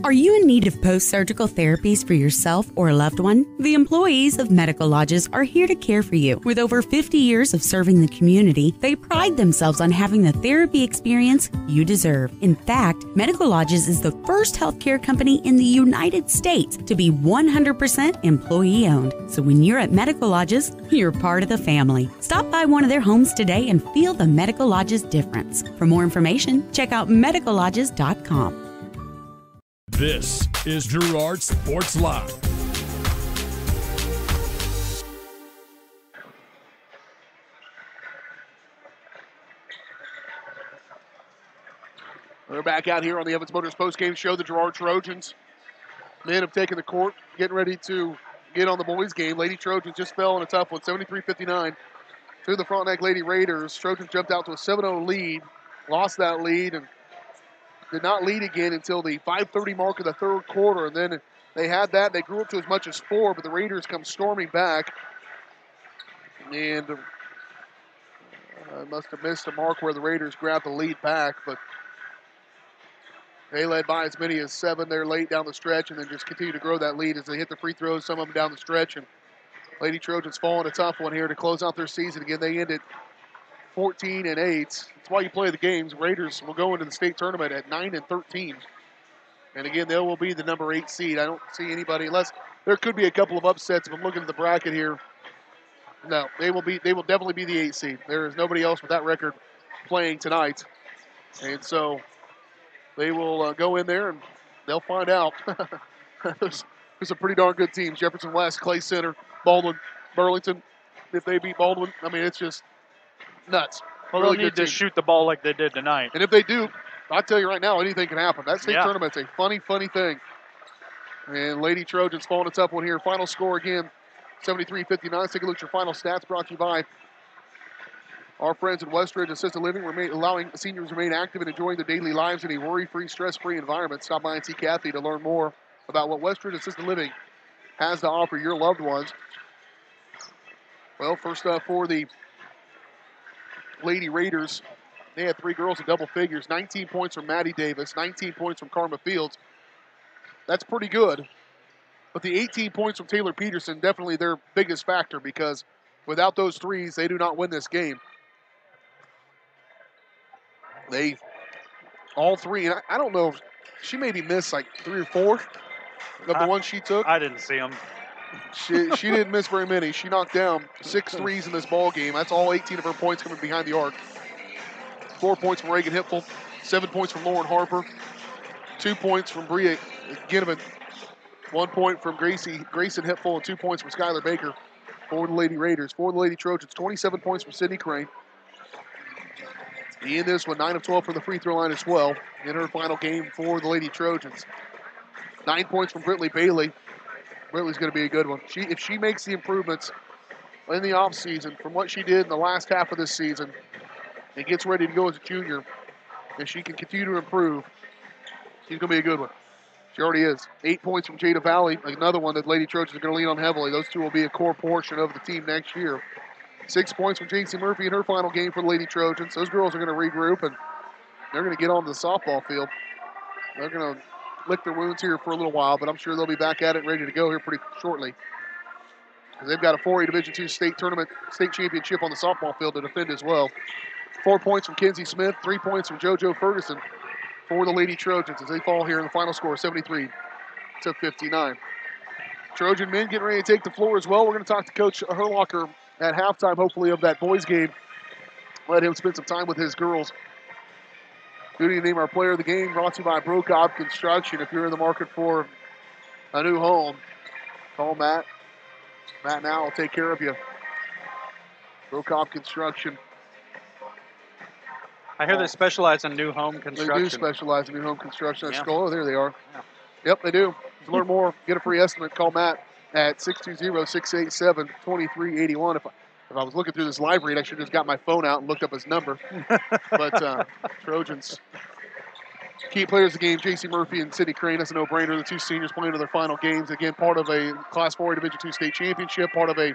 Are you in need of post-surgical therapies for yourself or a loved one? The employees of Medical Lodges are here to care for you. With over 50 years of serving the community, they pride themselves on having the therapy experience you deserve. In fact, Medical Lodges is the first healthcare company in the United States to be 100% employee-owned. So when you're at Medical Lodges, you're part of the family. Stop by one of their homes today and feel the Medical Lodges difference. For more information, check out medicallodges.com.
This is Girard Sports Live.
We're back out here on the Evans Motors postgame show. The Girard Trojans, men have taken the court, getting ready to get on the boys' game. Lady Trojans just fell in a tough one, 73-59 to the Frontenac Lady Raiders. Trojans jumped out to a 7-0 lead, lost that lead, and did not lead again until the 5:30 mark of the third quarter. And then they had that. They grew up to as much as 4, but the Raiders come storming back. And I must have missed a mark where the Raiders grabbed the lead back, but they led by as many as 7 there late down the stretch and then just continue to grow that lead as they hit the free throws, some of them down the stretch. And Lady Trojans fall in a tough one here to close out their season. Again, they ended 14-8. That's why you play the games. Raiders will go into the state tournament at 9-13. And again, they will be the number 8 seed. I don't see anybody, unless there could be a couple of upsets. If I'm looking at the bracket here, no, they will definitely be the 8 seed. There is nobody else with that record playing tonight. And so they will go in there and they'll find out. There's a pretty darn good team. Jefferson West, Clay Center, Baldwin, Burlington. If they beat Baldwin, I mean, it's just nuts.
Well,
really
they'll need to
team.
shoot the ball like they did tonight.
And if they do, I'll tell you right now, anything can happen. That state tournament's a funny thing. And Lady Trojans falling a tough one here. Final score again, 73-59. Take a look at your final stats brought to you by our friends at Westridge Assisted Living, allowing seniors to remain active and enjoying their daily lives in a worry-free, stress-free environment. Stop by and see Kathy to learn more about what Westridge Assisted Living has to offer your loved ones. Well, first up for the Lady Raiders, they had 3 girls in double figures. 19 points from Maddie Davis, 19 points from Karma Fields. That's pretty good. But the 18 points from Taylor Peterson, definitely their biggest factor, because without those threes, they do not win this game. All 3, and I don't know, she maybe missed like 3 or 4 of the ones she took.
I didn't see them.
She didn't miss very many. She knocked down 6 threes in this ball game. That's all 18 of her points coming behind the arc. 4 points from Reagan Hipfel, 7 points from Lauren Harper, 2 points from Bria Ginnevan, 1 point from Grayson Hipfel, and 2 points from Skylar Baker for the Lady Raiders. For the Lady Trojans, 27 points from Sydney Crane. In this one, 9 of 12 from the free throw line as well in her final game for the Lady Trojans. 9 points from Brittany Bailey. Brittany's going to be a good one. If she makes the improvements in the offseason from what she did in the last half of this season and gets ready to go as a junior, and she can continue to improve, she's going to be a good one. She already is. 8 points from Jada Valley, another one that Lady Trojans are going to lean on heavily. Those two will be a core portion of the team next year. 6 points from JC Murphy in her final game for the Lady Trojans. Those girls are going to regroup, and they're going to get onto the softball field. They're going to lick their wounds here for a little while, but I'm sure they'll be back at it ready to go here pretty shortly. They've got a 4A Division II state championship on the softball field to defend as well. 4 points from Kenzie Smith, 3 points from JoJo Ferguson for the Lady Trojans as they fall here in the final score, 73-59. Trojan men getting ready to take the floor as well. We're going to talk to Coach Herlocker at halftime, hopefully, of that boys game. Let him spend some time with his girls. Duty to name our player of the game, brought to you by Brokob Construction. If you're in the market for a new home, call Matt. Matt now will take care of you. Brokob Construction.
I hear they specialize in new home construction.
They do specialize in new home construction.
Yeah.
Oh, there they are. Yeah. Yep, they do. To learn more, get a free estimate, call Matt at 620-687-2381. If I was looking through this live read, I should have just got my phone out and looked up his number. But Trojans key players of the game, J.C. Murphy and Sydney Crane. That's a no-brainer. The 2 seniors playing in their final games. Again, part of a Class 4A Division II state championship, part of a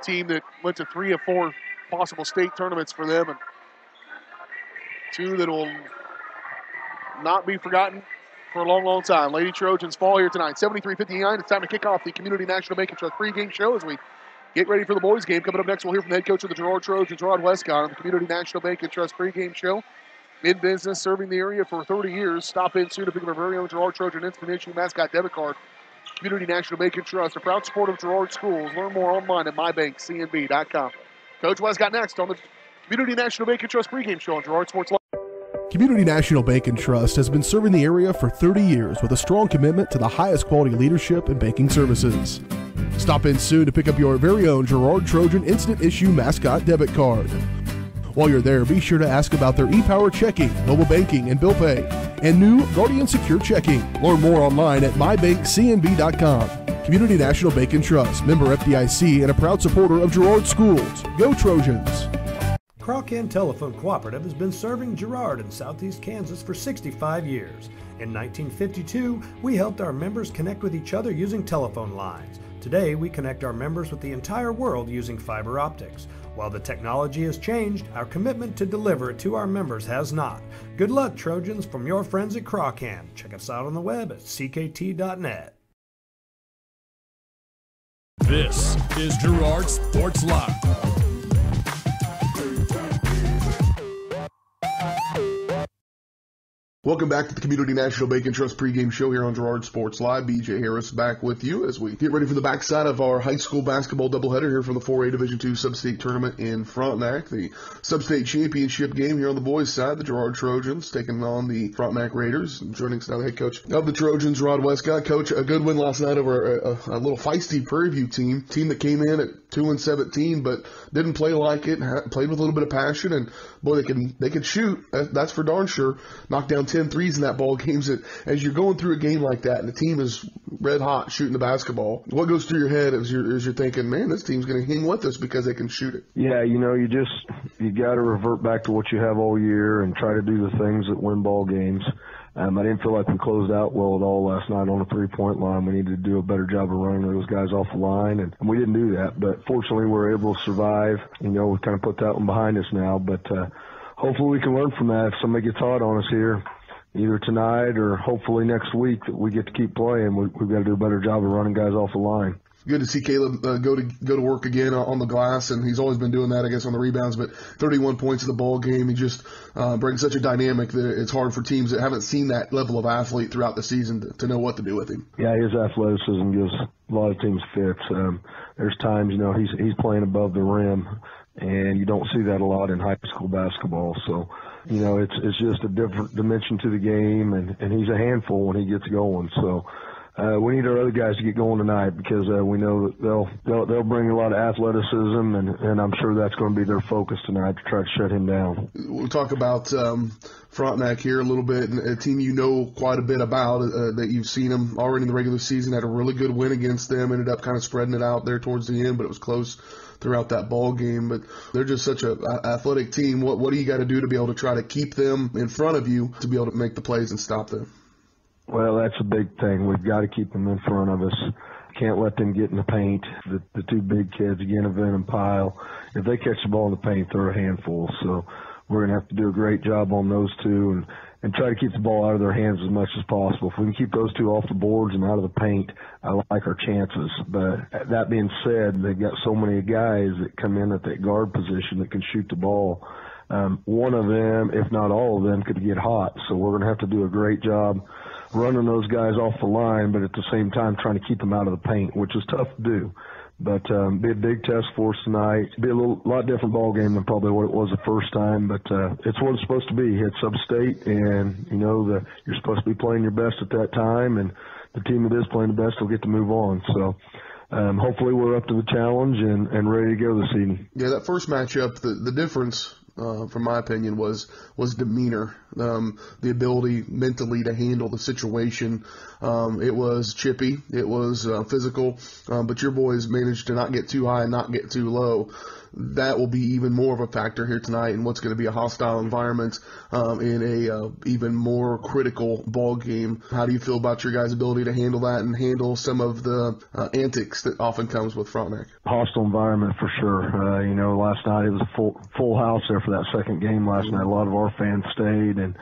team that went to 3 of 4 possible state tournaments for them, and 2 that will not be forgotten for a long, long time. Lady Trojans fall here tonight, 73-59. It's time to kick off the Community National Bank and Trust pregame show as we get ready for the boys' game. Coming up next, we'll hear from the head coach of the Girard Trojans, Rod Westcott, on the Community National Bank and Trust pregame show. In business, serving the area for 30 years. Stop in soon to pick up our very own Girard Trojan instant issue mascot debit card. Community National Bank and Trust, a proud supporter of Girard Schools. Learn more online at mybankcnb.com. Coach Westcott next on the Community National Bank and Trust pregame show on Girard Sports Live.
Community National Bank and Trust has been serving the area for 30 years with a strong commitment to the highest quality leadership and banking services. Stop in soon to pick up your very own Girard Trojan instant issue mascot debit card. While you're there, be sure to ask about their ePower checking, mobile banking, and bill pay, and new Guardian Secure checking. Learn more online at mybankcnb.com. Community National Bank and Trust, member FDIC, and a proud supporter of Girard Schools. Go Trojans!
Crocan Telephone Cooperative has been serving Girard in southeast Kansas for 65 years. In 1952, we helped our members connect with each other using telephone lines. Today, we connect our members with the entire world using fiber optics. While the technology has changed, our commitment to deliver it to our members has not. Good luck, Trojans, from your friends at Crocan. Check us out on the web at ckt.net.
This is Girard Sports Live.
Welcome back to the Community National Bank and Trust pregame show here on Girard Sports Live. BJ Harris back with you as we get ready for the backside of our high school basketball doubleheader here from the 4A Division II Sub-State Tournament in Frontenac. The Sub-State Championship game here on the boys' side, the Girard Trojans taking on the Frontenac Raiders. And joining us now, the head coach of the Trojans, Rod Westcott. Coach, a good win last night over a little feisty Prairie View team that came in at 2-17, but didn't play like it, played with a little bit of passion, and boy, they can shoot. That's for darn sure. Knocked down 10 threes in that ball games. As you're going through a game like that and the team is red hot shooting the basketball, what goes through your head as you're thinking, man, this team's going to hang with us because they can shoot it?
Yeah, you got to revert back to what you have all year and try to do the things that win ball games. I didn't feel like we closed out well at all last night on the three-point line. We needed to do a better job of running those guys off the line, and we didn't do that. But fortunately, we were able to survive. You know, we kind of put that one behind us now. But hopefully we can learn from that if somebody gets hot on us here, either tonight or hopefully next week, that we get to keep playing. We've got to do a better job of running guys off the line.
Good to see Caleb go to work again on the glass, and he's always been doing that, I guess, on the rebounds. But 31 points in the ball game, he just brings such a dynamic that it's hard for teams that haven't seen that level of athlete throughout the season to know what to do with him.
Yeah, his athleticism gives a lot of teams fits. There's times, you know, he's playing above the rim, and you don't see that a lot in high school basketball. So, you know, it's just a different dimension to the game, and he's a handful when he gets going. So. We need our other guys to get going tonight because we know that they'll bring a lot of athleticism, and I'm sure that's going to be their focus tonight to try to shut him down.
We'll talk about Frontenac here a little bit, and a team you know quite a bit about, that you've seen them already in the regular season. Had a really good win against them, ended up kind of spreading it out there towards the end, but it was close throughout that ball game. But they're just such an athletic team. What do you got to do to be able to try to keep them in front of you to be able to make the plays and stop them?
Well, that's a big thing. We've got to keep them in front of us. Can't let them get in the paint. The two big kids, Ginnivan and Pyle, if they catch the ball in the paint, they're a handful. So we're going to have to do a great job on those two and try to keep the ball out of their hands as much as possible. If we can keep those two off the boards and out of the paint, I like our chances. But that being said, they've got so many guys that come in at that guard position that can shoot the ball. One of them, if not all of them, could get hot. So we're going to have to do a great job running those guys off the line, but at the same time trying to keep them out of the paint, which is tough to do. But be a big test for us tonight. Be a lot different ball game than probably what it was the first time, but it's what it's supposed to be. It's sub-state, and you know you're supposed to be playing your best at that time, and the team that is playing the best will get to move on. So hopefully we're up to the challenge and ready to go this evening.
Yeah, that first matchup, the difference, from my opinion, was demeanor, the ability mentally to handle the situation. It was chippy, it was physical, but your boys managed to not get too high and not get too low. That will be even more of a factor here tonight in what's going to be a hostile environment in a even more critical ball game. How do you feel about your guys' ability to handle that and handle some of the antics that often comes with Frontenac?
Hostile environment for sure. You know, last night it was a full house there for that second game last night. A lot of our fans stayed and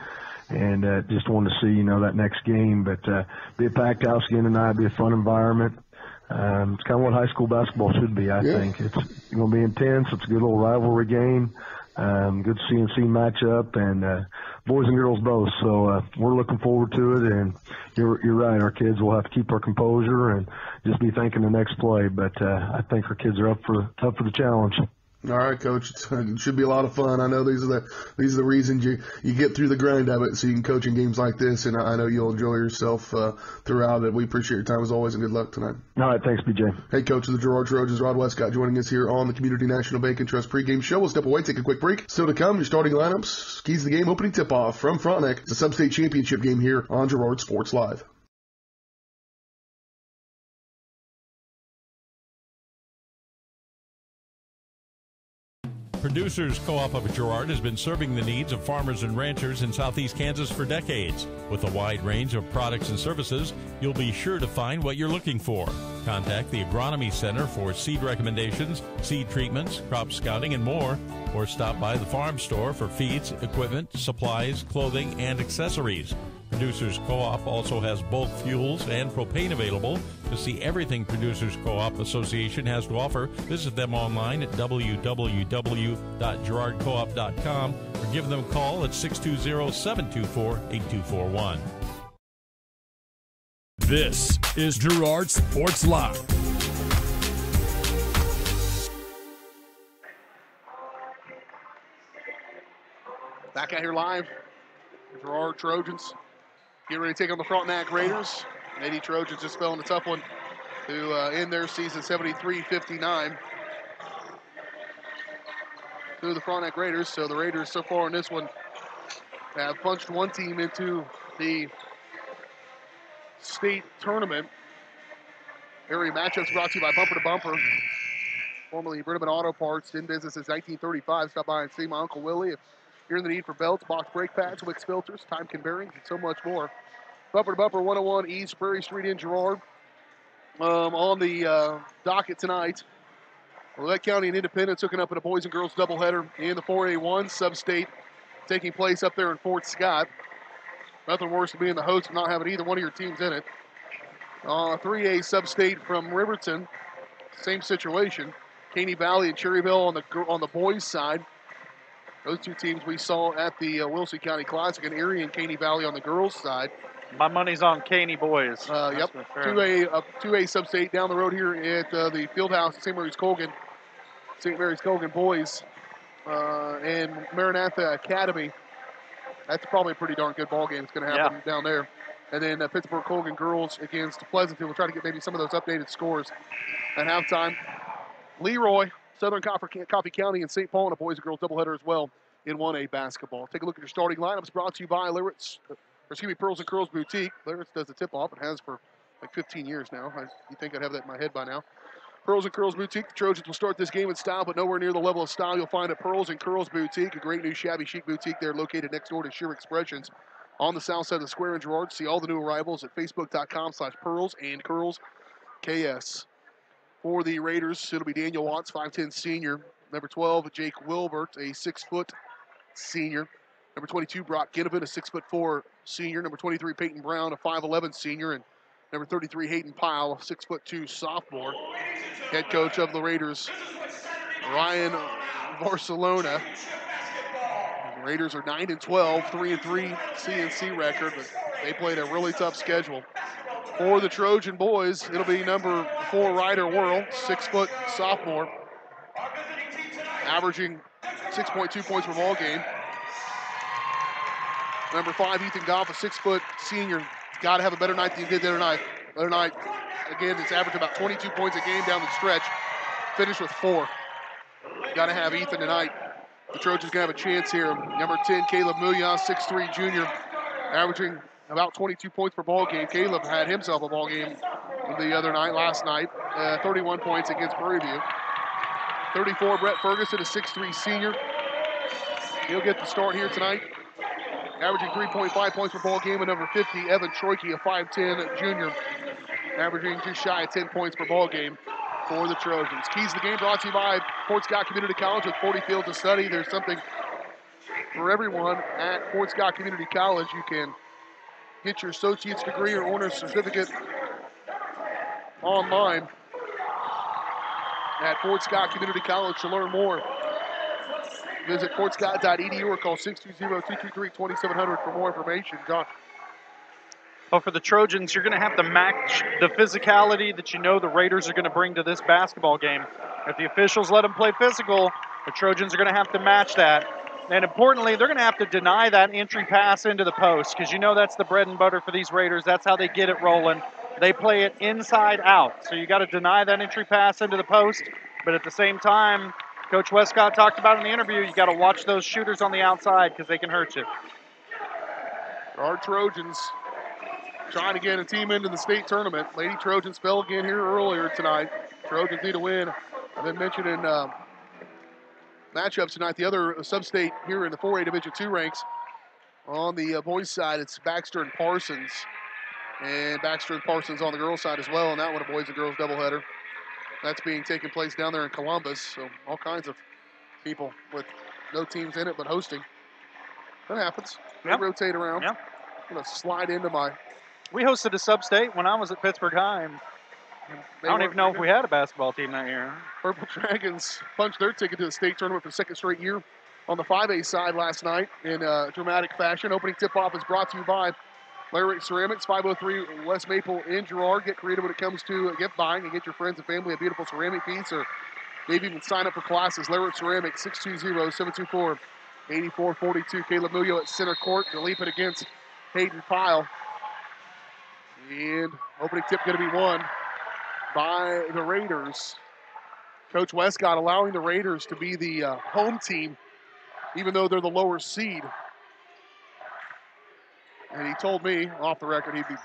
just wanted to see, you know, that next game. But be a packed house again tonight, be a fun environment. It's kind of what high school basketball should be, I think. It's going to be intense. It's a good little rivalry game. Good CNC matchup, and boys and girls both. So we're looking forward to it. And you're right, our kids will have to keep our composure and just be thinking the next play. But I think our kids are up for the challenge.
All right, Coach. It should be a lot of fun. I know these are the reasons you get through the grind of it, so you can coach in games like this, and I know you'll enjoy yourself throughout it. We appreciate your time as always, and good luck tonight.
All right, thanks, BJ.
Hey, Coach of the Girard Trojans, Rod Westcott, joining us here on the Community National Bank and Trust pregame show. We'll step away, take a quick break. Still to come, your starting lineups, keys to the game, opening tip-off from Frontenac. It's a sub-state championship game here on Girard Sports Live.
Producers Co-op of Girard has been serving the needs of farmers and ranchers in southeast Kansas for decades. With a wide range of products and services, you'll be sure to find what you're looking for. Contact the Agronomy Center for seed recommendations, seed treatments, crop scouting, and more, or stop by the farm store for feeds, equipment, supplies, clothing, and accessories. Producers Co-op also has bulk fuels and propane available. To see everything Producers Co-op Association has to offer, visit them online at www.girardcoop.com or give them a call at 620-724-8241.
This is Girard Sports Live.
Back out here live, Girard Trojans get ready to take on the Frontenac Raiders. Lady Trojans just fell in a tough one to end their season 73-59 through the Frontenac Raiders. So the Raiders so far in this one have punched one team into the state tournament. Area matchups brought to you by Bumper to Bumper, formerly Britterman Auto Parts, in business since 1935. Stop by and see my Uncle Willie. If Hearing the need for belts, box brake pads, Wix filters, Timekin bearings, and so much more. Bumper to Bumper 101 East Prairie Street in Girard. On the docket tonight, Willette County and Independence hooking up in a boys and girls doubleheader in the 4A1 sub-state taking place up there in Fort Scott. Nothing worse than being the host and not having either one of your teams in it. 3A sub-state from Riverton, same situation. Caney Valley and Cherryville on the boys' side. Those two teams we saw at the Wilson County Classic, and Erie and Caney Valley on the girls' side.
My money's on Caney boys.
Yep, 2A sub-state down the road here at the Fieldhouse at St. Mary's Colgan boys and Maranatha Academy. That's probably a pretty darn good ball game. It's going to happen down there. And then Pittsburgh Colgan girls against Pleasantville. We'll try to get maybe some of those updated scores at halftime. Leroy, Southern Coffee County, and St. Paul in a boys and girls doubleheader as well in 1A basketball. Take a look at your starting lineups brought to you by Pearls and Curls Boutique. Lyritz does the tip-off and has for like 15 years now. You'd think I'd have that in my head by now. Pearls and Curls Boutique. The Trojans will start this game in style, but nowhere near the level of style you'll find at Pearls and Curls Boutique, a great new shabby chic boutique there located next door to Sheer Expressions on the south side of the square in Girard. See all the new arrivals at facebook.com/Pearls and Curls KS. For the Raiders, it'll be Daniel Watts, 5'10 senior. Number 12, Jake Wilbert, a 6-foot senior. Number 22, Brock Ginnivan, a 6'4 senior. Number 23, Peyton Brown, a 5'11 senior. And number 33, Hayden Pyle, a 6'2 sophomore. Head coach of the Raiders, Ryan Barcelona. The Raiders are 9-12, 3-3 CNC record, but they played a really tough schedule. For the Trojan boys, it'll be number 4, Ryder Worrell, 6-foot sophomore, averaging 6.2 points per ball game. Number 5, Ethan Goff, a 6-foot senior. Got to have a better night than you did the other night. Again, it's averaged about 22 points a game down the stretch. Finished with 4. Got to have Ethan tonight. The Trojans going to have a chance here. Number 10, Caleb Mullins, 6'3 junior, averaging about 22 points per ball game. Caleb had himself a ball game last night. 31 points against Prairie View. 34, Brett Ferguson, a 6'3 senior. He'll get the start here tonight, averaging 3.5 points per ball game. And number 50, Evan Troike, a 5'10 junior, averaging just shy of 10 points per ball game for the Trojans. Keys to the game brought to you by Fort Scott Community College with 40 fields of study. There's something for everyone at Fort Scott Community College. You can get your associate's degree or honors certificate online at Fort Scott Community College. To learn more, visit fortscott.edu or call 620-223-2700 for more information. John.
Well, for the Trojans, you're going to have to match the physicality that you know the Raiders are going to bring to this basketball game. If the officials let them play physical, the Trojans are going to have to match that. And importantly, they're going to have to deny that entry pass into the post, because you know that's the bread and butter for these Raiders. That's how they get it rolling. They play it inside out. So you got to deny that entry pass into the post. But at the same time, Coach Westcott talked about in the interview, you got to watch those shooters on the outside because they can hurt you.
Our Trojans trying to get a team into the state tournament. Lady Trojans fell again here earlier tonight. Trojans need a win. I've been mentioning matchups tonight. The other sub-state here in the 4A Division II ranks. On the boys' side, it's Baxter and Parsons. And Baxter and Parsons on the girls' side as well. And that one, a boys and girls doubleheader. That's being taken place down there in Columbus. So all kinds of people with no teams in it but hosting. That happens. They rotate around.
Yep.
I'm going to slide into my...
We hosted a sub-state when I was at Pittsburgh High. I don't even know if we had a basketball team that year.
Purple Dragons punched their ticket to the state tournament for the second straight year on the 5A side last night in dramatic fashion. Opening tip-off is brought to you by Lyric Ceramics, 503 West Maple in Girard. Get creative when it comes to gift buying and get your friends and family a beautiful ceramic piece, or maybe even sign up for classes. Lyric Ceramics, 620-724-8442. Caleb Muyo at center court to leap it against Hayden Pyle. And opening tip going to be won by the Raiders. Coach Westcott allowing the Raiders to be the home team, even though they're the lower seed. And he told me off the record he'd be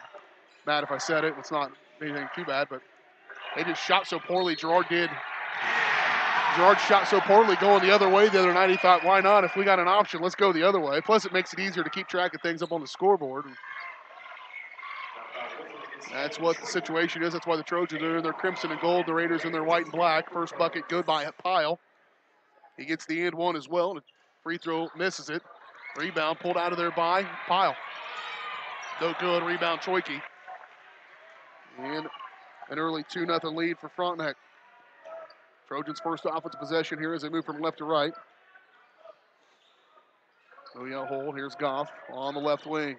mad if I said it. It's not anything too bad, but they just shot so poorly. Girard did Girard shot so poorly going the other way the other night, he thought, why not? If we got an option, let's go the other way. Plus, it makes it easier to keep track of things up on the scoreboard. That's what the situation is. That's why the Trojans are in their crimson and gold, the Raiders in their white and black. First bucket good by Pyle. He gets the and one as well. Free throw misses it. Rebound pulled out of there by Pyle. No good. Rebound Troike. And an early 2-0 lead for Frontenac. Trojans' first offensive possession here as they move from left to right. Moving hold. Here's Goff on the left wing.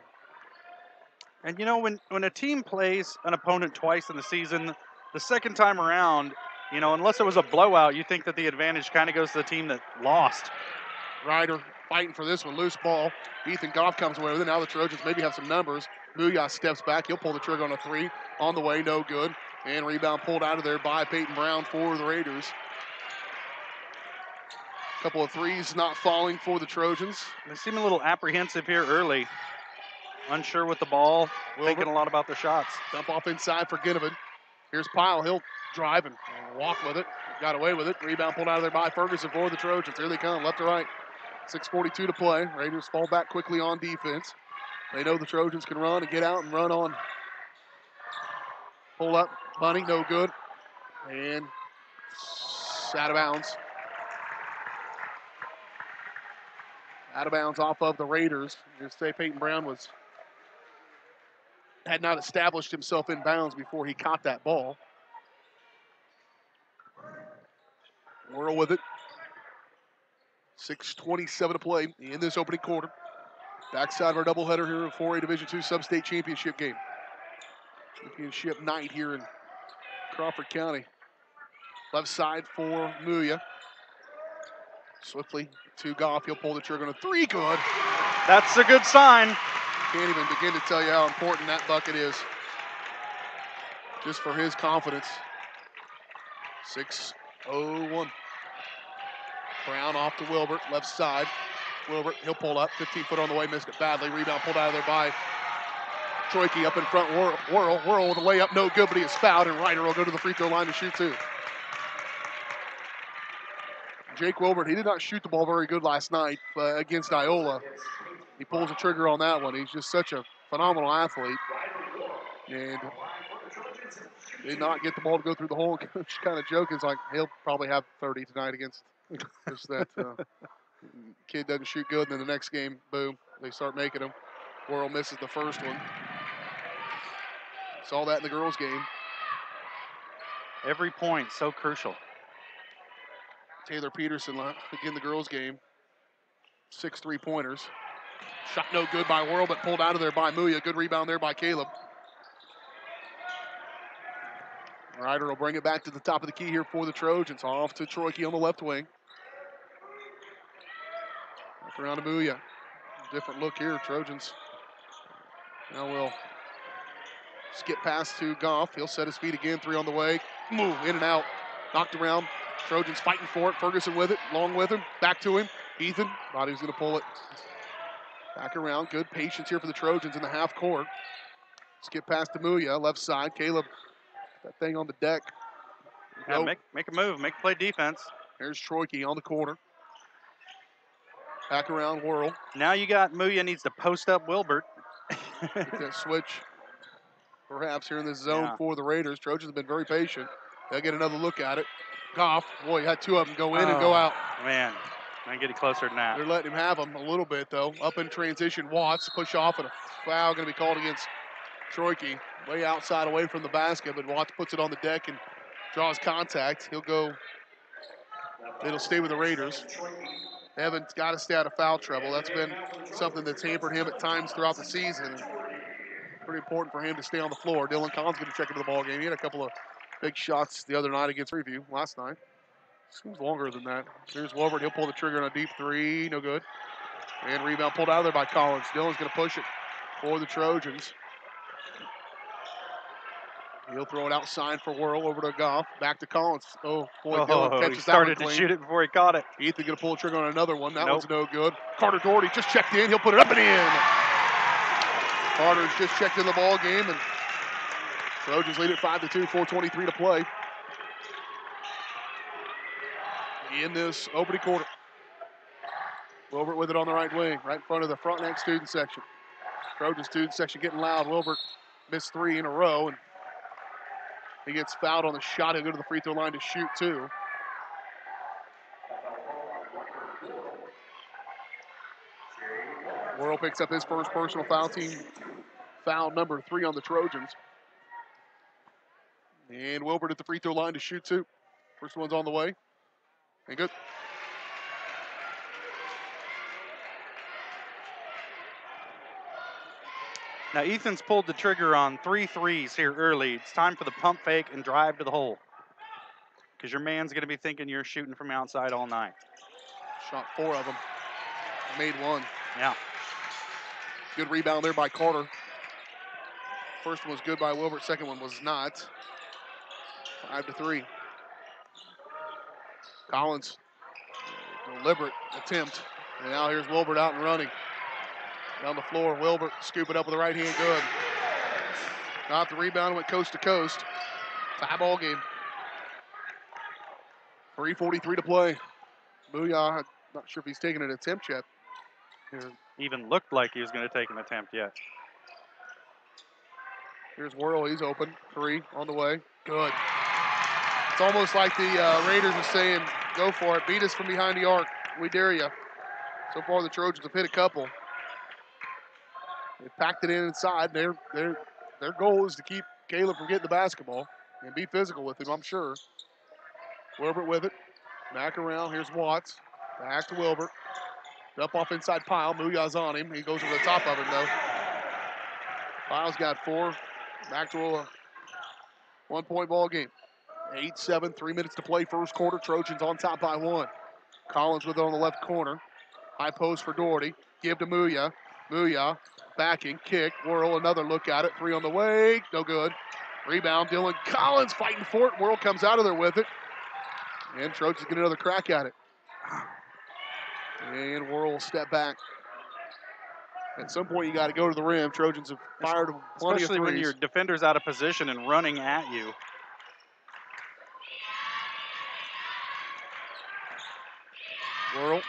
And you know, when a team plays an opponent twice in the season, the second time around, you know, unless it was a blowout, you think that the advantage kind of goes to the team that lost.
Ryder fighting for this one. Loose ball. Ethan Goff comes away with it. Now the Trojans maybe have some numbers. Muya steps back. He'll pull the trigger on a three. On the way, no good. And rebound pulled out of there by Peyton Brown for the Raiders. Couple of threes not falling for the Trojans.
They seem a little apprehensive here early. Unsure with the ball, thinking a lot about their shots.
Dump off inside for Ginnivan. Here's Pyle. He'll drive and walk with it. Got away with it. Rebound pulled out of there by Ferguson for the Trojans. Here they come, left to right. 6:42 to play. Raiders fall back quickly on defense. They know the Trojans can run and get out and run on. Pull up, Bunny, no good. And out of bounds. Out of bounds off of the Raiders. Just say Peyton Brown had not established himself in bounds before he caught that ball. Whirl with it. 6:27 to play in this opening quarter. Backside of our doubleheader here in 4A Division II Sub-State Championship game. Championship night here in Crawford County. Left side for Muya. Swiftly to Goff. He'll pull the trigger on a three. Good.
That's a good sign.
Can't even begin to tell you how important that bucket is. Just for his confidence. 6:01. Brown off to Wilbert, left side. Wilbert, he'll pull up, 15-foot on the way, missed it badly. Rebound pulled out of there by Troike up in front. Whirl with the way up, no good, but he is fouled, and Ryder will go to the free throw line to shoot two. Jake Wilbert, he did not shoot the ball very good last night against Iola. He pulls the trigger on that one. He's just such a phenomenal athlete. And did not get the ball to go through the hole. Coach kind of joking, like he'll probably have 30 tonight against just that kid doesn't shoot good. And then the next game, boom, they start making them. Whirl misses the first one. Saw that in the girls' game.
Every point so crucial.
Taylor Peterson again the girls' game. 6 3-pointers. Shot no good by Whirl, but pulled out of there by Muya. Good rebound there by Caleb. Ryder will bring it back to the top of the key here for the Trojans. Off to Troike on the left wing. Up around to Muya. Different look here, Trojans. Now we'll skip past to Goff. He'll set his feet again, 3 on the way. Move, in and out. Knocked around. Trojans fighting for it. Ferguson with it, long with him. Back to him. Ethan, thought he was going to pull it. Back around, good patience here for the Trojans in the half court. Skip past to Muya, left side. Caleb, that thing on the deck.
Yeah, make a move, make a play defense.
There's Troike on the corner. Back around, Whirl.
Now you got Muya needs to post up Wilbert.
Get that switch perhaps here in this zone for the Raiders. Trojans have been very patient. They'll get another look at it. Goff, boy, you had 2 of them go in and go out.
Man, I'm getting closer than that.
They're letting him have them a little bit, though. Up in transition, Watts, push off, and a foul going to be called against Troike. Way outside away from the basket, but Watts puts it on the deck and draws contact. He'll go, it'll stay with the Raiders. Evan's got to stay out of foul trouble. That's been something that's hampered him at times throughout the season. Pretty important for him to stay on the floor. Dylan Collins going to check into the ball game. He had a couple of big shots the other night against Review last night. Seems longer than that. Here's Wilbert. He'll pull the trigger on a deep 3. No good. And rebound pulled out of there by Collins. Dylan's going to push it for the Trojans. He'll throw it outside for Whirl over to Goff. Back to Collins. Oh, boy, Dylan catches
he started
that one
to shoot it before he caught it.
Ethan going to pull the trigger on another one. That one's no good. Carter Doherty just checked in. He'll put it up and in. Carter's just checked in the ball game, and Trojans lead it 5-2, 4:23 to play. in this opening quarter. Wilbert with it on the right wing, right in front of the Frontenac student section. Trojan student section getting loud. Wilbert missed 3 in a row, and he gets fouled on the shot. He'll go to the free throw line to shoot 2. Worrell picks up his first personal foul, team foul number 3 on the Trojans. And Wilbert at the free throw line to shoot 2. First one's on the way. And good.
Now, Ethan's pulled the trigger on 3 threes here early. It's time for the pump fake and drive to the hole, because your man's going to be thinking you're shooting from outside all night.
Shot 4 of them. Made 1.
Yeah.
Good rebound there by Carter. First one was good by Wilbert. Second one was not. 5-3. Collins, deliberate attempt. And now here's Wilbert out and running. Down the floor, Wilbert scoop it up with the right hand, good. Got the rebound, went coast to coast. Tie ball game. 3:43 to play. Booyah, not sure if he's taking an attempt yet.
Even looked like he was going to take an attempt yet.
Here's Worrell, he's open. 3 on the way, good. It's almost like the Raiders are saying, go for it, beat us from behind the arc, we dare you. So far the Trojans have hit a couple. They packed it in inside. Their goal is to keep Caleb from getting the basketball and be physical with him, I'm sure. Wilbert with it. Back around. Here's Watts. Back to Wilbert. Up off inside Pyle. Muyah's on him. He goes over the top of him, though. Pyle's got 4. Back to a 1-point ball game. 8-7, 3 minutes to play first quarter. Trojans on top by 1. Collins with it on the left corner. High post for Doherty. Give to Muyah. Muyah backing, kick. Worrell, another look at it. 3 on the way. No good. Rebound, Dylan Collins fighting for it. Worrell comes out of there with it. And Trojans get another crack at it. And Worrell will step back. At some point, you got to go to the rim. Trojans have fired plenty
Especially
of threes.
when your defender's out of position and running at you.
Worrell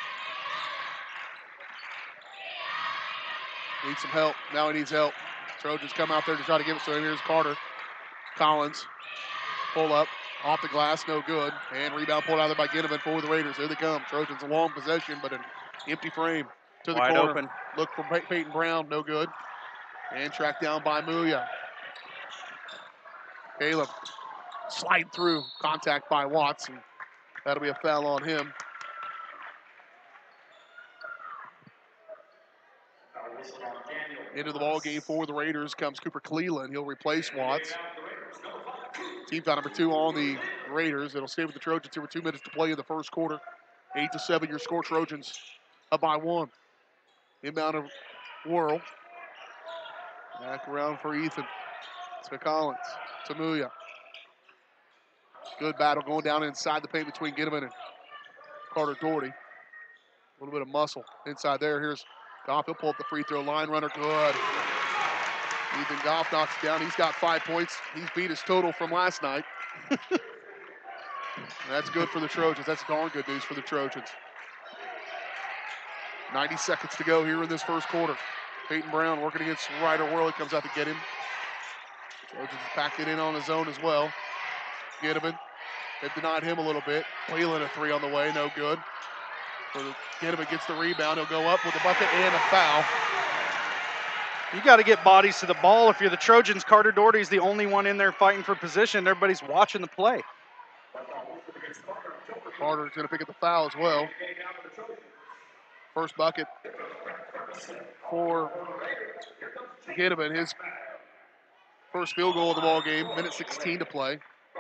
needs some help. Now he needs help. Trojans come out there to try to give it to him. Here's Carter. Collins. Pull up. Off the glass. No good. And rebound pulled out there by Ginnivan for the Raiders. Here they come. Trojans a long possession, but an empty frame. To the
Wide
corner.
open.
Look for Peyton Brown. No good. And tracked down by Muyah. Caleb slide through. Contact by Watts. And that'll be a foul on him. Into the ball game for the Raiders comes Cooper Cleland. He'll replace Watts. Team foul number 2 on the Raiders. It'll stay with the Trojans here with 2 minutes to play in the first quarter. 8-7 your score. Trojans up by 1. Inbound of Worrell. Back around for Ethan. To Collins. To Muyah. Good battle going down inside the paint between Ginnivan and Carter Doherty. A little bit of muscle inside there. Here's Goff. He'll pull up the free throw line. Runner good. Ethan Goff knocks it down. He's got 5 points. He's beat his total from last night. That's good for the Trojans. That's darn good news for the Trojans. 90 seconds to go here in this first quarter. Peyton Brown working against Ryder Worrell. He comes out to get him. Trojans packed it in on his own as well. Ginnivan. They've denied him a little bit. Cleland a 3 on the way. No good. Ginnivan gets the rebound. He'll go up with a bucket and a foul.
You got to get bodies to the ball. If you're the Trojans, Carter Doherty's the only one in there fighting for position. Everybody's watching the play.
Carter's going to pick up the foul as well. First bucket for Ginnivan. His first field goal of the ball game. Minute 16 to play.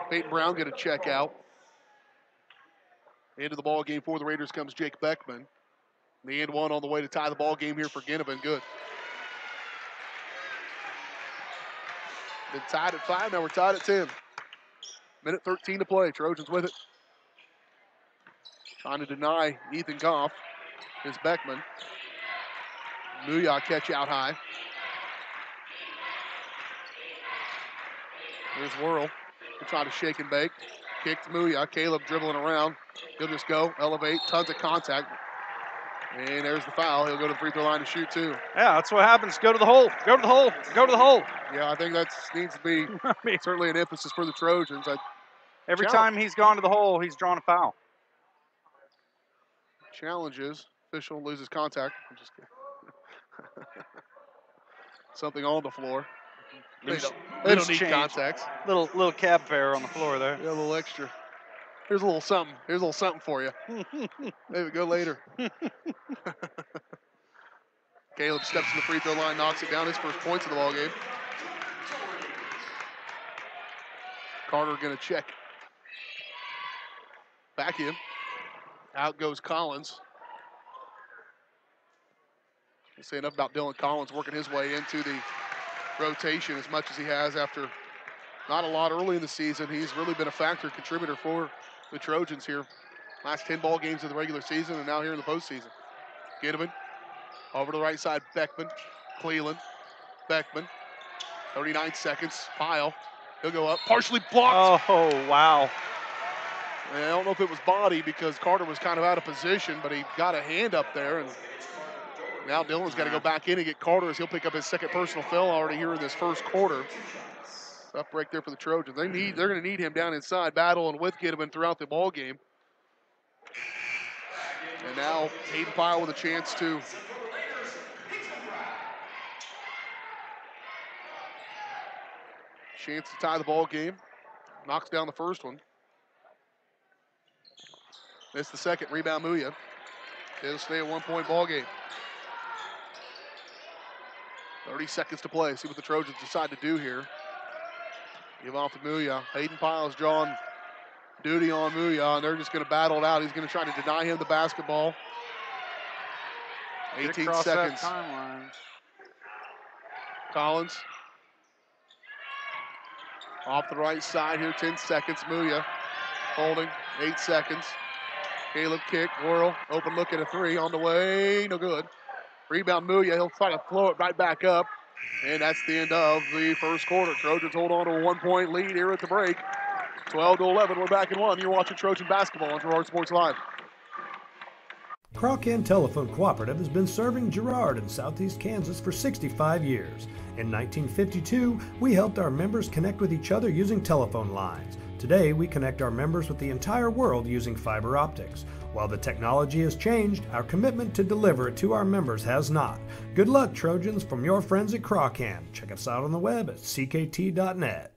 Peyton Brown going to check out. Into the ball game for the Raiders comes Jake Beckman. The and one on the way to tie the ball game here for Ginnivan. Good. Been tied at 5, now we're tied at 10. Minute 13 to play. Trojans with it. Trying to deny Ethan Goff is Beckman. Muyah catch out high. Here's Worrell. He'll try to shake and bake. kick to Muya. Caleb dribbling around. He'll just go, elevate, tons of contact. And there's the foul. He'll go to the free throw line to shoot two.
Yeah, that's what happens. Go to the hole. Go to the hole. Go to the hole.
Yeah, I think that needs to be certainly an emphasis for the Trojans.
Every time he's gone to the hole, he's drawn a foul.
Challenges. Official loses contact. I'm just kidding. Something on the floor. They don't need contacts.
Little cab fare on the floor there.
Yeah, a little extra. Here's a little something. Here's a little something for you. Maybe go later. Caleb steps to the free throw line, knocks it down. His first points of the ball game. Carter going to check. Back in. Out goes Collins. Can't say enough about Dylan Collins working his way into the rotation as much as he has after not a lot early in the season. He's really been a factor, contributor for the Trojans here. Last 10 ball games of the regular season and now here in the postseason. Ginneman over to the right side, Beckman, Cleveland, Beckman, 39 seconds, Pyle. He'll go up, partially blocked.
Oh, wow.
And I don't know if it was body because Carter was kind of out of position, but he got a hand up there. And now Dylan's got to go back in and get Carter as he'll pick up his second personal foul already here in this first quarter. Tough break there for the Trojans. They're going to need him down inside, battling with Ginneman throughout the ball game. And now Hayden Pyle with a chance to tie the ball game. Knocks down the first one. Missed the second. Rebound Muya. It'll stay a 1-point ball game. 30 seconds to play. See what the Trojans decide to do here. Give off to Muya. Hayden Pyle's drawing duty on Muya, and they're just going to battle it out. He's going to try to deny him the basketball. 18 seconds. Collins. Off the right side here, 10 seconds. Muya holding, 8 seconds. Caleb kick, whirl, open look at a three on the way, no good. Rebound Muya, he'll try to throw it right back up. And that's the end of the first quarter. Trojans hold on to a 1-point lead here at the break. 12-11, we're back in one. You're watching Trojan basketball on Girard Sports Live.
Crocan Telephone Cooperative has been serving Girard in southeast Kansas for 65 years. In 1952, we helped our members connect with each other using telephone lines. Today, we connect our members with the entire world using fiber optics. While the technology has changed, our commitment to deliver it to our members has not. Good luck, Trojans, from your friends at Crocan. Check us out on the web at ckt.net.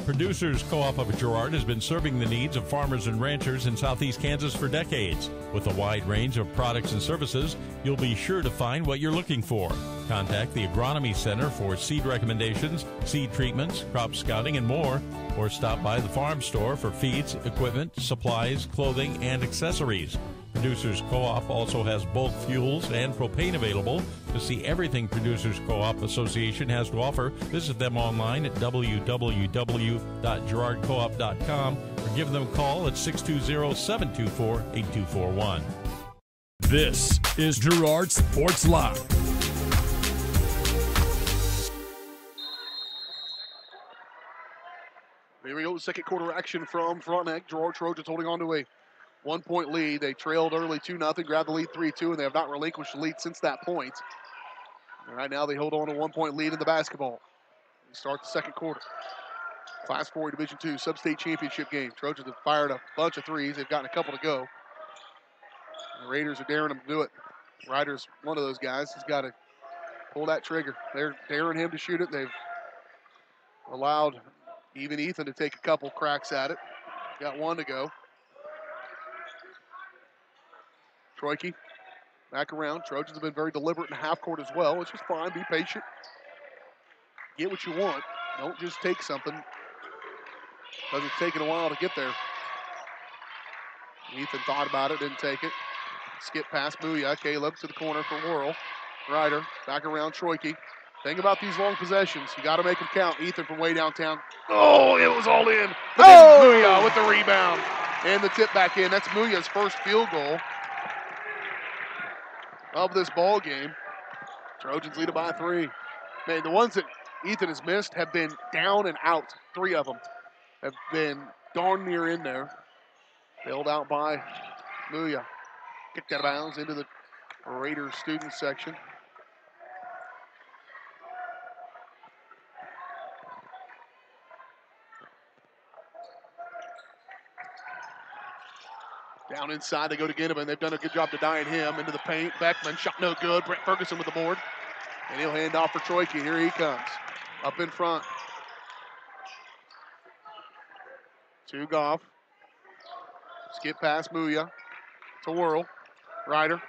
Producers Co-op of Girard has been serving the needs of farmers and ranchers in southeast Kansas for decades. With a wide range of products and services, you'll be sure to find what you're looking for. Contact the Agronomy Center for seed recommendations, seed treatments, crop scouting, and more, or stop by the farm store for feeds, equipment, supplies, clothing, and accessories. Producers Co-op also has bulk fuels and propane available. To see everything Producers Co-op Association has to offer, visit them online at www.girardcoop.com or give them a call at 620-724-8241.
This is Girard Sports Live.
Here we go, second quarter action from Frontenac. Girard Trojans holding on to a 1-point lead. They trailed early 2-0, grabbed the lead 3-2, and they have not relinquished the lead since that point. And right now they hold on to a 1-point lead in the basketball. We start the second quarter. Class 4 Division II Sub-State Championship game. Trojans have fired a bunch of threes. They've gotten a couple to go. The Raiders are daring them to do it. Ryder's one of those guys. He's got to pull that trigger. They're daring him to shoot it. They've allowed even Ethan to take a couple cracks at it. Got one to go. Troike back around. Trojans have been very deliberate in half court as well, which is fine. Be patient. Get what you want. Don't just take something because it's taking a while to get there. Ethan thought about it, didn't take it. Skip past Muya. Caleb to the corner for Whirl. Ryder back around Troike. Thing about these long possessions, you got to make them count. Ethan from way downtown. Oh, it was all in. But Muya with the rebound and the tip back in. That's Muya's first field goal of this ball game. Trojans lead it by 3. Man, the ones that Ethan has missed have been down and out. 3 of them have been darn near in there. Bailed out by Muya. Kicked out of bounds into the Raiders student section. Down inside, they go to Ginnivan. They've done a good job denying him into the paint. Beckman, shot no good. Brett Ferguson with the board. And he'll hand off for Troika. Here he comes. Up in front. To Goff. Skip past Muya. To Whirl. Ryder.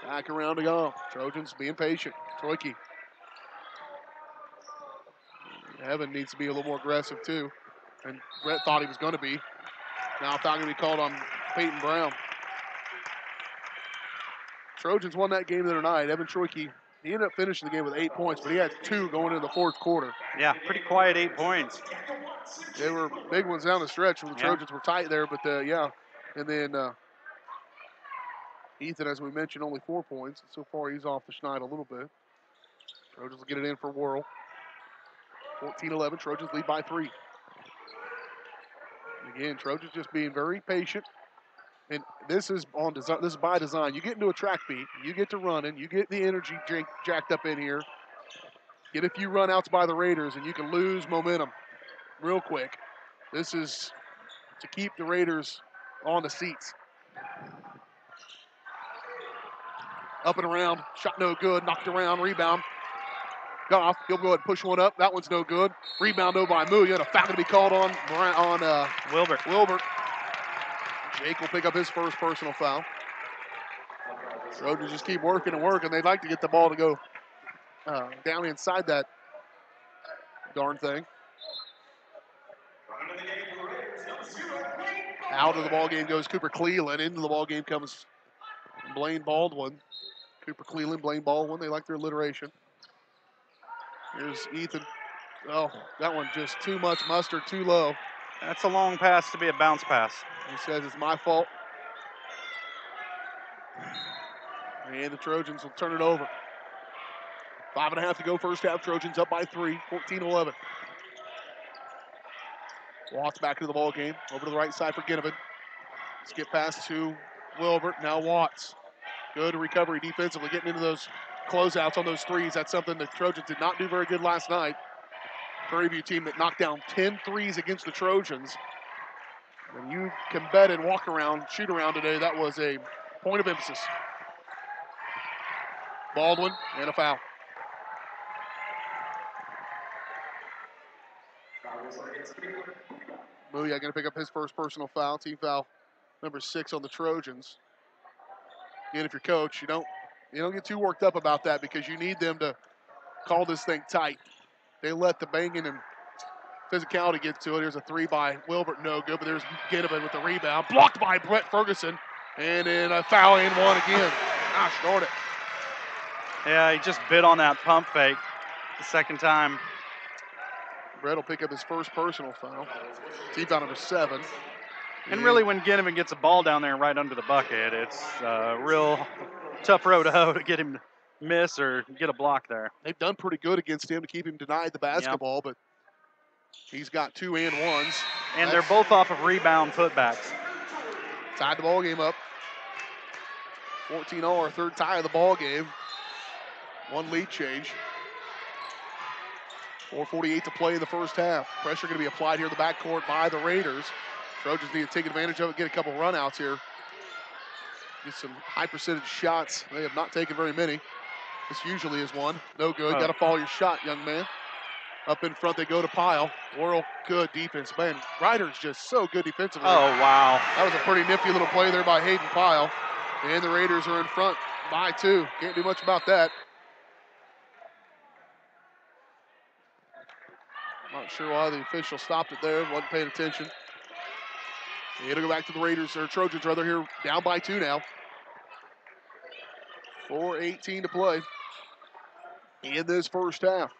Back around to Goff. Trojans being patient. Troika. Evan needs to be a little more aggressive too. And Brett thought he was going to be. Now foul going to be called on Peyton Brown. Trojans won that game the other night. Evan Troika, he ended up finishing the game with 8 points, but he had 2 going into the fourth quarter.
Yeah, pretty quiet 8 points.
They were big ones down the stretch when the Trojans were tight there, but yeah. And then Ethan, as we mentioned, only 4 points. So far, he's off the schneid a little bit. Trojans will get it in for Whirl. 14-11, Trojans lead by 3. Again, Trojans just being very patient. And this is on design. This is by design. You get into a track beat, you get to running, you get the energy jacked up in here. Get a few run-outs by the Raiders, and you can lose momentum real quick. This is to keep the Raiders on the seats. Up and around, shot no good, knocked around, rebound. Goff, he'll go ahead and push one up. That one's no good. Rebound though by Muya, and a foul to be called on Wilbert. Jake will pick up his first personal foul. Trojans just keep working and working. They'd like to get the ball to go down inside that darn thing. Out of the ball game goes Cooper Cleland. Into the ball game comes Blaine Baldwin. Cooper Cleland, Blaine Baldwin. They like their alliteration. Here's Ethan. Oh, that one just too much mustard, too low.
That's a long pass to be a bounce pass.
He says it's my fault. And the Trojans will turn it over. 5.5 to go first half. Trojans up by 3, 14-11. Watts back into the ball game. Over to the right side for Ginnivan. Skip pass to Wilbert. Now Watts. Good recovery defensively, getting into those closeouts on those threes. That's something the Trojans did not do very good last night. Prairie View team that knocked down 10 threes against the Trojans. When you can bet and walk around, shoot around today, that was a point of emphasis. Baldwin and a foul. Muya going to pick up his first personal foul, team foul number 6 on the Trojans. Again, if you're coach, you don't get too worked up about that because you need them to call this thing tight. They let the banging and physicality get to it. Here's a 3 by Wilbert, no good, but there's Ginnivan with the rebound. Blocked by Brett Ferguson, and then a foul and one again. Gosh darn it.
Yeah, he just bit on that pump fake the second time.
Brett will pick up his first personal foul. Team foul number 7.
And really, when Ginnivan gets a ball down there right under the bucket, it's a real tough row to hoe to get him to miss or get a block there.
They've done pretty good against him to keep him denied the basketball, but he's got 2 and 1s.
And they're both off of rebound putbacks.
Tied the ball game up. 14-0, our third tie of the ball game. 1 lead change. 4:48 to play in the first half. Pressure going to be applied here in the backcourt by the Raiders. Trojans need to take advantage of it, get a couple runouts here. Get some high percentage shots. They have not taken very many. This usually is one. No good. Got to follow your shot, young man. Up in front, they go to Pyle. Whirl, good defense. Man, Ryder's just so good defensively.
Oh, wow.
That was a pretty nifty little play there by Hayden Pyle. And the Raiders are in front by 2. Can't do much about that. Not sure why the official stopped it there. Wasn't paying attention. It'll go back to the Raiders, or Trojans rather, here down by 2 now. 4:18 to play in this first half.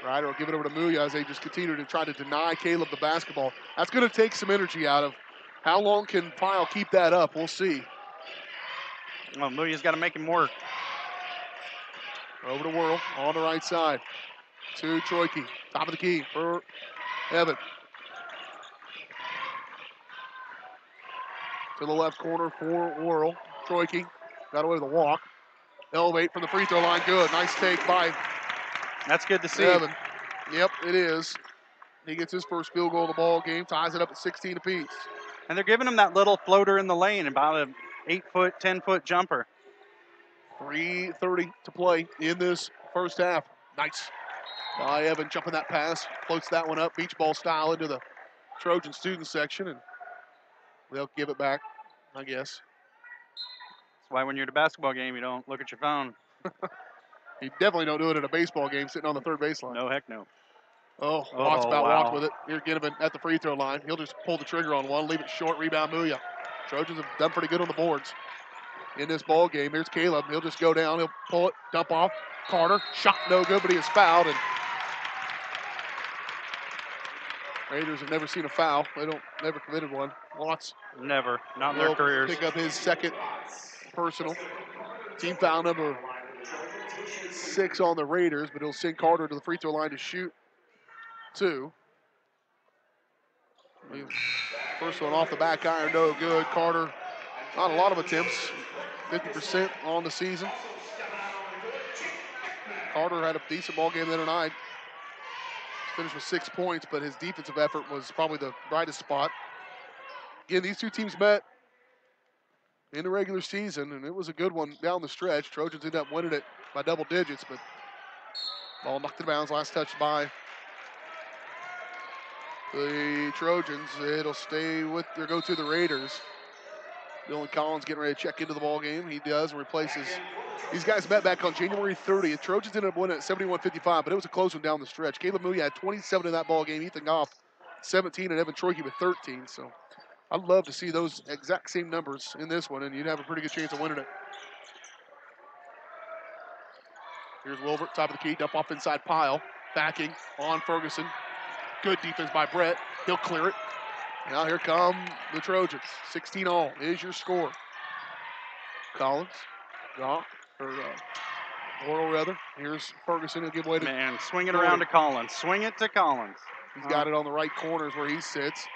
Ryder will give it over to Muya as they just continue to try to deny Caleb the basketball. That's going to take some energy out of. How long can Pyle keep that up? We'll see.
Well, Muya's got to make him work.
Over to Whirl on the right side. To Troike. Top of the key for Evan. To the left corner for Whirl. Troike got away with a walk. Elevate from the free throw line. Good. Nice take by
That's good to see.
Evan. Yep, it is. He gets his first field goal of the ball game. Ties it up at 16 apiece.
And they're giving him that little floater in the lane, about an 8-foot, 10-foot jumper.
3:30 to play in this first half. Nice by Evan, jumping that pass. Floats that one up, beach ball style, into the Trojan student section, and they'll give it back, I guess.
That's why when you're at a basketball game, you don't look at your phone.
You definitely don't do it at a baseball game sitting on the third baseline.
No, heck no.
Oh, Watts about walked with it. Here's Ginnivan at the free throw line. He'll just pull the trigger on one, leave it short, rebound Muya. Trojans have done pretty good on the boards in this ball game. Here's Caleb. He'll just go down. He'll pull it, dump off. Carter, shot no good, but he is fouled. And Raiders have never seen a foul. They never committed one. Watts.
Never. Not in their careers.
Pick up his second personal. Team foul number 6 on the Raiders, but he'll send Carter to the free throw line to shoot 2. First one off the back iron, no good. Carter, not a lot of attempts, 50% on the season. Carter had a decent ball game the other night. Finished with 6 points, but his defensive effort was probably the brightest spot. Again, these two teams met in the regular season, and it was a good one down the stretch. Trojans ended up winning it by double digits, but ball knocked in bounds, last touch by the Trojans. It'll stay with, or go to the Raiders. Dylan Collins getting ready to check into the ball game. He does, and replaces. These guys met back on January 30th. Trojans ended up winning at 71-55, but it was a close one down the stretch. Caleb Muya had 27 in that ball game. Ethan Goff 17, and Evan Troike with 13. So I'd love to see those exact same numbers in this one, and you'd have a pretty good chance of winning it. Here's Wilbert, top of the key, dump off inside Pyle. Backing on Ferguson. Good defense by Brett. He'll clear it. Now here come the Trojans. 16-all is your score. Collins, Oral rather. Here's Ferguson. He'll give away to.
Man, swing it around to Collins. Swing it to Collins.
He's got it on the right corners where he sits.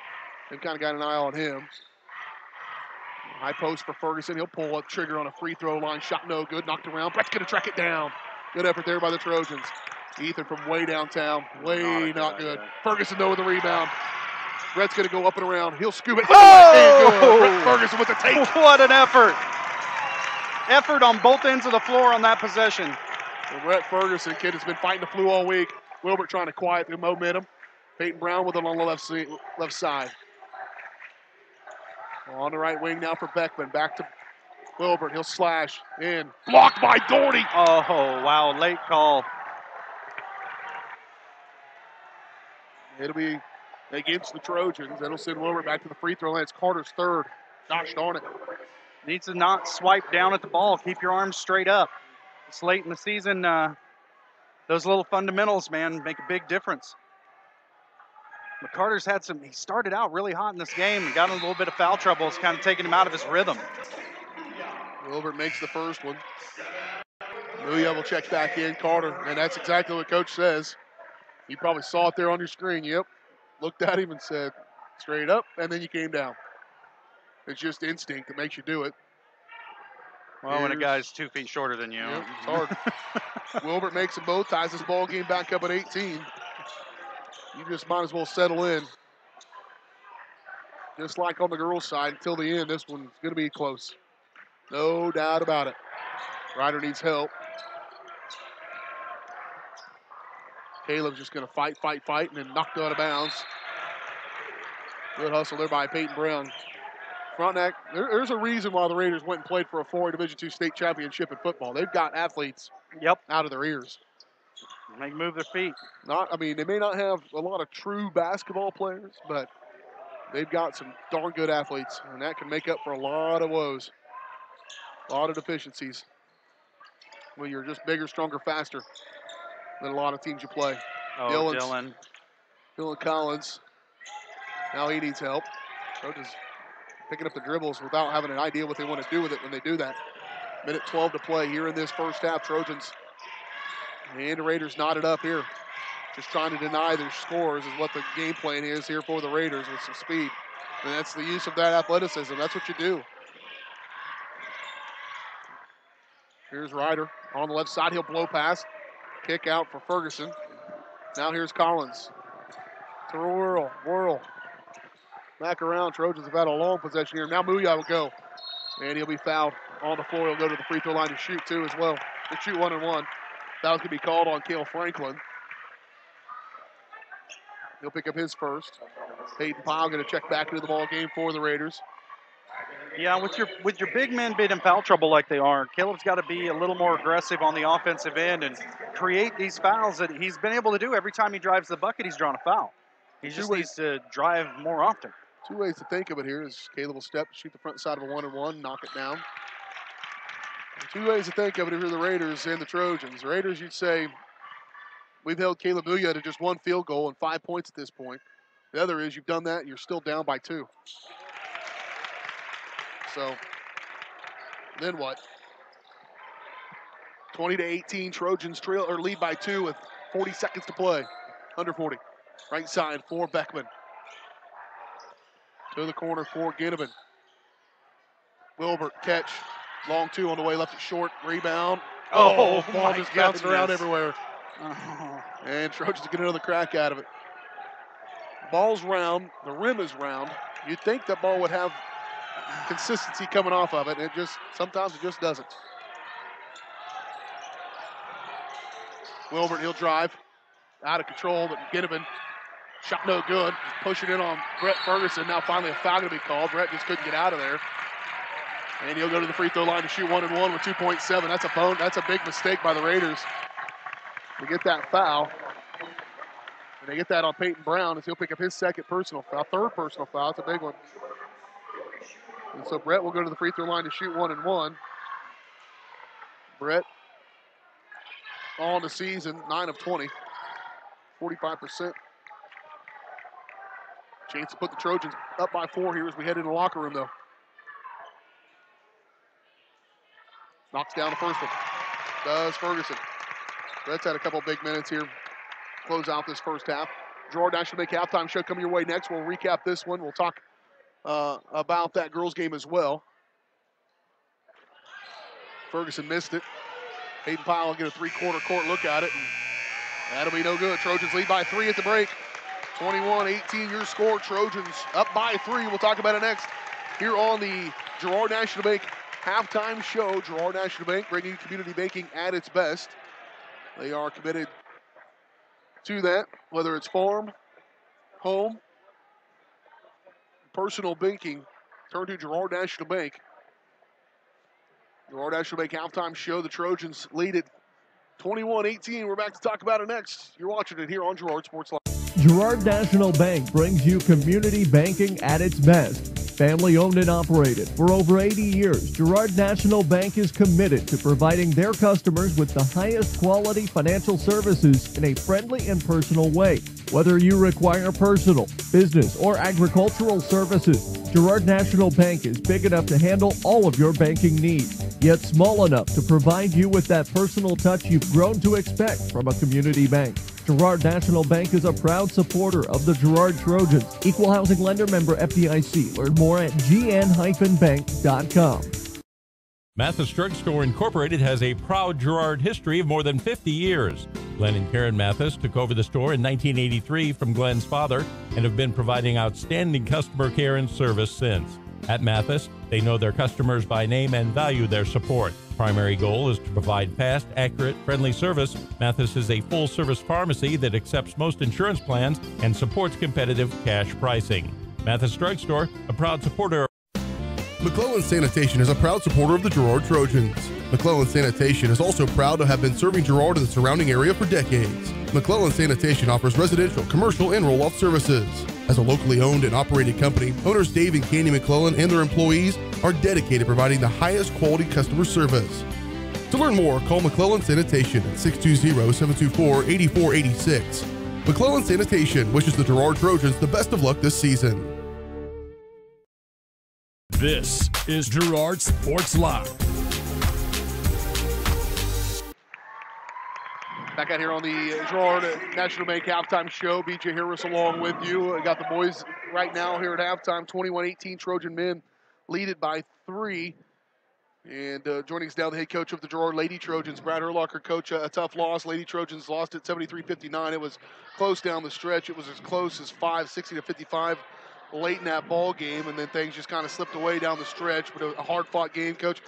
They've kind of got an eye on him. High post for Ferguson. He'll pull a trigger on a free throw line. Shot no good. Knocked around. Brett's going to track it down. Good effort there by the Trojans. Ethan from way downtown. Way not good. Ferguson, though, with the rebound. Brett's going to go up and around. He'll scoop it.
Oh!
Brett Ferguson with the take.
What an effort. Effort on both ends of the floor on that possession.
So Brett Ferguson, kid has been fighting the flu all week. Wilbert trying to quiet the momentum. Peyton Brown with it on the left side. On the right wing now for Beckman. Back to Wilbert. He'll slash in. Blocked by Doherty.
Oh, wow. Late call.
It'll be against the Trojans. That'll send Wilbert back to the free throw line. It's Carter's third. Gosh darn it.
Needs to not swipe down at the ball. Keep your arms straight up. It's late in the season. Those little fundamentals, man, make a big difference. McCarter's had some, he started out really hot in this game and got in a little bit of foul trouble. It's kind of taking him out of his rhythm.
Wilbert makes the first one. Muya will check back in. Carter, and that's exactly what Coach says. You probably saw it there on your screen. Yep. Looked at him and said, straight up, and then you came down. It's just instinct that makes you do it.
Well, when a guy's 2 feet shorter than you.
Yep, it's hard. Wilbert makes them both, ties this ball game back up at 18. You just might as well settle in. Just like on the girls' side, until the end, this one's going to be close. No doubt about it. Ryder needs help. Caleb's just going to fight, and then knocked out of bounds. Good hustle there by Peyton Brown. Frontenac, there's a reason why the Raiders went and played for a 4A Division II state championship in football. They've got athletes out of their ears.
They can move their feet.
They may not have a lot of true basketball players, but they've got some darn good athletes, and that can make up for a lot of woes, a lot of deficiencies. When you're just bigger, stronger, faster than a lot of teams you play.
Oh,
Dylan Collins. Now he needs help. So just picking up the dribbles without having an idea what they want to do with it when they do that. Minute 12 to play here in this first half. Trojans and the Raiders knotted up here. Just trying to deny their scores is what the game plan is here for the Raiders with some speed. And that's the use of that athleticism. That's what you do. Here's Ryder on the left side. He'll blow past. Kick out for Ferguson. Now here's Collins. To Whirl. Back around. Trojans have had a long possession here. Now Muya will go. And he'll be fouled on the floor. He'll go to the free throw line to shoot two as well. To shoot 1-and-1. Foul's going to be called on Cale Franklin. He'll pick up his first. Peyton Pyle going to check back into the ball game for the Raiders.
Yeah, with your big men being in foul trouble like they are, Caleb's got to be a little more aggressive on the offensive end and create these fouls that he's been able to do. Every time he drives the bucket, he's drawn a foul. He just needs to drive more often.
Two ways to think of it here is Caleb will step, shoot the front side of a 1-and-1, knock it down. Two ways to think of it if you're the Raiders and the Trojans. The Raiders, you'd say, we've held Caleb Muya to just one field goal and 5 points at this point. The other is you've done that and you're still down by 2. So, then what? 20-18, Trojans trail or lead by 2 with 40 seconds to play. Under 40. Right side for Beckman. To the corner for Ginnivan. Wilbert catch. Long 2 on the way, left it short. Rebound. Ball just bouncing around everywhere. And Trojans get another crack out of it. Ball's round. The rim is round. You'd think that ball would have consistency coming off of it. Sometimes it just doesn't. Wilbert, he'll drive. Out of control, but Ginnivan. Shot no good. Pushing it on Brett Ferguson. Now finally a foul going to be called. Brett just couldn't get out of there. And he'll go to the free throw line to shoot 1-and-1 with 2.7. That's a big mistake by the Raiders to get that foul. And they get that on Peyton Brown as he'll pick up his third personal foul. It's a big one. And so Brett will go to the free throw line to shoot 1-and-1. Brett on the season, 9 of 20, 45%. Chance to put the Trojans up by 4 here as we head into the locker room, though. Knocks down the first one. Does Ferguson. Brett's had a couple big minutes here. Close out this first half. Girard National Bank halftime show coming your way next. We'll recap this one. We'll talk about that girls game as well. Ferguson missed it. Hayden Pyle will get a 3-quarter court look at it. And that'll be no good. Trojans lead by 3 at the break. 21-18 your score. Trojans up by 3. We'll talk about it next here on the Girard National Bank halftime show. Girard National Bank bringing community banking at its best. They are committed to that, whether it's farm, home, personal banking. Turn to Girard National Bank. Girard National Bank halftime show. The Trojans lead it 21-18. We're back to talk about it next. You're watching it here on Girard Sports Live.
Girard National Bank brings you community banking at its best. Family owned and operated for over 80 years, Girard National Bank is committed to providing their customers with the highest quality financial services in a friendly and personal way. Whether you require personal, business, or agricultural services, Girard National Bank is big enough to handle all of your banking needs, yet small enough to provide you with that personal touch you've grown to expect from a community bank. Girard National Bank is a proud supporter of the Girard Trojans. Equal housing lender, member FDIC. Learn more at gn-bank.com.
Mathis Drugstore Incorporated has a proud Girard history of more than 50 years. Glenn and Karen Mathis took over the store in 1983 from Glenn's father and have been providing outstanding customer care and service since. At Mathis, they know their customers by name and value their support. Primary goal is to provide fast, accurate, friendly service. Mathis is a full-service pharmacy that accepts most insurance plans and supports competitive cash pricing. Mathis Drugstore, a proud supporter of
McClellan Sanitation is a proud supporter of the Girard Trojans. McClellan Sanitation is also proud to have been serving Girard and the surrounding area for decades. McClellan Sanitation offers residential, commercial, and roll-off services. As a locally owned and operated company, owners Dave and Candy McClellan and their employees are dedicated to providing the highest quality customer service. To learn more, call McClellan Sanitation at 620-724-8486. McClellan Sanitation wishes the Girard Trojans the best of luck this season.
This is Girard Sports Live.
Back out here on the Girard National Bank halftime show. BJ Harris along with you. We got the boys right now here at halftime. 21-18 Trojan men lead it by 3. And joining us now, the head coach of the Girard Lady Trojans, Brad Herlocker. Coach, a tough loss. Lady Trojans lost at 73-59. It was close down the stretch. It was as close as 60-55 late in that ball game, and then things just kind of slipped away down the stretch. But a hard-fought game, Coach.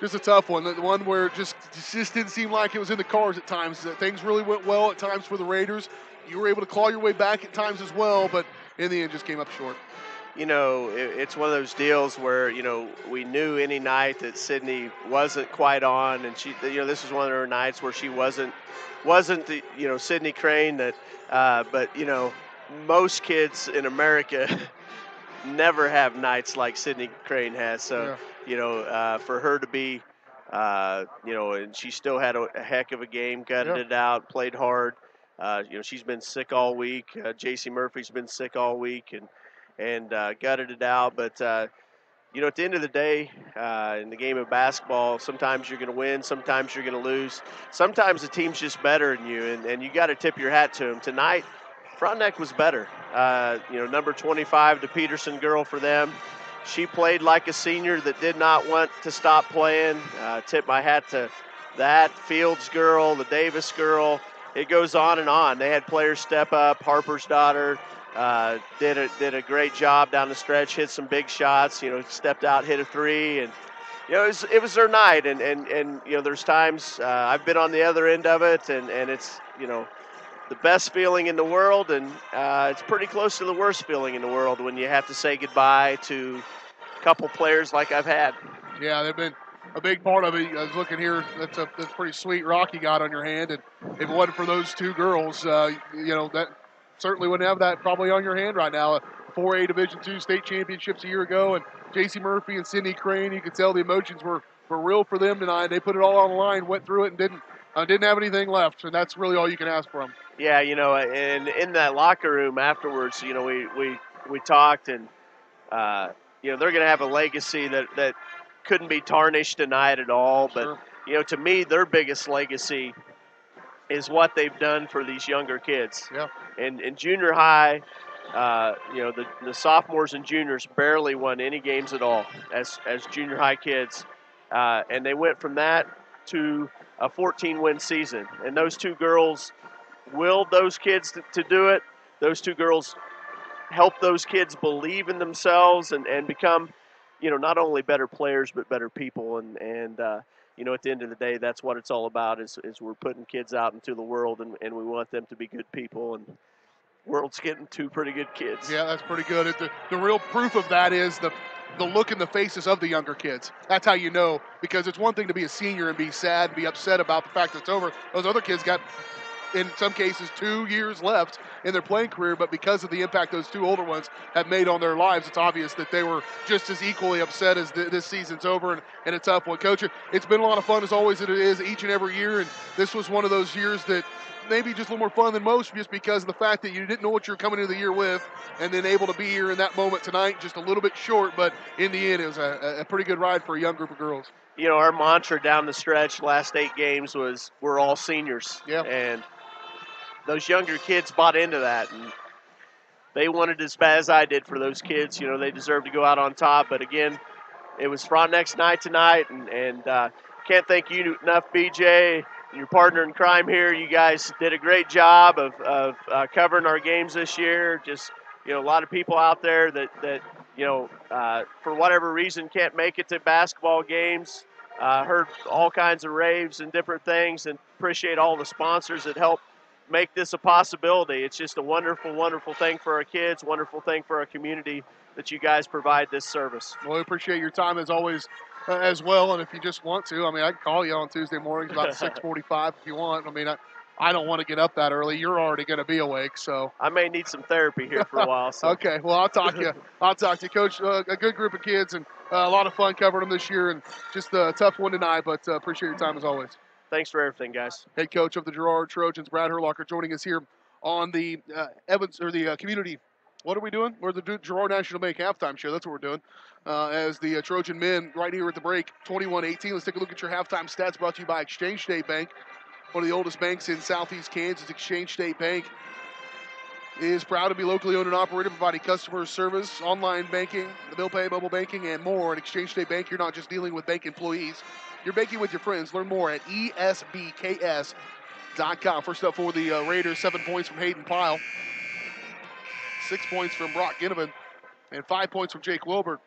Just a tough one. The one where it just didn't seem like it was in the cards at times. Things really went well at times for the Raiders. You were able to claw your way back at times as well, but in the end just came up short.
You know, it's one of those deals where, you know, we knew any night that Sydney wasn't quite on, and she, you know, this was one of her nights where she wasn't the, you know, Sydney Crane that, but, you know, most kids in America never have nights like Sydney Crane has. So,
Yeah.
you know, for her to be, you know, and she still had a heck of a game, gutted
Yeah.
it out, played hard. You know, she's been sick all week. J.C. Murphy's been sick all week and gutted it out. But, you know, at the end of the day, in the game of basketball, sometimes you're going to win, sometimes you're going to lose. Sometimes the team's just better than you, and you got to tip your hat to them. Tonight, Frontenac was better. You know, number 25, the Peterson girl for them. She played like a senior that did not want to stop playing. Tip my hat to that. Fields girl, the Davis girl. It goes on and on. They had players step up. Harper's daughter did a great job down the stretch, hit some big shots, you know, stepped out, hit a 3. And, you know, it was their night. And you know, there's times I've been on the other end of it, and it's, you know, the best feeling in the world, and it's pretty close to the worst feeling in the world when you have to say goodbye to a couple players like I've had.
Yeah, they've been a big part of it. I was looking here. That's pretty sweet rock you got on your hand, and if it wasn't for those two girls, you know, that certainly wouldn't have that probably on your hand right now. 4A Division II state championships a year ago, and J.C. Murphy and Sydney Crane. You could tell the emotions were real for them tonight. They put it all on the line, went through it, and didn't have anything left, and that's really all you can ask for them.
Yeah, you know, and in that locker room afterwards, you know, we talked, and you know, they're going to have a legacy that couldn't be tarnished tonight at all. But
Sure.
you know, to me, their biggest legacy is what they've done for these younger kids.
Yeah.
And in junior high, you know, the sophomores and juniors barely won any games at all as junior high kids, and they went from that to a 14-win season. And those two girls willed those kids to do it. Those two girls helped those kids believe in themselves and become, you know, not only better players but better people. And you know, at the end of the day, that's what it's all about. Is we're putting kids out into the world, and we want them to be good people. And the world's getting two pretty good kids.
Yeah, that's pretty good. The real proof of that is the look in the faces of the younger kids. That's how you know, because it's one thing to be a senior and be sad and be upset about the fact that it's over. Those other kids got, in some cases, 2 years left in their playing career, but because of the impact those two older ones have made on their lives, it's obvious that they were just as equally upset as this season's over and a tough one. Coach, it's been a lot of fun as always it is each and every year, and this was one of those years that maybe just a little more fun than most just because of the fact that you didn't know what you were coming into the year with, and then able to be here in that moment tonight, just a little bit short, but in the end it was a pretty good ride for a young group of girls.
You know, our mantra down the stretch last 8 games was we're all seniors.
Yeah.
And those younger kids bought into that, and they wanted as bad as I did for those kids. You know, they deserve to go out on top. But again, it was Frontenac's night tonight, and can't thank you enough, BJ, your partner in crime here. You guys did a great job of covering our games this year. Just, you know, a lot of people out there that you know, for whatever reason can't make it to basketball games. Heard all kinds of raves and different things, and appreciate all the sponsors that help make this a possibility. It's just a wonderful, wonderful thing for our kids, wonderful thing for our community that you guys provide this service.
Well, we appreciate your time as always as well, and if you just want to, I mean, I can call you on Tuesday mornings about 6:45 if you want. I mean, I don't want to get up that early. You're already going to be awake, so.
I may need some therapy here for a while. So.
Okay, well, I'll talk to you. Coach. A good group of kids, and a lot of fun covering them this year, and just a tough one tonight, but appreciate your time as always.
Thanks for everything, guys.
Head coach of the Girard Trojans, Brad Herlocker, joining us here on the community. What are we doing? We're the Girard National Bank halftime show. That's what we're doing. As the Trojan men right here at the break, 21-18. Let's take a look at your halftime stats brought to you by Exchange State Bank. one of the oldest banks in Southeast Kansas, Exchange State Bank, is proud to be locally owned and operated, providing customer service, online banking, the bill pay, mobile banking, and more. At Exchange State Bank, you're not just dealing with bank employees. You're banking with your friends. Learn more at esbks.com. First up for the Raiders, 7 points from Hayden Pyle, 6 points from Brock Ginnivan, and 5 points from Jake Wilbert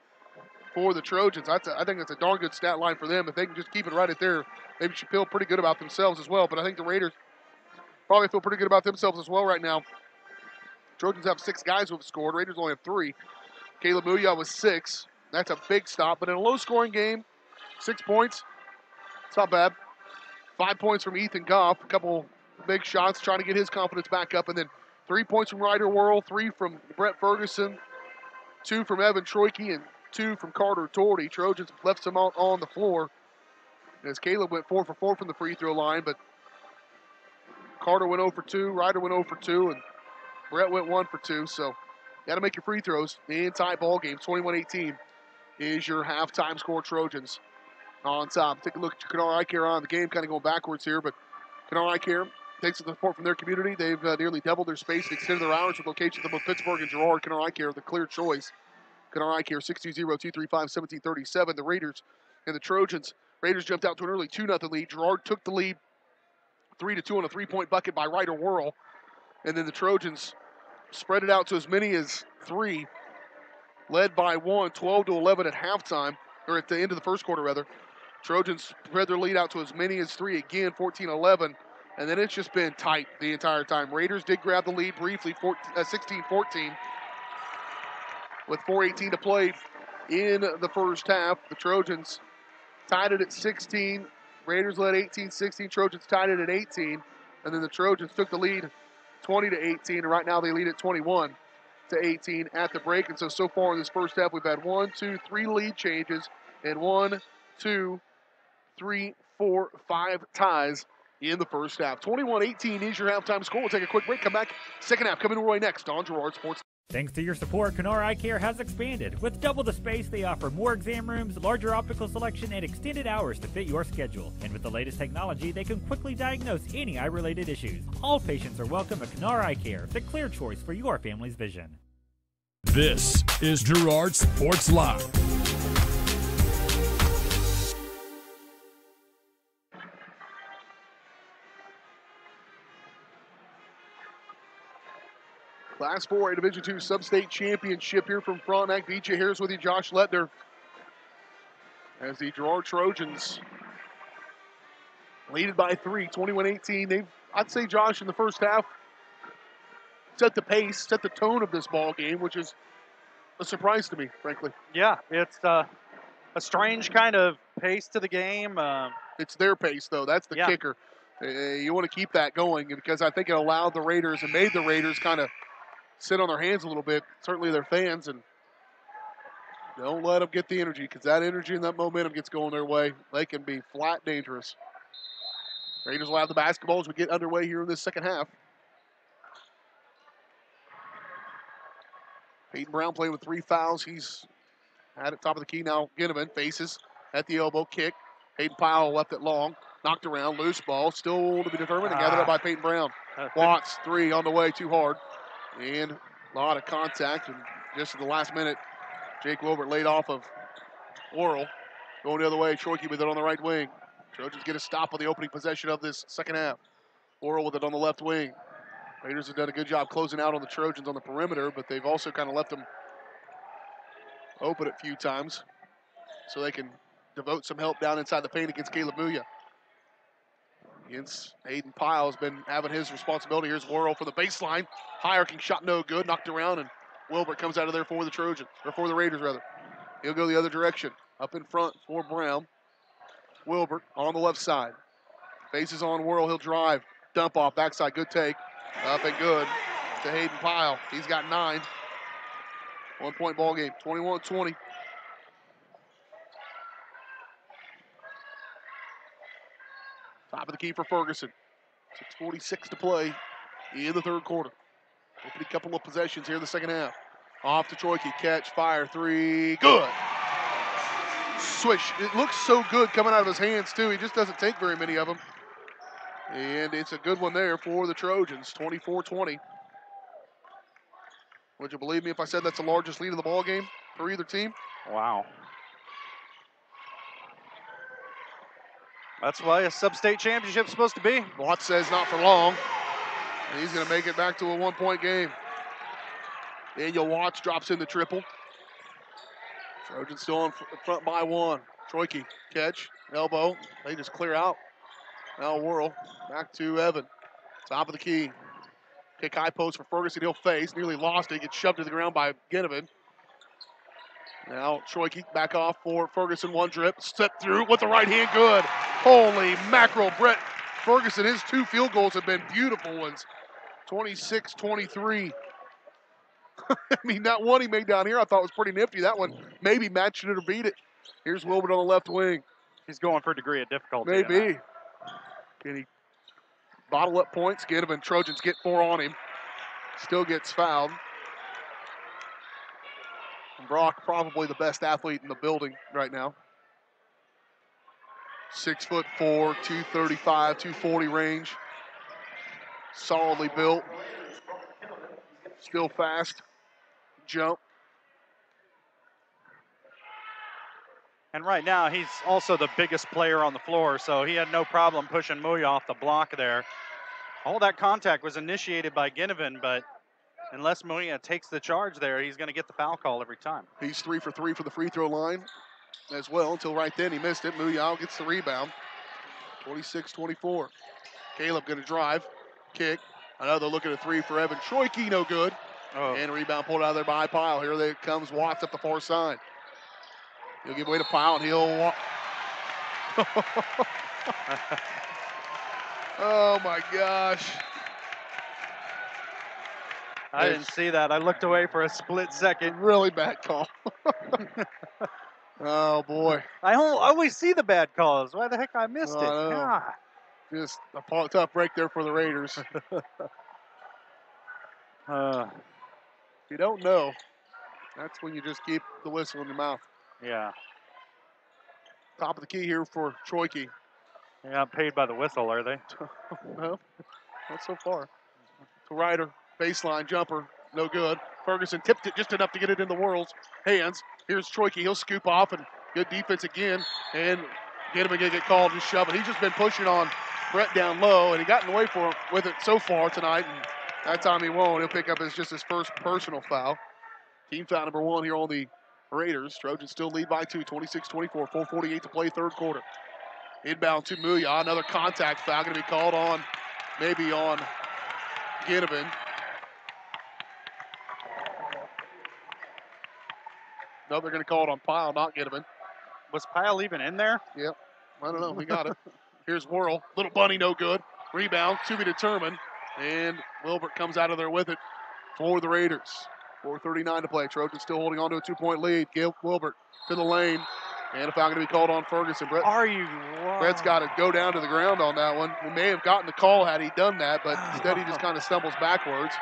for the Trojans. I think that's a darn good stat line for them. If they can just keep it right at there, they should feel pretty good about themselves as well. But I think the Raiders probably feel pretty good about themselves as well right now. Trojans have 6 guys who have scored. Raiders only have 3. Caleb Muya with 6. That's a big stop. But in a low-scoring game, 6 points, it's not bad. 5 points from Ethan Goff. A couple big shots trying to get his confidence back up. And then 3 points from Ryder Worrell, 3 from Brett Ferguson, 2 from Evan Troike, and 2 from Carter Torty. Trojans left some out on the floor as Caleb went 4 for 4 from the free throw line. But Carter went 0 for 2. Ryder went 0 for 2. And Brett went 1 for 2, so got to make your free throws. The tie ball game, 21-18 is your halftime score. Trojans on top. Take a look at your Kennard Eye Care on the game, kind of going backwards here, but Kennard Eye Care takes the support from their community. They've nearly doubled their space and extended their hours with locations in both Pittsburgh and Girard. Kennard Eye Care, the clear choice. Kennard Eye Care, 620-235-1737. The Raiders and the Trojans. Raiders jumped out to an early 2-0 lead. Girard took the lead 3-2 on a three-point bucket by Ryder Worrell. And then the Trojans spread it out to as many as 3, led by 1, 12-11 at halftime, or at the end of the first quarter, rather. Trojans spread their lead out to as many as 3 again, 14-11, and then it's just been tight the entire time. Raiders did grab the lead briefly, 16-14, with 4:18 to play in the first half. The Trojans tied it at 16. Raiders led 18-16. Trojans tied it at 18, and then the Trojans took the lead 20-18, and right now they lead at 21-18 at the break. And so far in this first half, we've had 1, 2, 3 lead changes and 1, 2, 3, 4, 5 ties in the first half. 21-18 is your halftime score. We'll take a quick break, come back. Second half coming away next on Girard Sports.
Thanks to your support, Kennard Eye Care has expanded. With double the space, they offer more exam rooms, larger optical selection, and extended hours to fit your schedule. And with the latest technology, they can quickly diagnose any eye-related issues. All patients are welcome at Kennard Eye Care, the clear choice for your family's vision.
This is Girard Sports Live.
Class 4A Division II Sub-State Championship here from Frontenac. BJ Harris with you, Josh Lettner. As the Girard Trojans leaded by 3, 21-18. I'd say, Josh, in the first half, set the pace, set the tone of this ball game, which is a surprise to me, frankly.
Yeah, it's a strange kind of pace to the game.
It's their pace, though. That's the kicker. You want to keep that going because I think it allowed the Raiders and made the Raiders kind of sit on their hands a little bit, certainly their fans, and don't let them get the energy because that energy and that momentum gets going their way. They can be flat dangerous. Raiders will have the basketball as we get underway here in this second half. Peyton Brown playing with 3 fouls. He's at the top of the key now. Ginnivan faces at the elbow, kick. Hayden Powell left it long, knocked around, loose ball, still to be determined and gathered up by Peyton Brown. Watts, 3 on the way, too hard. And a lot of contact, and just at the last minute, Jake Wilbert laid off of Worrell. Going the other way, Troike with it on the right wing. Trojans get a stop on the opening possession of this second half. Worrell with it on the left wing. Raiders have done a good job closing out on the Trojans on the perimeter, but they've also kind of left them open a few times so they can devote some help down inside the paint against Caleb Muya. Against Hayden Pyle has been having his responsibility. Here's Worrell for the baseline. High arcing shot, no good. Knocked around, and Wilbert comes out of there for the Trojans, or for the Raiders, rather. He'll go the other direction. Up in front for Brown. Wilbert on the left side. Faces on Worrell. He'll drive. Dump off. Backside. Good take. Up and good to Hayden Pyle. He's got 9. 1 point ball game. 21-20. Top of the key for Ferguson. 6:46 to play in the third quarter. Opening couple of possessions here in the second half. Off to Troike. Catch, fire, 3. Good. Swish. It looks so good coming out of his hands, too. He just doesn't take very many of them. And it's a good one there for the Trojans, 24-20. Would you believe me if I said that's the largest lead of the ball game for either team?
Wow. That's why a sub-state championship's supposed to be.
Watts says not for long. And he's going to make it back to a one-point game. Daniel Watts drops in the triple. Trojans still in front by one. Troike, catch, elbow. They just clear out. Now whirl. Back to Evan. Top of the key. Kick high post for Ferguson. He'll face. Nearly lost it. Gets shoved to the ground by Ginnivan. Now Troike back off for Ferguson. One drip. Step through with the right hand. Good. Holy mackerel. Brett Ferguson, his 2 field goals have been beautiful ones. 26-23. I mean, that one he made down here I thought was pretty nifty. That one maybe matched it or beat it. Here's Wilbert on the left wing.
He's going for a degree of difficulty.
Maybe. Can he bottle up points? Get him, and Trojans get 4 on him. Still gets fouled. Brock, probably the best athlete in the building right now. 6'4", 235, 240 range. Solidly built. Still fast. Jump.
And right now, he's also the biggest player on the floor, so he had no problem pushing Muya off the block there. All that contact was initiated by Ginnivan, but unless Muya takes the charge there, he's going to get the foul call every time.
He's 3 for 3 for the free throw line as well until right then he missed it. Muya gets the rebound. 26-24. Caleb going to drive, kick. Another look at a 3 for Evan Troike, no good.
Oh.
And a rebound pulled out of there by Pyle. Here comes Watts up the far side. He'll give way to Pyle, and he'll walk. Oh, my gosh.
I didn't see that. I looked away for a split second.
Really bad call. Oh, boy.
I always see the bad calls. Why the heck I missed it?
No.
God.
Just a tough break there for the Raiders. If you don't know, that's when you just keep the whistle in your mouth.
Yeah.
Top of the key here for Troike.
They're not paid by the whistle, are they?
No, not so far. To Ryder, baseline jumper, no good. Ferguson tipped it just enough to get it in the Whirl's hands. Here's Troike, he'll scoop off, and good defense again. And Ginnivan going to get called and shove it. He's just been pushing on Brett down low, and he gotten away with it so far tonight, and that time he won't. He'll pick up his first personal foul. Team foul number 1 here on the Raiders. Trojans still lead by 2, 26-24, 4:48 to play third quarter. Inbound to Muya, another contact foul going to be called on, maybe on Ginnivan. No, they're going to call it on Pyle, not Ginnivan.
Was Pyle even in there?
Yep. I don't know. He got it. Here's Whirl. Little bunny, no good. Rebound, to be determined. And Wilbert comes out of there with it for the Raiders. 4:39 to play. Trojans still holding on to a 2-point lead. Wilbert to the lane. And a foul going to be called on Ferguson. Brett's got to go down to the ground on that one. He may have gotten the call had he done that, but instead he just kind of stumbles backwards.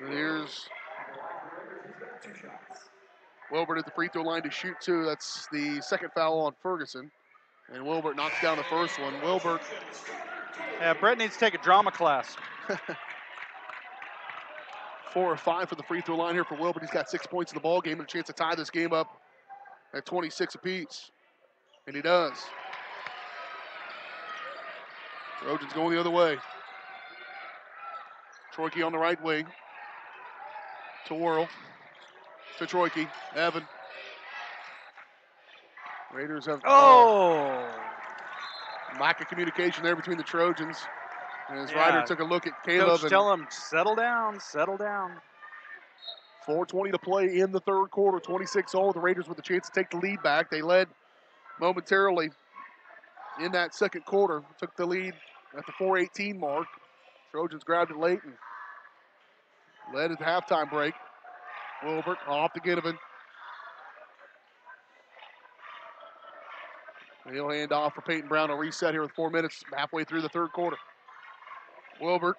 Here's Wilbert at the free throw line to shoot 2. That's the second foul on Ferguson. And Wilbert knocks down the first one. Wilbert.
Yeah, Brett needs to take a drama class.
4 or 5 for the free throw line here for Wilbert. He's got 6 points in the ball game and a chance to tie this game up at 26 apiece. And he does. Trojans going the other way. Troike on the right wing. To Whirl. To Troike. Evan. Raiders have lack of communication there between the Trojans. And as Ryder took a look at Caleb.
Coach, tell him, settle down, settle down.
4:20 to play in the third quarter. 26-all. The Raiders with a chance to take the lead back. They led momentarily in that second quarter. Took the lead at the 4:18 mark. Trojans grabbed it late and led at the halftime break. Wilbert off to Ginnivan. He'll hand off for Peyton Brown. A reset here with 4 minutes halfway through the third quarter. Wilbert.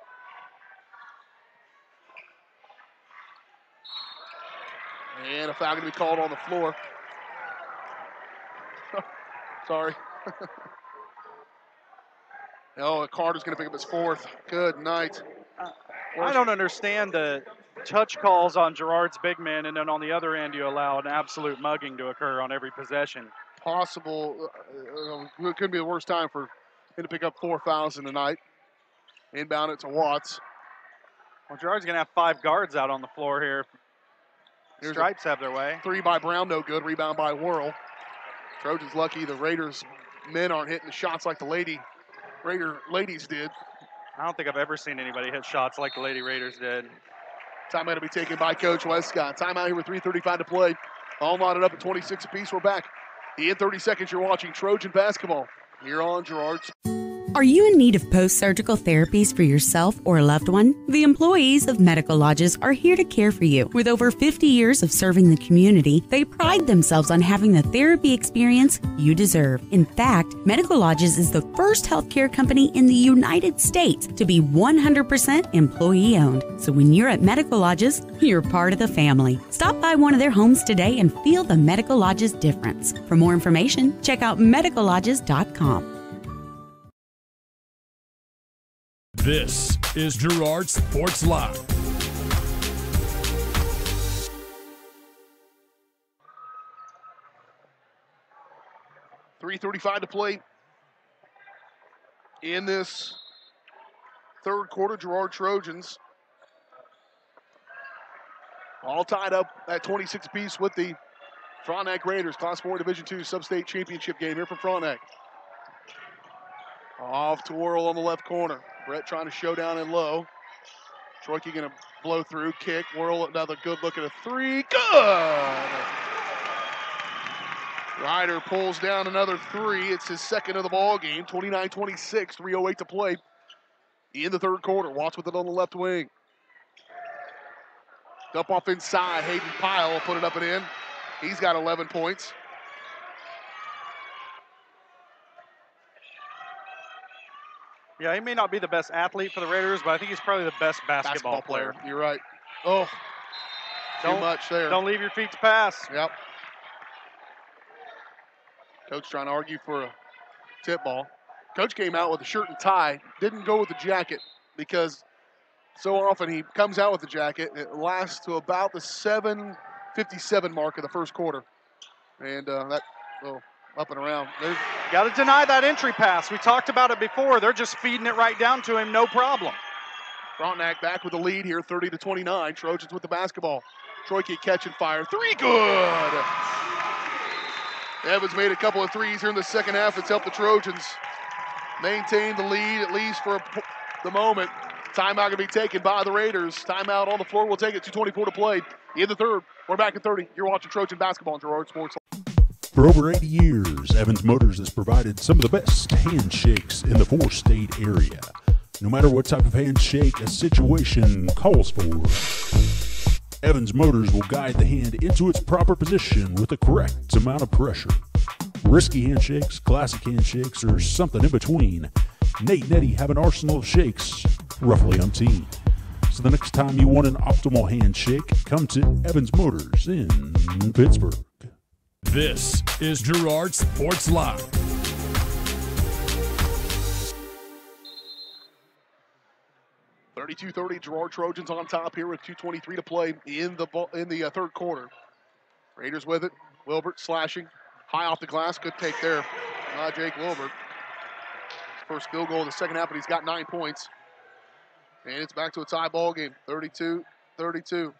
And a foul going to be called on the floor. Sorry. Oh, Carter's going to pick up his 4th. Good night.
I don't understand the touch calls on Girard's big man, and then on the other end you allow an absolute mugging to occur on every possession.
Possible. It couldn't be the worst time for him to pick up 4 fouls in the night. Inbound it to Watts.
Well, Girard's going to have 5 guards out on the floor here. Stripes have their way.
3 by Brown, no good. Rebound by Whirl. Trojans lucky the Raiders men aren't hitting the shots like the ladies did.
I don't think I've ever seen anybody hit shots like the Lady Raiders did.
Timeout to be taken by Coach Westcott. Timeout here with 3:35 to play. All knotted up at 26 apiece. We're back. In 30 seconds, you're watching Trojan basketball here on Girard.
Are you in need of post-surgical therapies for yourself or a loved one? The employees of Medical Lodges are here to care for you. With over 50 years of serving the community, they pride themselves on having the therapy experience you deserve. In fact, Medical Lodges is the first healthcare company in the United States to be 100% employee-owned. So when you're at Medical Lodges, you're part of the family. Stop by one of their homes today and feel the Medical Lodges difference. For more information, check out medicallodges.com.
This is Girard Sports Live.
.335 to play in this third quarter. Girard Trojans all tied up at 26 apiece with the Frontenac Raiders, Class 4 Division II Sub-State Championship game here from Frontenac. Off to Whirl on the left corner. Brett trying to show down in low. Troike going to blow through, kick. Whirl, another good look at a 3. Good! Ryder pulls down another 3. It's his second of the ball game. 29-26, 3:08 to play in the third quarter. Watts with it on the left wing. Up off inside. Hayden Pyle will put it up and in. He's got 11 points.
Yeah, he may not be the best athlete for the Raiders, but I think he's probably the best basketball player.
You're right. Oh, too much there.
Don't leave your feet to pass.
Yep. Coach trying to argue for a tip ball. Coach came out with a shirt and tie, didn't go with the jacket because so often he comes out with the jacket. It lasts to about the 7:57 mark of the first quarter. And up and around.
Got to deny that entry pass. We talked about it before. They're just feeding it right down to him, no problem.
Frontenac back with the lead here, 30-29. Trojans with the basketball. Troike catch and fire. 3, good! Evans made a couple of threes here in the second half. It's helped the Trojans maintain the lead, at least for the moment. Timeout going to be taken by the Raiders. Timeout on the floor. We'll take it. 2:24 to play in the third. We're back at 30. You're watching Trojan basketball on Girard Sports.
For over 80 years, Evans Motors has provided some of the best handshakes in the 4-state area. No matter what type of handshake a situation calls for, Evans Motors will guide the hand into its proper position with the correct amount of pressure. Risky handshakes, classic handshakes, or something in between, Nate and Eddie have an arsenal of shakes roughly umpteen. So the next time you want an optimal handshake, come to Evans Motors in Pittsburgh.
This is Girard Sports Live.
.32-30, Girard Trojans on top here with 2:23 to play in the third quarter. Raiders with it. Wilbert slashing. High off the glass. Good take there. Jake Wilbert. His first field goal of the second half, but he's got 9 points. And it's back to a tie ball game. 32-32.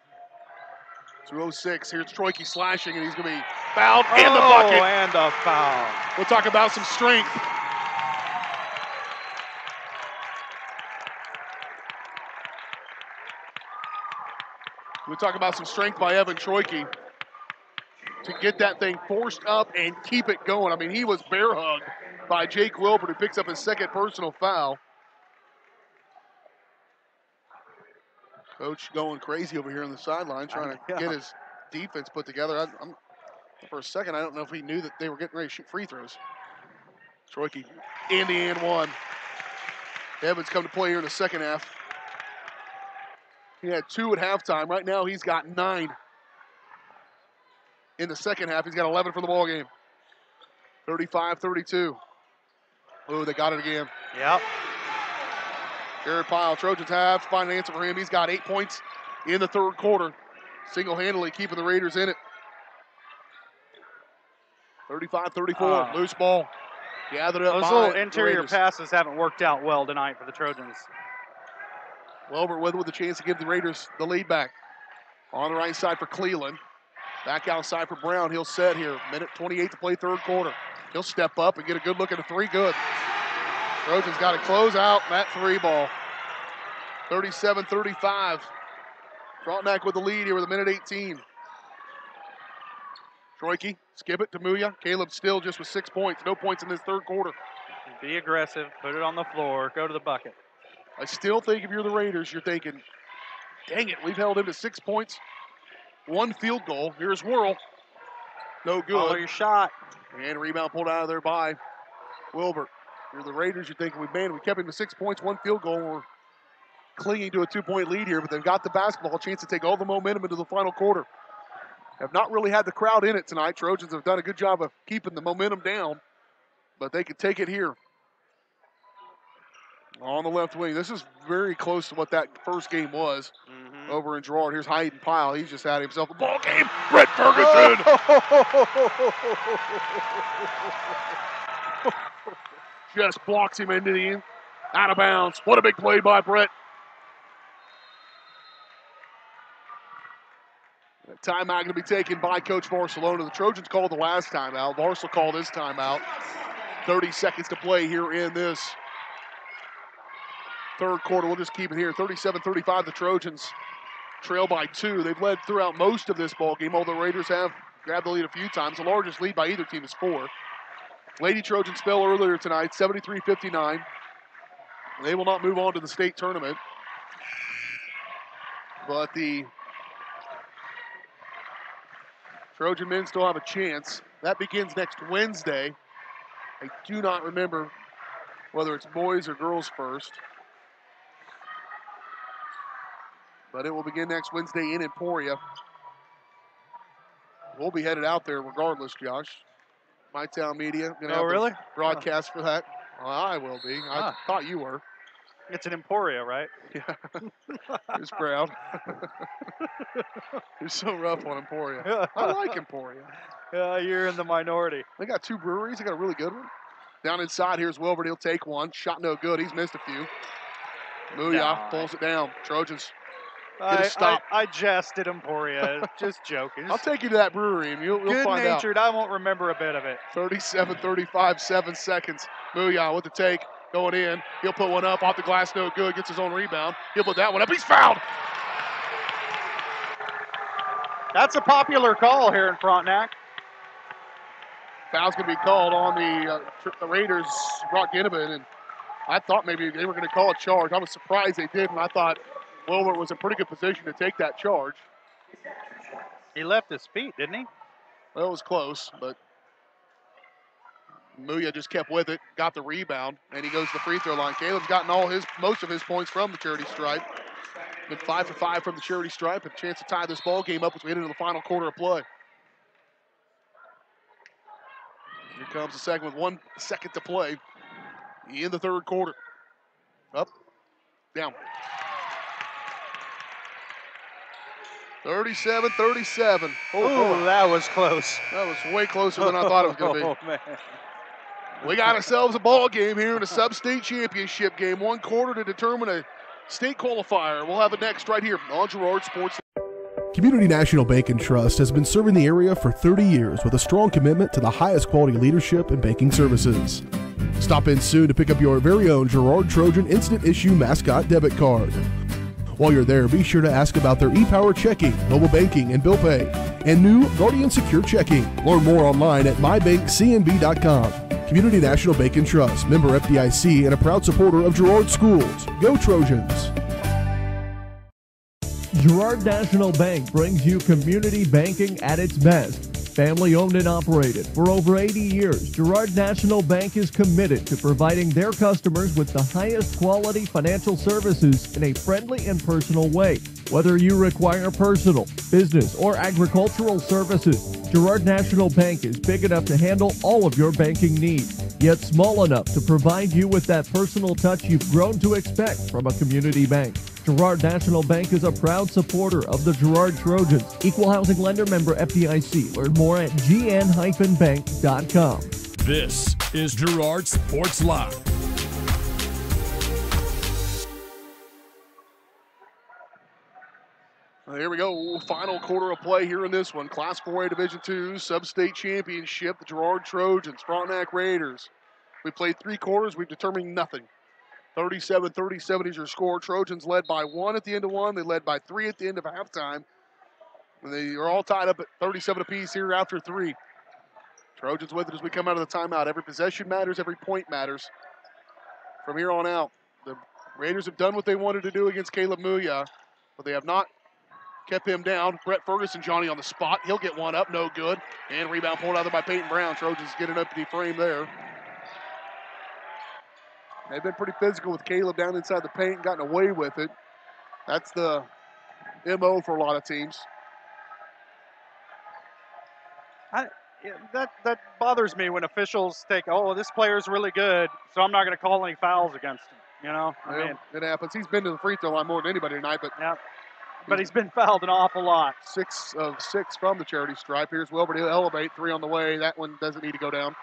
2:06. Here's Troike slashing, and he's going to be fouled. And the bucket.
And a foul.
We'll talk about some strength. We'll talk about some strength by Evan Troike to get that thing forced up and keep it going. I mean, he was bear hugged by Jake Wilbert, who picks up his second personal foul. Coach going crazy over here on the sideline, trying to get his defense put together. For a second, I don't know if he knew that they were getting ready to shoot free throws. Troike in the and one. Evans come to play here in the second half. He had 2 at halftime. Right now, he's got 9 in the second half. He's got 11 for the ball game. 35-32. Ooh, they got it again.
Yep.
Jared Pyle, Trojans have to find an answer for him. He's got 8 points in the third quarter. Single-handedly keeping the Raiders in it. 35-34, loose ball. Gathered up
Those
by
little interior
Raiders.
passes haven't worked out well tonight for the Trojans.
Wilbur with a chance to give the Raiders the lead back. On the right side for Cleveland. Back outside for Brown. He'll set here. Minute 28 to play third quarter. He'll step up and get a good look at a three. Good. Trojans got to close out that three ball. 37-35. Frontenac with the lead here with a minute 18. Troike, skip it to Muya. Caleb still just with 6 points. No points in this third quarter.
Be aggressive. Put it on the floor. Go to the bucket.
I still think if you're the Raiders, you're thinking, dang it, we've held him to 6 points. 1 field goal. Here's Whirl. No good.
Follow your shot.
And rebound pulled out of there by Wilbur. If you're the Raiders, you're thinking, we kept him to 6 points, 1 field goal. We're clinging to a 2-point lead here, but they've got the basketball, a chance to take all the momentum into the final quarter. Have not really had the crowd in it tonight. Trojans have done a good job of keeping the momentum down, but they could take it here. On the left wing. This is very close to what that first game was over in Girard. Here's Hayden Pyle. He's just had himself a ball game. Brett Ferguson. Just blocks him into the end. Out of bounds. What a big play by Brett. Timeout going to be taken by Coach Barcelona. The Trojans called the last timeout. Barcelona called his timeout. 30 seconds to play here in this third quarter. We'll just keep it here. 37-35, the Trojans trail by 2. They've led throughout most of this ball game, although the Raiders have grabbed the lead a few times. The largest lead by either team is 4. Lady Trojans fell earlier tonight, 73-59. They will not move on to the state tournament. But the Trojan men still have a chance. That begins next Wednesday. I do not remember whether it's boys or girls first. But it will begin next Wednesday in Emporia. We'll be headed out there regardless, Josh. My Town Media. Gonna have
really?
Broadcast for that. Well, I will be. I thought you were.
It's in Emporia, right?
Yeah. He's proud. You're so rough on Emporia. I like Emporia.
You're in the minority.
They got 2 breweries. They got a really good one. Down inside, here's Wilbert. He'll take one. Shot no good. He's missed a few. Muya pulls it down. Trojans get a stop.
I jested, Emporia. Just joking.
I'll take you to that brewery and you'll find out.
Good-natured. I won't remember a bit of it.
37-35, 7 seconds. Muya with the take. Going in. He'll put one up off the glass. No good. Gets his own rebound. He'll put that one up. He's fouled.
That's a popular call here in Frontenac.
Foul's going to be called on the Raiders, Brock Ginnivan, and I thought maybe they were going to call a charge. I was surprised they didn't. I thought Wilbert was in pretty good position to take that charge.
He left his feet, didn't he?
Well, it was close, but Muya just kept with it, got the rebound, and he goes to the free throw line. Caleb's gotten most of his points from the charity stripe. Been 5 for 5 from the charity stripe, and a chance to tie this ball game up as we head into the final quarter of play. Here comes the second with 1 second to play in the third quarter. Up, down. 37-37.
Oh, that was close.
That was way closer than I thought it was going to be.
Oh, man.
We got ourselves a ball game here in a sub-state championship game. 1 quarter to determine a state qualifier. We'll have it next right here on Girard Sports.
Community National Bank and Trust has been serving the area for 30 years with a strong commitment to the highest quality leadership and banking services. Stop in soon to pick up your very own Girard Trojan Instant Issue Mascot Debit Card. While you're there, be sure to ask about their e-Power checking, mobile banking, and bill pay, and new Guardian Secure Checking. Learn more online at mybankcnb.com. Community National Bank and Trust, member FDIC, and a proud supporter of Girard Schools. Go Trojans!
Girard National Bank brings you community banking at its best. Family owned and operated for over 80 years, Girard National Bank is committed to providing their customers with the highest quality financial services in a friendly and personal way. Whether you require personal, business, or agricultural services, Girard National Bank is big enough to handle all of your banking needs, yet small enough to provide you with that personal touch you've grown to expect from a community bank. Girard National Bank is a proud supporter of the Girard Trojans. Equal housing lender, member FDIC. Learn more at gn-bank.com.
This is Girard Sports Live.
Here we go. Final quarter of play here in this one. Class 4A Division II Sub-State Championship. The Girard Trojans, Frontenac Raiders. We played 3 quarters. We've determined nothing. 37-37 is your score. Trojans led by 1 at the end of 1. They led by 3 at the end of halftime. And they are all tied up at 37 apiece here after 3. Trojans with it as we come out of the timeout. Every possession matters. Every point matters. From here on out, the Raiders have done what they wanted to do against Caleb Muya, but they have not kept him down. Brett Ferguson, Johnny on the spot. He'll get one up. No good. And rebound pulled out there by Peyton Brown. Trojans get an empty frame there. They've been pretty physical with Caleb down inside the paint and gotten away with it. That's the MO for a lot of teams.
That bothers me when officials take, oh, this player's really good, so I'm not going to call any fouls against him. You know, I mean,
it happens. He's been to the free throw line more than anybody tonight, but
but he's been fouled an awful lot.
6 of 6 from the charity stripe. Here's Wilbert. He'll elevate. 3 on the way. That one doesn't need to go down.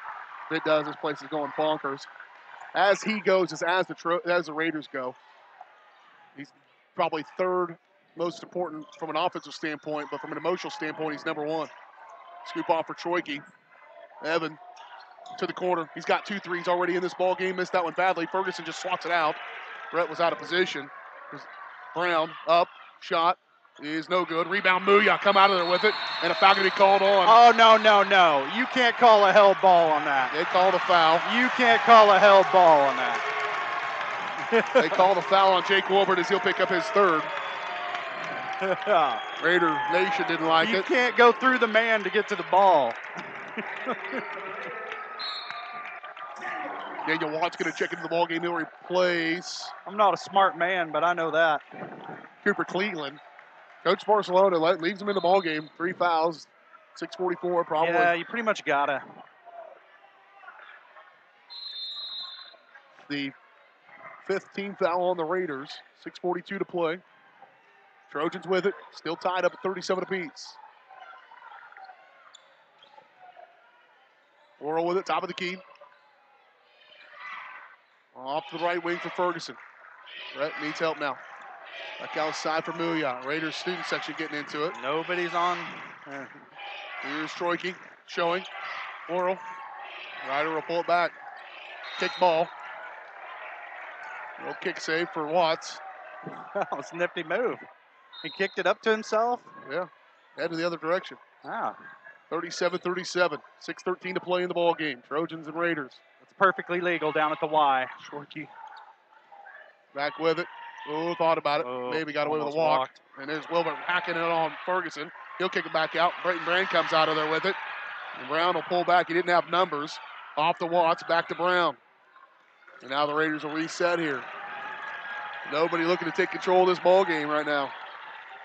If it does, this place is going bonkers. As he goes, as the Raiders go, he's probably 3rd most important from an offensive standpoint, but from an emotional standpoint, he's number 1. Scoop off for Troike. Evan to the corner. He's got 2 threes already in this ball game. Missed that one badly. Ferguson just swats it out. Brett was out of position. Brown up, shot is no good. Rebound, Muya come out of there with it, and a foul going to be called on.
Oh, no. You can't call a held ball on that.
They called a foul.
You can't call a held ball on that.
They called a foul on Jake Wilbert as he'll pick up his 3rd. Raider Nation didn't like it.
You can't go through the man to get to the ball.
Daniel Watt's going to check into the ball game. He'll replace.
I'm not a smart man, but I know that.
Cooper Cleveland. Coach Barcelona leaves him in the ball game. 3 fouls, 6:44 probably.
Yeah, you pretty much gotta.
The 5th team foul on the Raiders. 6:42 to play. Trojans with it, still tied up at 37 apiece. Oral with it, top of the key. Off to the right wing for Ferguson. Brett needs help now. Back outside for Muya. Raiders student section getting into it.
Nobody's on.
Here's Troike showing. Oral. Ryder will pull it back. Kick ball. No kick save for Watts.
That was a nifty move. He kicked it up to himself?
Yeah, head to the other direction.
Wow.
37-37, 6:13 to play in the ball game. Trojans and Raiders.
It's perfectly legal down at the Y.
Shorkey back with it. Oh, thought about it. Maybe got away with a walk. And there's Wilbert hacking it on Ferguson. He'll kick it back out. Brayton Brand comes out of there with it. And Brown will pull back. He didn't have numbers. Off the Watts, back to Brown. And now the Raiders will reset here. Nobody looking to take control of this ball game right now.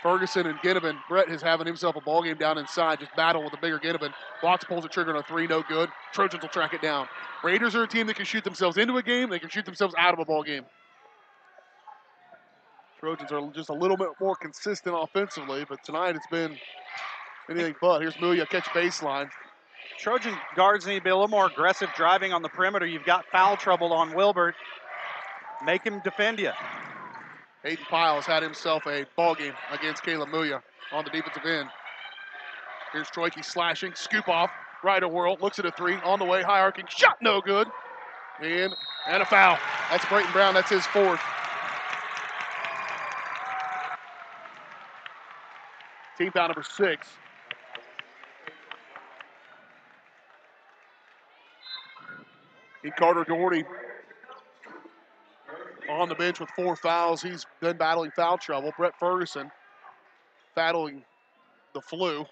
Ferguson and Ginnivan. Brett is having himself a ball game down inside. Just battle with the bigger Ginnivan. Watts pulls the trigger on a 3, no good. Trojans will track it down. Raiders are a team that can shoot themselves into a game. They can shoot themselves out of a ball game. Trojans are just a little bit more consistent offensively, but tonight it's been anything but. Here's Muya, catch baseline.
Trojan guards need to be a little more aggressive driving on the perimeter. You've got foul trouble on Wilbert. Make him defend you.
Hayden Pyle has had himself a ball game against Caleb Muya on the defensive end. Here's Troike slashing, scoop off, Ryder whirl, looks at a 3, on the way, high arcing, shot no good. And a foul. That's Brayton Brown, that's his 4th. Team foul number 6. Carter Doherty on the bench with 4 fouls. He's been battling foul trouble. Brett Ferguson battling the flu.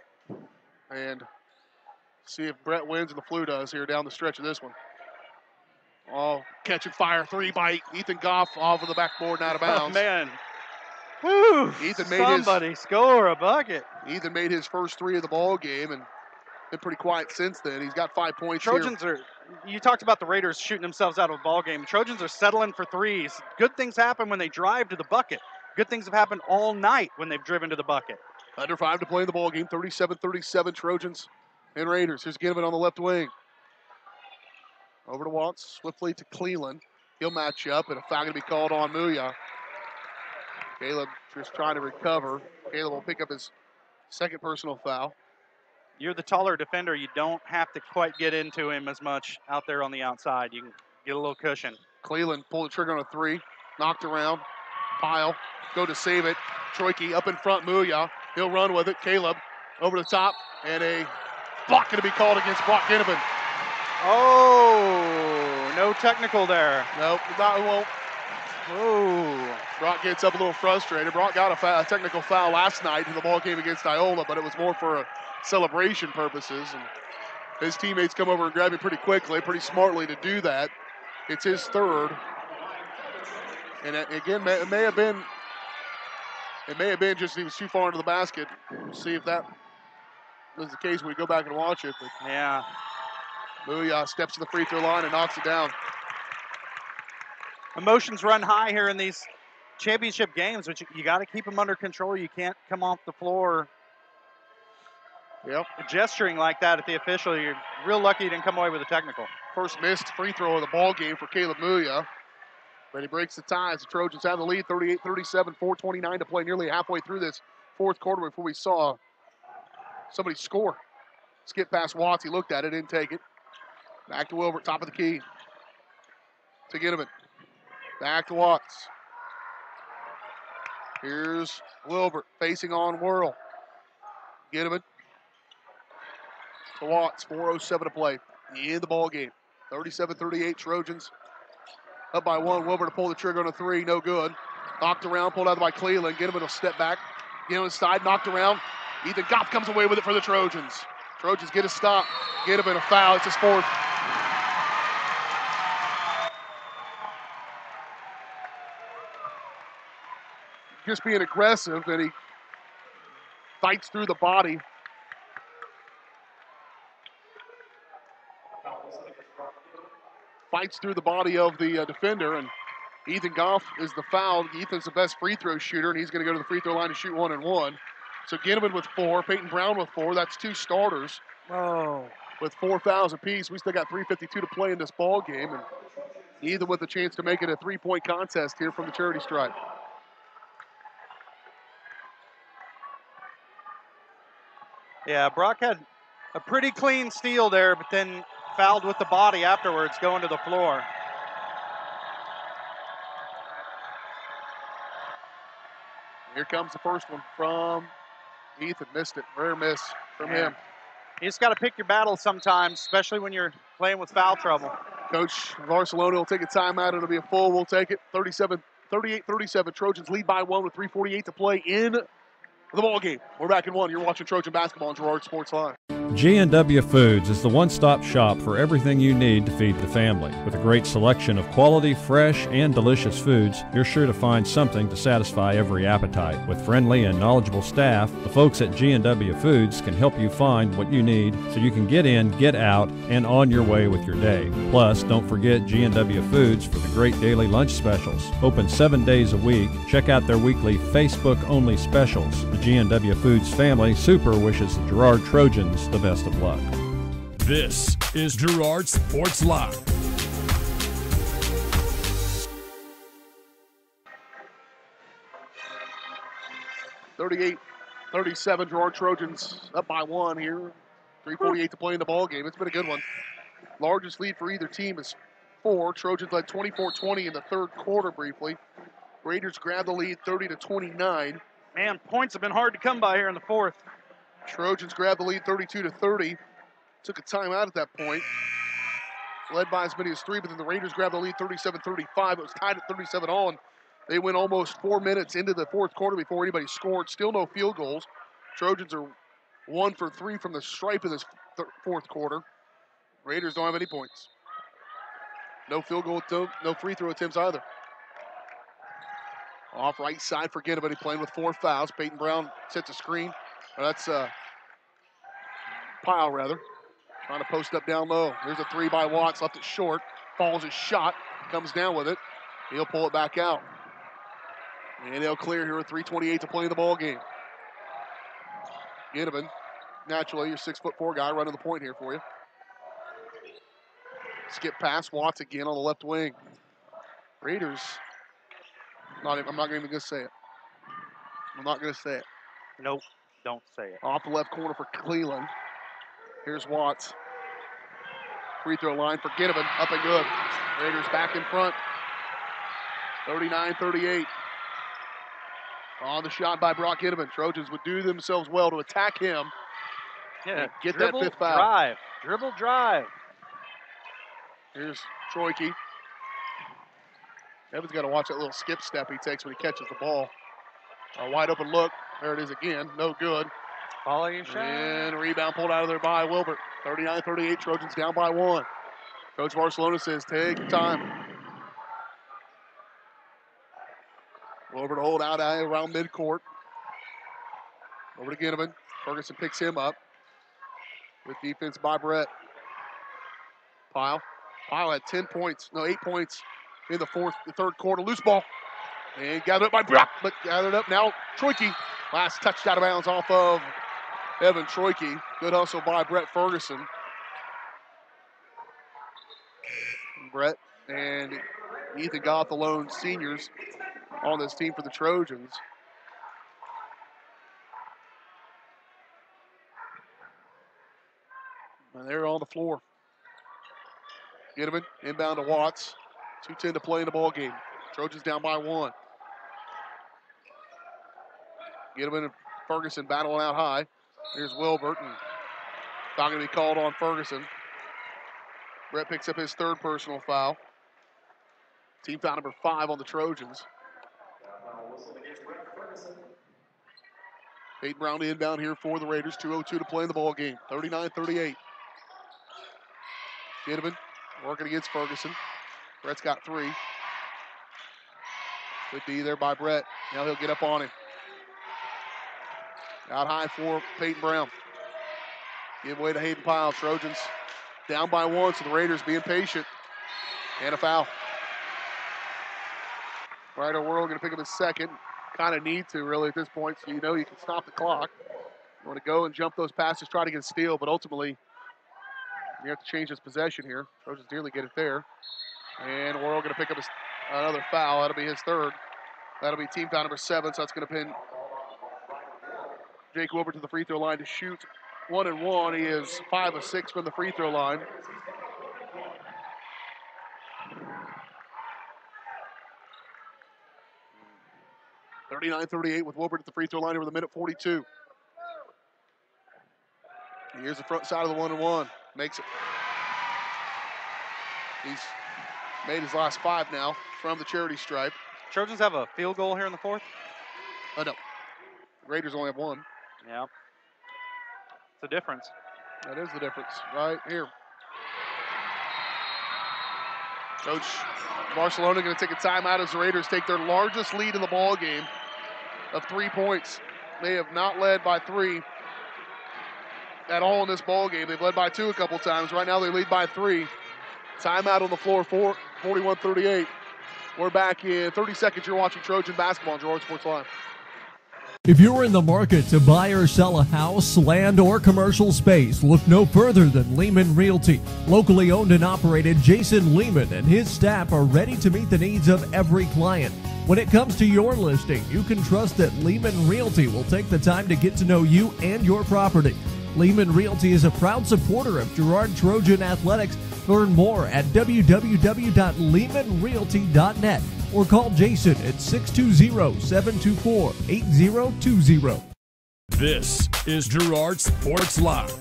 And See if Brett wins and the Flu does here down the stretch of this one. Oh, catch and fire, 3 by Ethan Goff off of the backboard and out of bounds.
Oh, man. Whew,
Ethan made
somebody score a bucket.
Ethan made his first 3 of the ball game and been pretty quiet since then. He's got 5 points
Trojans
here.
you talked about the Raiders shooting themselves out of a ball game. Trojans are settling for threes. Good things happen when they drive to the bucket. Good things have happened all night when they've driven to the bucket.
Under 5 to play in the ball game, 37-37 Trojans and Raiders. Here's Ginnivan on the left wing. Over to Watts, swiftly to Cleveland. He'll match up, and a foul going to be called on Muya. Caleb just trying to recover. Caleb will pick up his second personal foul.
You're the taller defender. You don't have to quite get into him as much out there on the outside. You can get a little cushion.
Cleveland pulled the trigger on a 3. Knocked around. Pyle, go to save it. Troike up in front, Muya. He'll run with it. Caleb over the top, and a block going to be called against Brock Ginnivan.
Oh, no technical there.
Nope, not won't.
Oh.
Brock gets up a little frustrated. Brock got a technical foul last night in the ball game against Iola, but it was more for celebration purposes. And his teammates come over and grab him pretty quickly, pretty smartly to do that. It's his third. And again, it may have been just he was too far into the basket. We'll see if that was the case when we go back and watch it. But
yeah.
Muya steps to the free throw line and knocks it down.
Emotions run high here in these championship games, but you got to keep them under control. You can't come off the floor gesturing like that at the official. You're real lucky you didn't come away with a technical.
First missed free throw of the ball game for Caleb Muya. But he breaks the ties. The Trojans have the lead, 38-37, 4:29 to play, nearly halfway through this fourth quarter before we saw somebody score. Skip past Watts. He looked at it, didn't take it. Back to Wilbert, top of the key. To Ginnivan. Back to Watts. Here's Wilbert facing on Whirl. Ginnivan to Watts, 4:07 to play in the ball game. 37-38 Trojans. Up by 1. Wilbert to pull the trigger on a 3. No good. Knocked around, pulled out by Cleveland. Ginnivan will step back. Ginnivan side, knocked around. Ethan Goff comes away with it for the Trojans. Trojans get a stop. Ginnivan a foul. It's his fourth. Just being aggressive, and he fights through the body. Fights through the body of the defender, and Ethan Goff is the foul. Ethan's the best free throw shooter, and he's going to go to the free throw line to shoot 1 and 1. So Ginnivan with 4, Peyton Brown with 4. That's 2 starters.
Oh.
With 4 fouls apiece. We still got 3:52 to play in this ball game, and Ethan with a chance to make it a 3-point contest here from the charity stripe.
Yeah, Brock had a pretty clean steal there, but then fouled with the body afterwards, going to the floor.
Here comes the first one from Ethan. Missed it. Rare miss from him.
You just got to pick your battles sometimes, especially when you're playing with foul trouble.
Coach Barcelona will take a timeout. It'll be a full. We'll take it. 38-37. Trojans lead by 1 with 3:48 to play in the ball game. We're back in 1. You're watching Trojan basketball on Girard Sports Live.
G&W Foods is the one-stop shop for everything you need to feed the family. With a great selection of quality, fresh, and delicious foods, you're sure to find something to satisfy every appetite. With friendly and knowledgeable staff, the folks at G&W Foods can help you find what you need so you can get in, get out, and on your way with your day. Plus, don't forget G&W Foods for the great daily lunch specials. Open 7 days a week. Check out their weekly Facebook-only specials. The G&W Foods family super wishes the Girard Trojans the best of luck.
This is Girard Sports Live.
(38-37) Girard Trojans up by 1 here. 3:48 to play in the ball game. It's been a good one. Largest lead for either team is 4. Trojans led 24-20 in the third quarter briefly. Raiders grabbed the lead 30-29.
Man, points have been hard to come by here in the fourth.
Trojans grabbed the lead 32-30. Took a timeout at that point. Led by as many as 3, but then the Raiders grabbed the lead 37-35. It was tied at 37 all, and they went almost 4 minutes into the fourth quarter before anybody scored. Still no field goals. Trojans are 1 for 3 from the stripe in this fourth quarter. Raiders don't have any points. No field goal attempt, no free throw attempts either. Off right side for Ginnivan, playing with 4 fouls. Peyton Brown sets a screen. That's Pyle, rather. Trying to post up down low. There's a 3 by Watts, left it short. Falls his shot, comes down with it. He'll pull it back out. And they'll clear here with 3:28 to play in the ball game. Ginnivan, naturally, your 6'4" guy running the point here for you. Skip pass, Watts again on the left wing. Raiders, I'm not even going to say it. I'm not going to say it.
Nope, don't say it.
Off the left corner for Cleveland. Here's Watts. Free throw line for Ginnivan, up and good. Raiders back in front. 39-38. On the shot by Brock Ginnivan. Trojans would do themselves well to attack him.
Yeah,
get
dribble,
that 5th foul.
Drive. Dribble, drive.
Here's Troike. Evan's got to watch that little skip step he takes when he catches the ball. A wide open look. There it is again. No good.
Volley shot.
And a rebound pulled out of there by Wilbert. 39-38. Trojans down by 1. Coach Barcelona says, take your time. Wilbert hold out around midcourt. Over to Ginnivan. Ferguson picks him up. With defense by Brett. Pyle. Pyle had 8 points in the third quarter. Loose ball. And gathered up by Brock, but gathered up now. Troike. Last touched out of bounds off of Evan Troike. Good hustle by Brett Ferguson. Brett and Ethan Goff, the lone seniors on this team for the Trojans. And they're on the floor. Ginnivan inbound to Watts. 2:10 to play in the ball game. Trojans down by 1. Ginnivan and Ferguson battling out high. Here's Wilbert. And not going to be called on Ferguson. Brett picks up his 3rd personal foul. Team foul number 5 on the Trojans. Peyton Brown inbound here for the Raiders. 2:02 to play in the ball game. 39-38. Ginnivan working against Ferguson. Brett's got 3. Good D there by Brett. Now he'll get up on him. Out high for Peyton Brown. Give way to Hayden Pyle. Trojans down by 1, so the Raiders being patient. And a foul. Ryder World going to pick up his 2nd. Kind of need to, really, at this point, so you know you can stop the clock. You want to go and jump those passes, try to get a steal, but ultimately you have to change his possession here. Trojans nearly get it there. And World going to pick up another foul. That'll be his 3rd. That'll be team foul number 7, so that's going to pin Jake Wilbert to the free throw line to shoot 1 and 1. He is 5 of 6 from the free throw line. (39-38) with Wilbert at the free throw line over the minute 42. Here's the front side of the 1-and-1. Makes it. He's made his last 5 now from the charity stripe.
Trojans have a field goal here in the 4th?
Oh, no. Raiders only have 1.
Yeah. It's a difference.
That is the difference right here. Coach Barcelona going to take a timeout as the Raiders take their largest lead in the ball game of 3 points. They have not led by 3 at all in this ball game. They've led by 2 a couple times. Right now they lead by 3. Timeout on the floor, 41-38. We're back in 30 seconds. You're watching Trojan basketball on Girard Sports Live.
If you're in the market to buy or sell a house, land, or commercial space, look no further than Lehman Realty. Locally owned and operated, Jason Lehman and his staff are ready to meet the needs of every client. When it comes to your listing, you can trust that Lehman Realty will take the time to get to know you and your property. Lehman Realty is a proud supporter of Girard Trojan Athletics. Learn more at www.lehmanrealty.net or call Jason at 620-724-8020.
This is Girard Sports Live.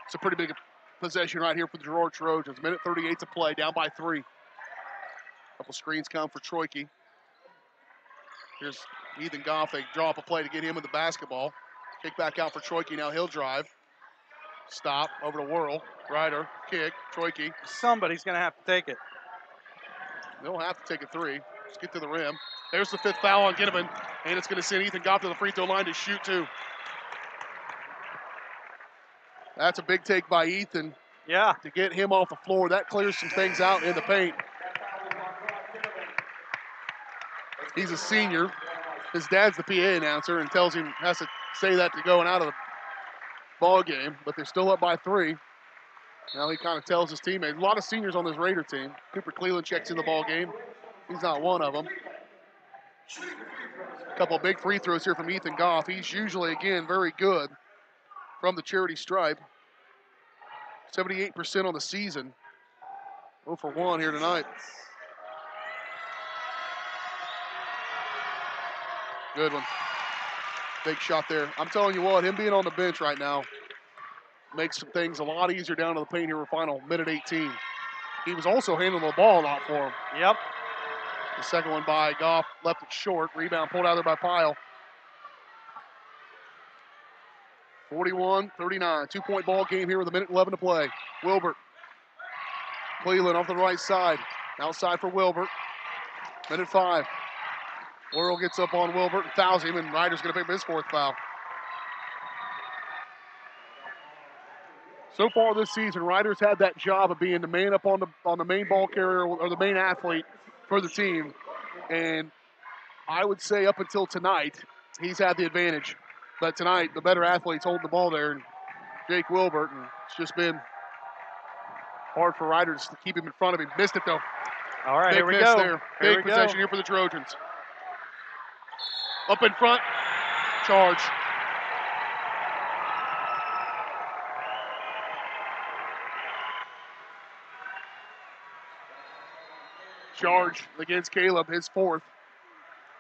It's a pretty big possession right here for the Girard Trojans. Minute 38 to play, down by 3. Couple screens come for Troike. Here's Ethan Goff, they draw up a play to get him with the basketball. Kick back out for Troike. Now he'll drive. Stop, over to Whirl. Ryder, kick, Troike.
Somebody's going to have to take it.
They'll have to take a three. Let's get to the rim. There's the 5th foul on Ginnivan, and it's going to send Ethan Goff to the free throw line to shoot two. That's a big take by Ethan.
Yeah.
To get him off the floor. That clears some things out in the paint. He's a senior. His dad's the PA announcer and tells him has to say that to going out of the ball game, but they're still up by 3. Now he kind of tells his teammates. A lot of seniors on this Raider team. Cooper Cleveland checks in the ball game. He's not one of them. A couple of big free throws here from Ethan Goff. He's usually, again, very good from the charity stripe. 78% on the season. 0 for 1 here tonight. Good one. Big shot there. I'm telling you what, him being on the bench right now makes some things a lot easier down to the paint here in final minute 18. He was also handling the ball a lot for him.
Yep.
The second one by Goff, left it short. Rebound pulled out there by Pyle. 41-39, 2-point ball game here with a minute 11 to play. Wilbert. Cleveland off the right side. Outside for Wilbert. Minute 5. Whirl gets up on Wilbert and fouls him, and Ryder's going to pick up his 4th foul. So far this season, Ryder's had that job of being the man up on the main ball carrier or the main athlete for the team. And I would say up until tonight, he's had the advantage. But tonight, the better athlete's holding the ball there, and Jake Wilbert, and it's just been hard for Ryder to keep him in front of him. Missed it, though.
All right,
big
here we
miss
go.
There. Big possession here for the Trojans. Up in front, charge. Charge against Caleb, his 4th.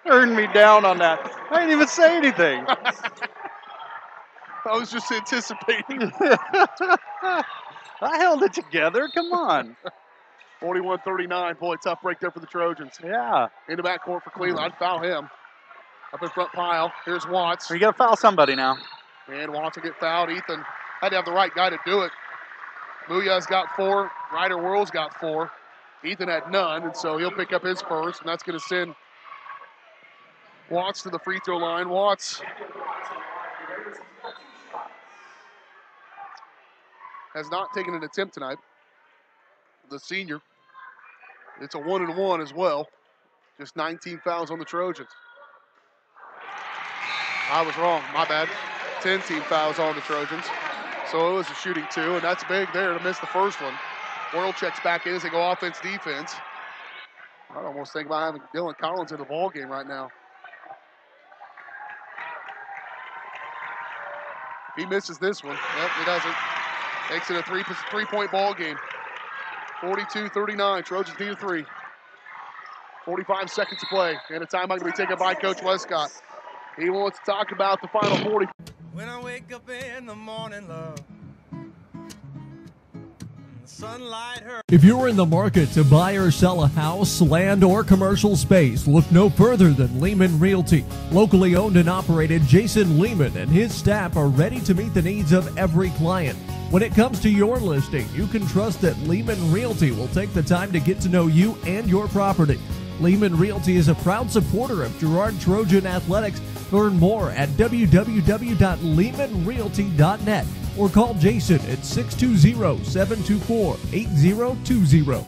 Turned me down on that. I didn't even say anything.
I was just anticipating.
I held it together. Come on.
41-39. Boy, tough break there for the Trojans.
Yeah.
In the backcourt for Cleveland. I'd foul him. Up in front Pyle. Here's Watts.
You got to foul somebody now.
And Watts will get fouled. Ethan had to have the right guy to do it. Booyah's got 4. Ryder Whirl's got 4. Ethan had none, and so he'll pick up his first, and that's going to send Watts to the free throw line. Watts has not taken an attempt tonight. The senior. It's a 1-and-1 as well. Just 19 fouls on the Trojans. I was wrong, my bad. 10 team fouls on the Trojans. So it was a shooting 2, and that's big there to miss the first one. World checks back in as they go offense-defense. I'd almost think about having Dylan Collins in the ball game right now. He misses this one. Yep, he doesn't. Makes it a three-point ball game. 42-39. Trojans need a 3. 45 seconds to play. And a timeout going to be taken by Coach Westcott. He wants to talk about the final 40.
When I wake up in the morning, love, the sunlight hurts.
If you're in the market to buy or sell a house, land, or commercial space, look no further than Lehman Realty. Locally owned and operated, Jason Lehman and his staff are ready to meet the needs of every client. When it comes to your listing, you can trust that Lehman Realty will take the time to get to know you and your property. Lehman Realty is a proud supporter of Girard Trojan Athletics. Learn more at www.lehmanrealty.net or call Jason at 620-724-8020.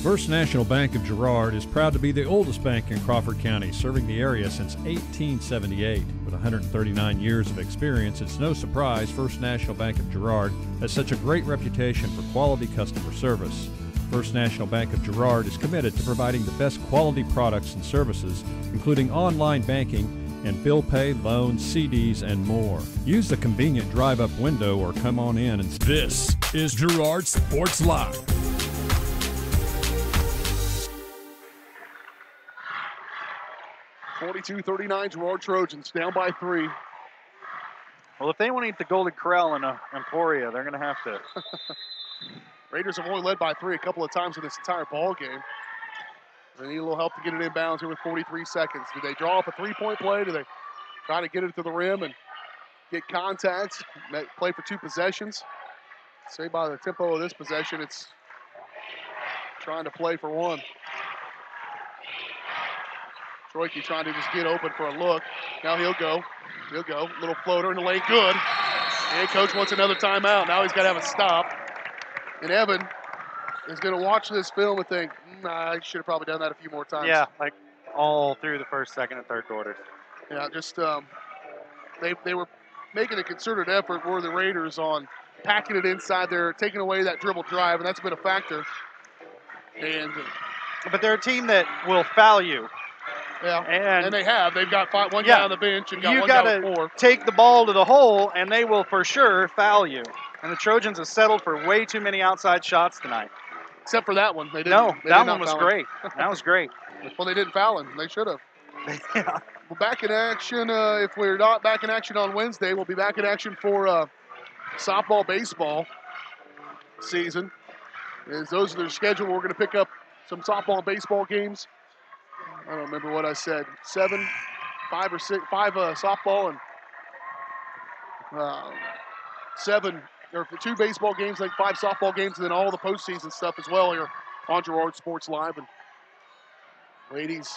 First National Bank of Girard is proud to be the oldest bank in Crawford County, serving the area since 1878. With 139 years of experience, it's no surprise First National Bank of Girard has such a great reputation for quality customer service. First National Bank of Girard is committed to providing the best quality products and services, including online banking and bill pay, loans, CDs, and more. Use the convenient drive-up window or come on in and...
This is Girard Sports Live.
42-39, Girard Trojans down by 3.
Well, if they want to eat the Golden Corral in Emporia, they're going to have to
Raiders have only led by 3 a couple of times in this entire ball game. They need a little help to get it inbounds here with 43 seconds. Do they draw up a three-point play? Do they try to get it to the rim and get contact, play for 2 possessions? Say by the tempo of this possession, it's trying to play for 1. Troiki trying to just get open for a look. Now he'll go. Little floater in the lane, good. And coach wants another timeout. Now he's got to have a stop. And Evan is going to watch this film and think, I should have probably done that a few more times.
Yeah, like all through the first, second, and third quarters.
Yeah, just they were making a concerted effort, were the Raiders, on packing it inside there, taking away that dribble drive, and that's been a factor.
But they're a team that will foul you.
Yeah, and they have. They've got one guy on the bench and got
you
one
got
guy with 4.
to take the ball to the hole, and they will for sure foul you. And the Trojans have settled for way too many outside shots tonight.
Except for that one. They didn't.
No,
they
that
did
one
not
was
foul
great.
him.
That was great.
Well, they didn't foul him. They should have.
Yeah.
Well, back in action. If we're not back in action on Wednesday, we'll be back in action for softball, baseball season. As those are their schedule, we're going to pick up some softball and baseball games. I don't remember what I said. 5 softball and 7 or 2 baseball games, like 5 softball games, and then all the postseason stuff as well here on Girard Sports Live. And ladies,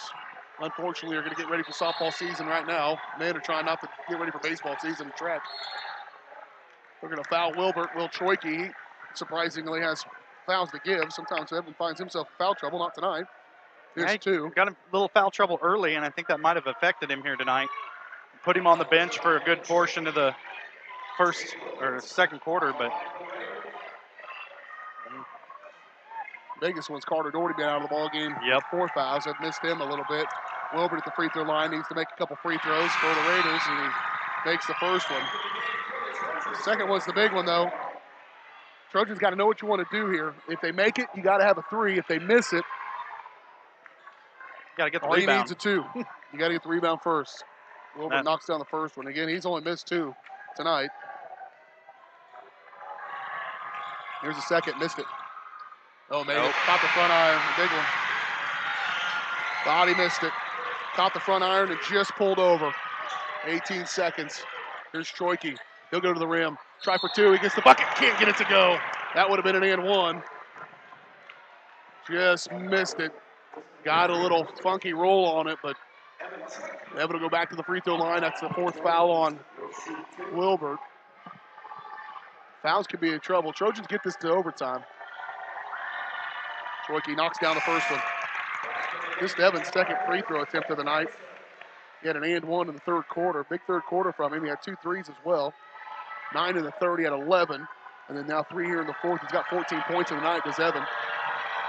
unfortunately, are going to get ready for softball season right now. Men are trying not to get ready for baseball season and track. We're going to foul Wilbert. Will Troiki, he surprisingly has fouls to give. Sometimes Evan finds himself in foul trouble, not tonight. Here's 2.
Got a little foul trouble early, and I think that might have affected him here tonight. Put him on the bench for a good portion of the first or second quarter, but
biggest one's Carter Doherty been out of the ball game.
Yep.
4 fouls. I've missed him a little bit. Wilbert at the free throw line needs to make a couple free throws for the Raiders, and he makes the first one. The second one's the big one, though. Trojans got to know what you want to do here. If they make it, you got to have a 3. If they miss it,
got to get the
all
rebound.
He needs a 2. You got to get the rebound first. Wilbert knocks down the first one. Again, he's only missed 2 tonight. Here's the second. Missed it. Oh, made it. Caught the front iron. Big one. Thought he missed it. Caught the front iron and just pulled over. 18 seconds. Here's Troiki. He'll go to the rim. Try for 2. He gets the bucket. Can't get it to go. That would have been an and 1. Just missed it. Got a little funky roll on it, but Evan will go back to the free throw line. That's the 4th foul on Wilbert. Fouls could be in trouble. Trojans get this to overtime. Troiki knocks down the first one. This is Evan's second free throw attempt of the night. He had an and 1 in the third quarter. Big third quarter from him. He had 2 threes as well. 9 in the third. He had 11. And then now 3 here in the fourth. He's got 14 points in the night, does Evan.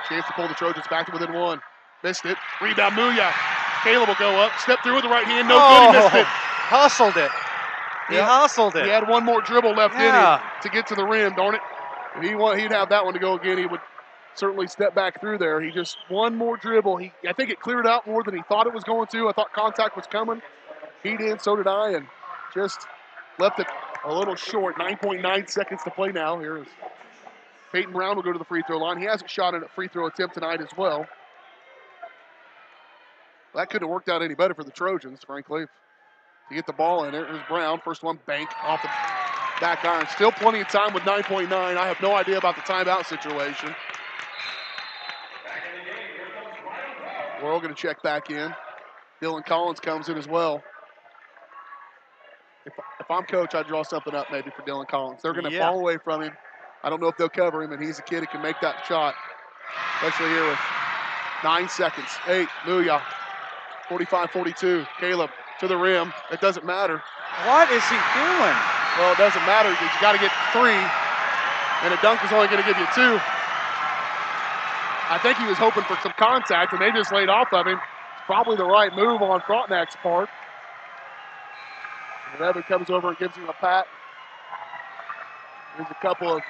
Chance to pull the Trojans back to within 1. Missed it. Rebound, Muya. Caleb will go up. Step through with the right hand. No good. He missed it.
Hustled it. He hustled it.
He had one more dribble left in him to get to the rim, darn it. If he'd have that one to go again, he would certainly step back through there. He just one more dribble. I think it cleared out more than he thought it was going to. I thought contact was coming. He did, so did I, and just left it a little short. 9.9 seconds to play now. Here is Peyton Brown will go to the free throw line. He hasn't shot at a free throw attempt tonight as well. That couldn't have worked out any better for the Trojans, frankly. To get the ball in there. Here's Brown. First one, bank off the back iron. Still plenty of time with 9.9. I have no idea about the timeout situation. We're all going to check back in. Dylan Collins comes in as well. If I'm coach, I'd draw something up maybe for Dylan Collins. They're going to fall away from him. I don't know if they'll cover him, and he's a kid who can make that shot, especially here with 9 seconds. 8, Muya. 45-42. Caleb to the rim. It doesn't matter.
What is he doing?
Well, it doesn't matter. You got to get 3, and a dunk is only going to give you 2. I think he was hoping for some contact, and they just laid off of him. It's probably the right move on Frontenac's part. And Evan comes over and gives him a pat. There's a couple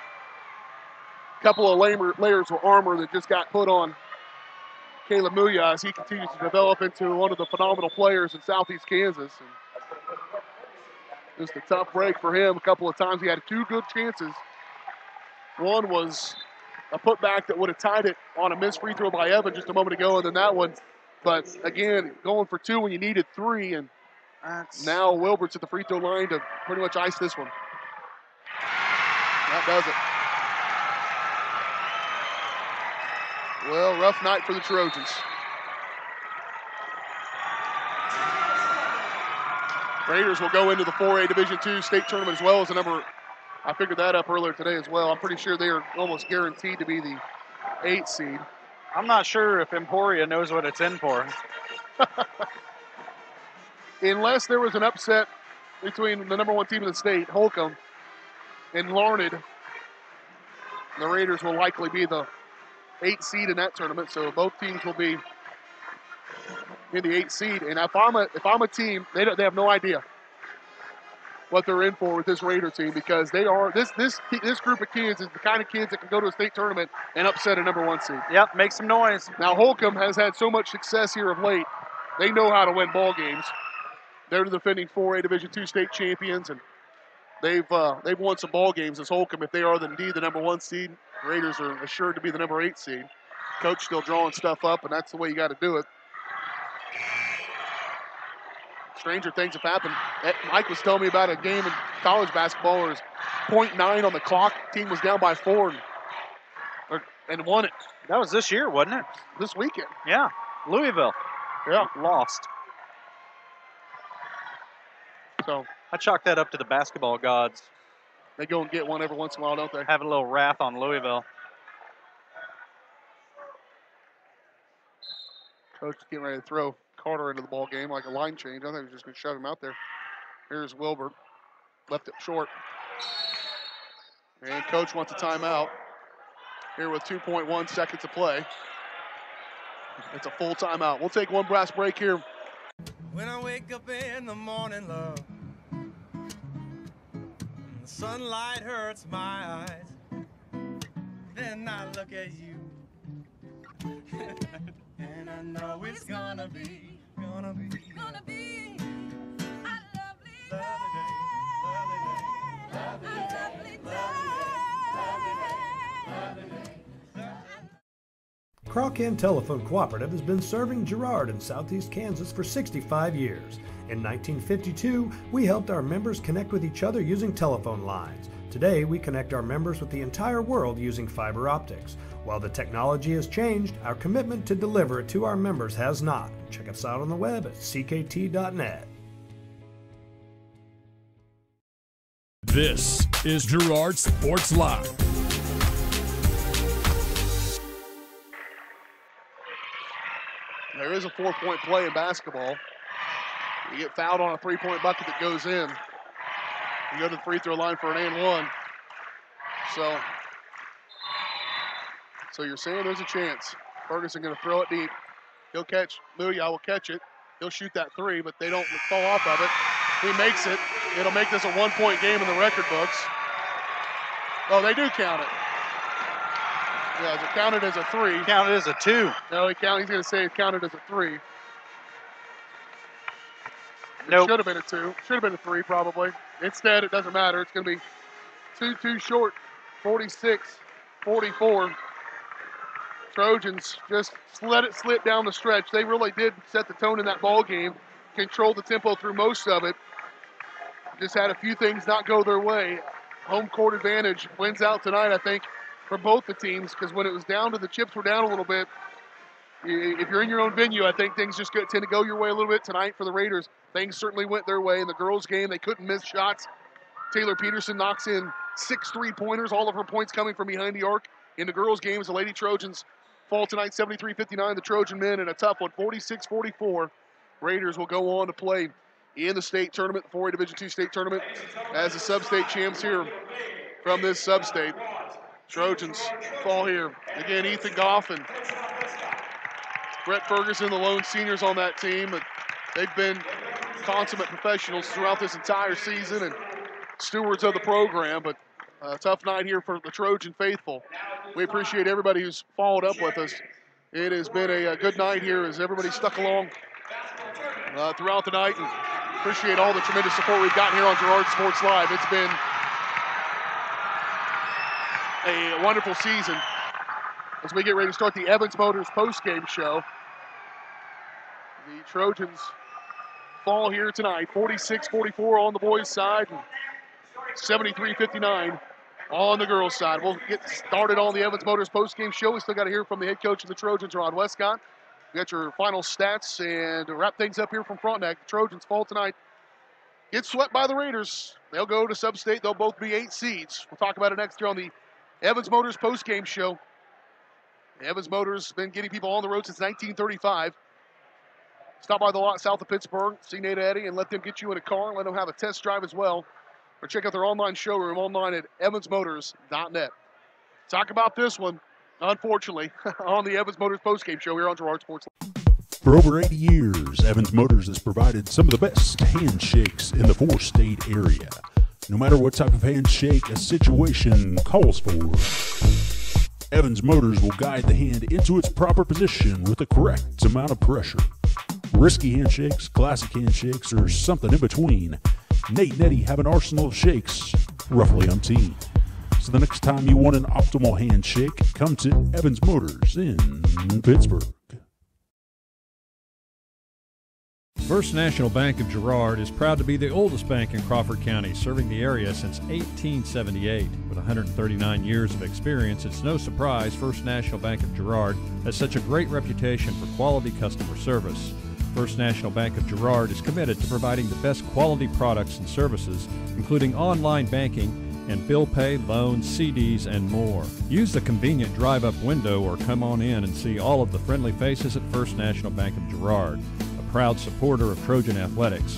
of layers of armor that just got put on Caleb Muya as he continues to develop into one of the phenomenal players in Southeast Kansas. And just a tough break for him. A couple of times he had 2 good chances. One was a putback that would have tied it on a missed free throw by Evan just a moment ago, and then that one. But again, going for 2 when you needed 3, and now Wilbert's at the free throw line to pretty much ice this one. That does it. Well, rough night for the Trojans. Raiders will go into the 4A Division II state tournament as well as the number. I figured that up earlier today as well. I'm pretty sure they are almost guaranteed to be the 8th seed.
I'm not sure if Emporia knows what it's in for.
Unless there was an upset between the number 1 team in the state, Holcomb, and Larned, the Raiders will likely be the 8th seed in that tournament. So both teams will be in the 8th seed. And if I'm a team, they have no idea what they're in for with this Raider team, because they are this group of kids is the kind of kids that can go to a state tournament and upset a number 1 seed.
Yep, make some noise.
Now Holcomb has had so much success here of late; they know how to win ball games. They're the defending 4A Division II state champions, and they've won some ball games as Holcomb. If they are indeed the number 1 seed, the Raiders are assured to be the number 8 seed. Coach still drawing stuff up, and that's the way you got to do it. Stranger things have happened. Mike was telling me about a game in college basketball where it was 0.9 on the clock. Team was down by 4 and won it.
That was this year, wasn't it?
This weekend.
Yeah, Louisville.
Yeah.
Lost.
So
I chalk that up to the basketball gods.
They go and get one every once in a while, don't they?
Have a little wrath on Louisville.
Coach is getting ready to throw Carter into the ball game like a line change. I think he was just going to shove him out there. Here's Wilbert. Left it short. And Coach wants a timeout here with 2.1 seconds to play. It's a full timeout. We'll take one brass break here.
When I wake up in the morning, love, and the sunlight hurts my eyes, then I look at you, and I know it's gonna be a lovely day, lovely day.
Crocan Telephone Cooperative has been serving Girard in southeast Kansas for 65 years. In 1952, we helped our members connect with each other using telephone lines. Today, we connect our members with the entire world using fiber optics. While the technology has changed, our commitment to deliver it to our members has not. Check us out on the web at ckt.net.
This is Girard Sports Live.
There is a 4-point play in basketball. You get fouled on a 3-point bucket that goes in. You go to the free throw line for an and 1. So you're saying there's a chance. Ferguson going to throw it deep. He'll catch. Booyah will catch it. He'll shoot that 3, but they don't fall off of it. He makes it. It'll make this a 1-point game in the record books. Oh, they do count it. Yeah, it's counted as a 3.
Counted as a 2.
No, he's going to say it counted as a 3.
Nope.
It should have been a 2. Should have been a 3 probably. Instead, it doesn't matter. It's going to be 2 short, 46-44. Trojans just let it slip down the stretch. They really did set the tone in that ball game, controlled the tempo through most of it. Just had a few things not go their way. Home court advantage wins out tonight, I think, for both the teams, because when it was down to the chips were down a little bit, if you're in your own venue, I think things just tend to go your way a little bit. Tonight for the Raiders, things certainly went their way. In the girls' game, they couldn't miss shots. Taylor Peterson knocks in 6 3-pointers, all of her points coming from behind the arc. In the girls' games, the Lady Trojans fall tonight 73-59. The Trojan men in a tough one, 46-44. Raiders will go on to play in the state tournament, the 4A Division II state tournament, as the sub-state champs here from this sub-state. Trojans fall here. Again, Ethan Goff and Brett Ferguson, the lone seniors on that team. But they've been consummate professionals throughout this entire season and stewards of the program. But a tough night here for the Trojan faithful. We appreciate everybody who's followed up with us. It has been a good night here as everybody stuck along throughout the night, and appreciate all the tremendous support we've gotten here on Girard Sports Live. It's been a wonderful season as we get ready to start the Evans Motors postgame show. The Trojans fall here tonight, 46-44 on the boys' side, and 73-59 on the girls' side. We'll get started on the Evans Motors postgame show. We still got to hear from the head coach of the Trojans, Rod Westcott. We got your final stats, and to wrap things up here from Frontenac, the Trojans fall tonight. Get swept by the Raiders. They'll go to Sub-State. They'll both be 8 seeds. We'll talk about it next year on the Evans Motors postgame show. Evans Motors has been getting people on the road since 1935. Stop by the lot south of Pittsburgh, see Nate Eddy, and let them get you in a car and let them have a test drive as well. Or check out their online showroom online at evansmotors.net. Talk about this one, unfortunately, on the Evans Motors postgame show here on Girard Sports.
For over 80 years, Evans Motors has provided some of the best handshakes in the 4-state area. No matter what type of handshake a situation calls for, Evans Motors will guide the hand into its proper position with the correct amount of pressure. Risky handshakes, classic handshakes, or something in between, Nate and Eddie have an arsenal of shakes, roughly umpteen. So the next time you want an optimal handshake, come to Evans Motors in Pittsburgh.
First National Bank of Girard is proud to be the oldest bank in Crawford County, serving the area since 1878. With 139 years of experience, it's no surprise First National Bank of Girard has such a great reputation for quality customer service. First National Bank of Girard is committed to providing the best quality products and services, including online banking and bill pay, loans, CDs, and more. Use the convenient drive-up window or come on in and see all of the friendly faces at First National Bank of Girard, a proud supporter of Trojan athletics.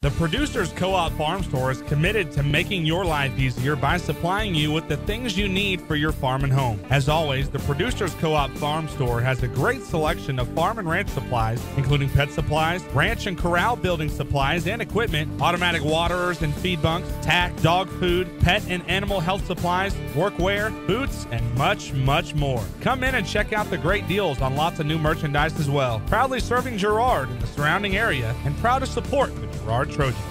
The Producers Co-op Farm Store is committed to making your life easier by supplying you with the things you need for your farm and home. As always, the Producers Co-op Farm Store has a great selection of farm and ranch supplies, including pet supplies, ranch and corral building supplies and equipment, automatic waterers and feed bunks, tack, dog food, pet and animal health supplies, workwear, boots, and much, much more. Come in and check out the great deals on lots of new merchandise as well. Proudly serving Girard and the surrounding area, and proud to support the Girard Trojans.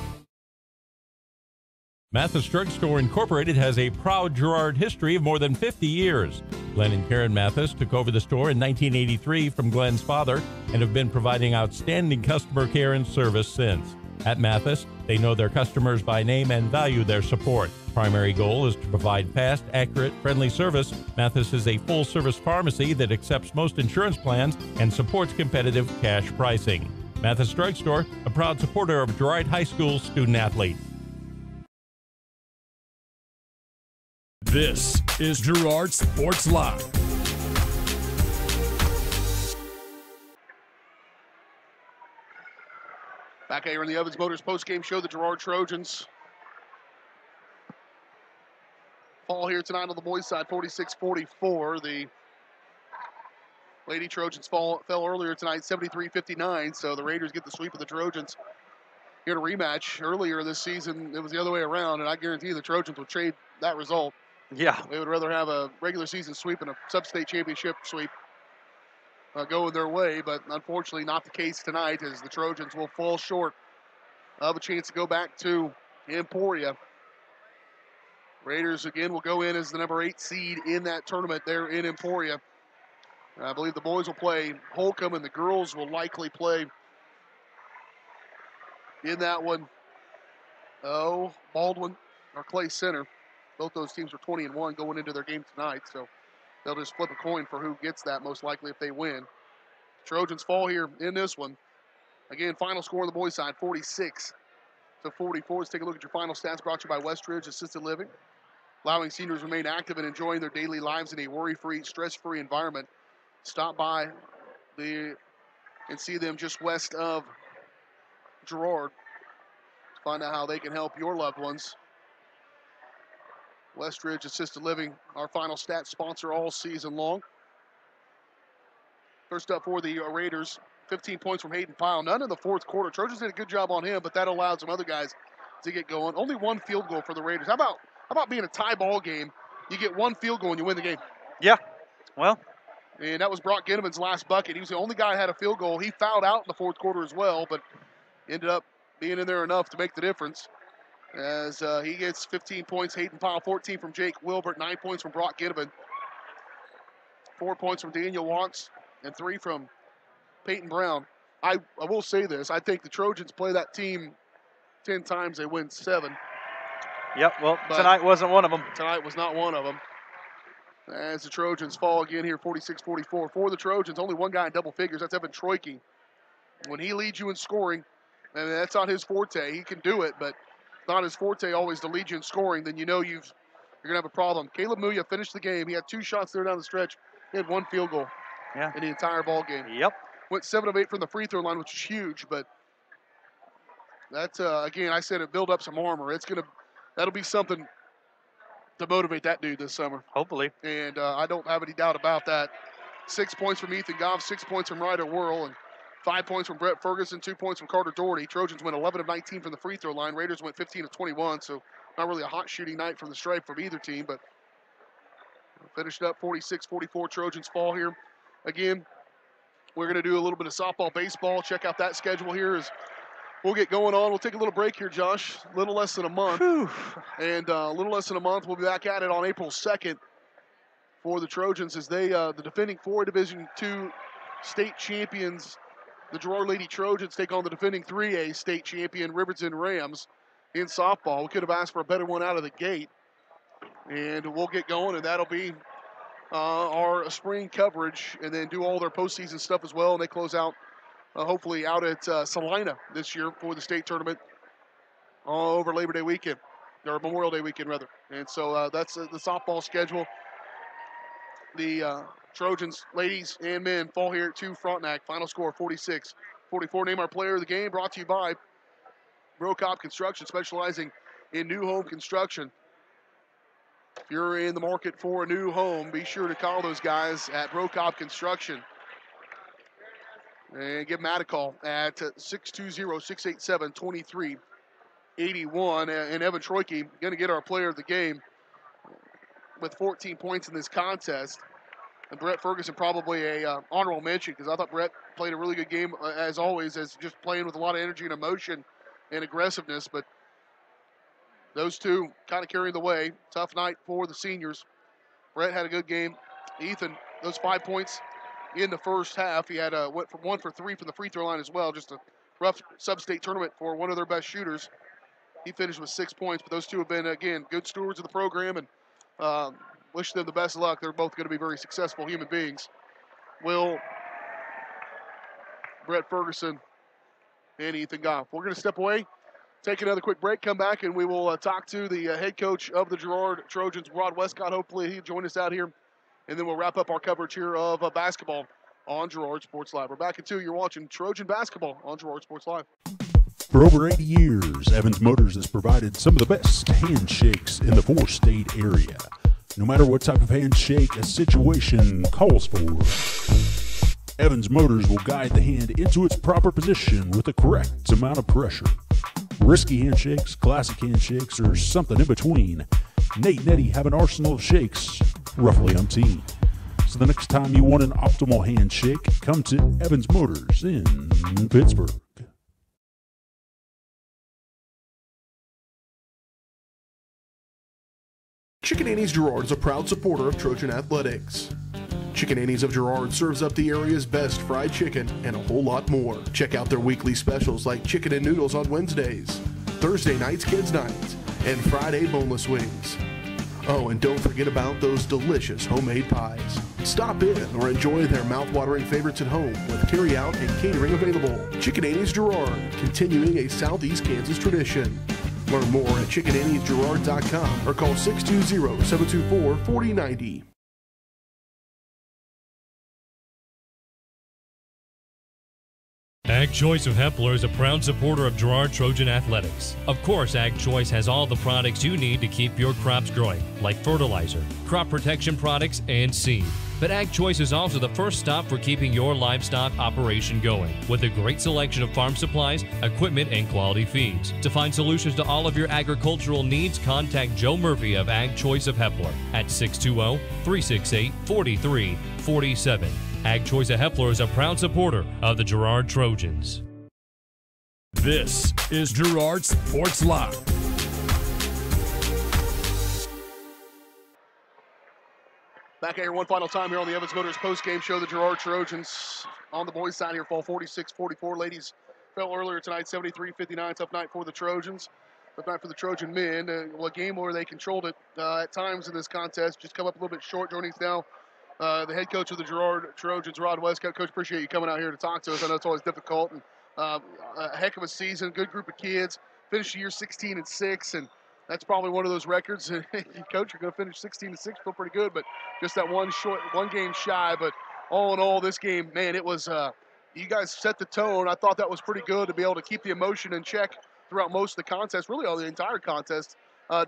Mathis Drug Store Incorporated has a proud Girard history of more than 50 years. Glenn and Karen Mathis took over the store in 1983 from Glenn's father and have been providing outstanding customer care and service since. At Mathis, they know their customers by name and value their support. Primary goal is to provide fast, accurate, friendly service. Mathis is a full-service pharmacy that accepts most insurance plans and supports competitive cash pricing. Mathis Drug Store, a proud supporter of Girard High School student-athletes.
This is Girard Sports Live.
Back here in the Evans Motors postgame show, the Girard Trojans fall here tonight on the boys' side, 46-44. The Lady Trojans fell earlier tonight, 73-59, so the Raiders get the sweep of the Trojans. Here to rematch. Earlier this season, it was the other way around, and I guarantee you the Trojans would trade that result.
Yeah.
They would rather have a regular season sweep and a sub-state championship sweep going their way, but unfortunately not the case tonight, as the Trojans will fall short of a chance to go back to Emporia. Raiders, again, will go in as the number 8 seed in that tournament there in Emporia. I believe the boys will play Holcomb, and the girls will likely play in that one. Baldwin or Clay Center. Both those teams are 20-1 going into their game tonight, so they'll just flip a coin for who gets that most likely if they win. Trojans fall here in this one. Again, final score on the boys' side, 46-44. Let's take a look at your final stats brought to you by Westridge Assisted Living, allowing seniors to remain active and enjoying their daily lives in a worry-free, stress-free environment. Stop by and see them just west of Girard to find out how they can help your loved ones. Westridge Assisted Living, our final stats sponsor all season long. First up for the Raiders, 15 points from Hayden Pyle. None in the fourth quarter. Trojans did a good job on him, but that allowed some other guys to get going. Only one field goal for the Raiders. How about being a tie ball game? You get one field goal and you win the game.
Yeah, well.
And that was Brock Ginneman's last bucket. He was the only guy who had a field goal. He fouled out in the fourth quarter as well, but ended up being in there enough to make the difference. As he gets 15 points, Hayden Pyle, 14 from Jake Wilbert, 9 points from Brock Ginneman. 4 points from Daniel Watts and 3 from Peyton Brown. I will say this. I think the Trojans play that team 10 times, they win 7.
Yep, well, tonight wasn't one of them.
Tonight was not one of them. As the Trojans fall again here, 46-44. For the Trojans, only one guy in double figures. That's Evan Troike. When he leads you in scoring, and that's not his forte. He can do it, but not his forte always to lead you in scoring. Then you know you're going to have a problem. Caleb Muya finished the game. He had 2 shots there down the stretch. He had 1 field goal in the entire ball game.
Yep.
Went 7 of 8 from the free throw line, which is huge. But that's again, I said it build up some armor. That'll be something to motivate that dude this summer.
Hopefully.
And I don't have any doubt about that. 6 points from Ethan Goff, 6 points from Ryder Whirl, and 5 points from Brett Ferguson, 2 points from Carter Doherty. Trojans went 11 of 19 from the free throw line. Raiders went 15 of 21, so not really a hot shooting night from the stripe from either team, but finished up 46-44. Trojans fall here. Again, we're going to do a little bit of softball, baseball. Check out that schedule here as we'll get going on. We'll take a little break here, Josh. A little less than a month.
Whew.
And a little less than a month, we'll be back at it on April 2nd for the Trojans as they, the defending 4A Division II state champions, the Girard Lady Trojans, take on the defending 3A state champion Riverton Rams in softball. We could have asked for a better one out of the gate. And we'll get going, and that'll be our spring coverage, and then do all their postseason stuff as well. And they close out, hopefully, out at Salina this year for the state tournament over Labor Day weekend, or Memorial Day weekend, rather. And so that's the softball schedule. The Trojans, ladies and men, fall here to Frontenac. Final score 46-44. Name our player of the game, brought to you by Brocop Construction, specializing in new home construction. If you're in the market for a new home, be sure to call those guys at Brocop Construction. And give Matt a call at 620-687-2381. And Evan Troike going to get our player of the game with 14 points in this contest. And Brett Ferguson probably a honorable mention, because I thought Brett played a really good game, as always, as just playing with a lot of energy and emotion and aggressiveness. But those two kind of carrying the way. Tough night for the seniors. Brett had a good game. Ethan, those 5 points in the first half. He had went from 1 for 3 from the free throw line as well. Just a rough sub-state tournament for one of their best shooters. He finished with 6 points, but those two have been, again, good stewards of the program, and wish them the best of luck. They're both going to be very successful human beings. Will Brett Ferguson and Ethan Goff. We're going to step away, take another quick break, come back, and we will talk to the head coach of the Girard Trojans, Rod Westcott. Hopefully he'll join us out here, and then we'll wrap up our coverage here of basketball on Girard Sports Live. We're back in 2. You're watching Trojan basketball on Girard Sports Live.
For over 80 years, Evans Motors has provided some of the best handshakes in the 4-state area. No matter what type of handshake a situation calls for, Evans Motors will guide the hand into its proper position with the correct amount of pressure. Risky handshakes, classic handshakes, or something in between, Nate and Eddie have an arsenal of shakes, roughly umpteen. So the next time you want an optimal handshake, come to Evans Motors in Pittsburgh.
Chicken Annie's Girard is a proud supporter of Trojan Athletics. Chicken Annie's of Girard serves up the area's best fried chicken and a whole lot more. Check out their weekly specials like chicken and noodles on Wednesdays, Thursday nights kids nights, and Friday boneless wings. Oh, and don't forget about those delicious homemade pies. Stop in or enjoy their mouth-watering favorites at home with carry-out and catering available. Chicken Annie's Girard, continuing a Southeast Kansas tradition. Learn more at chickenanniesgirard.com or call 620-724-4090.
Ag Choice of Hepler is a proud supporter of Girard Trojan Athletics. Of course, Ag Choice has all the products you need to keep your crops growing, like fertilizer, crop protection products, and seed. But Ag Choice is also the first stop for keeping your livestock operation going, with a great selection of farm supplies, equipment, and quality feeds. To find solutions to all of your agricultural needs, contact Joe Murphy of Ag Choice of Hepler at 620-368-4347. Ag Choice of Hepler is a proud supporter of the Girard Trojans.
This is Girard Sports Live.
Back at here one final time here on the Evans Motors post-game show. The Girard Trojans on the boys' side here fall 46-44. Ladies fell earlier tonight, 73-59. Tough night for the Trojans. Tough night for the Trojan men. A game where they controlled it at times in this contest. Just come up a little bit short. Joining us now, the head coach of the Girard Trojans, Rod Westcott. Coach, appreciate you coming out here to talk to us. I know it's always difficult. And a heck of a season, good group of kids. Finished the year 16-6, and that's probably one of those records. Coach, you're going to finish 16-6, feel pretty good, but just that one game shy. But all in all, this game, man, it was. You guys set the tone. I thought that was pretty good to be able to keep the emotion in check throughout most of the contest, really all the entire contest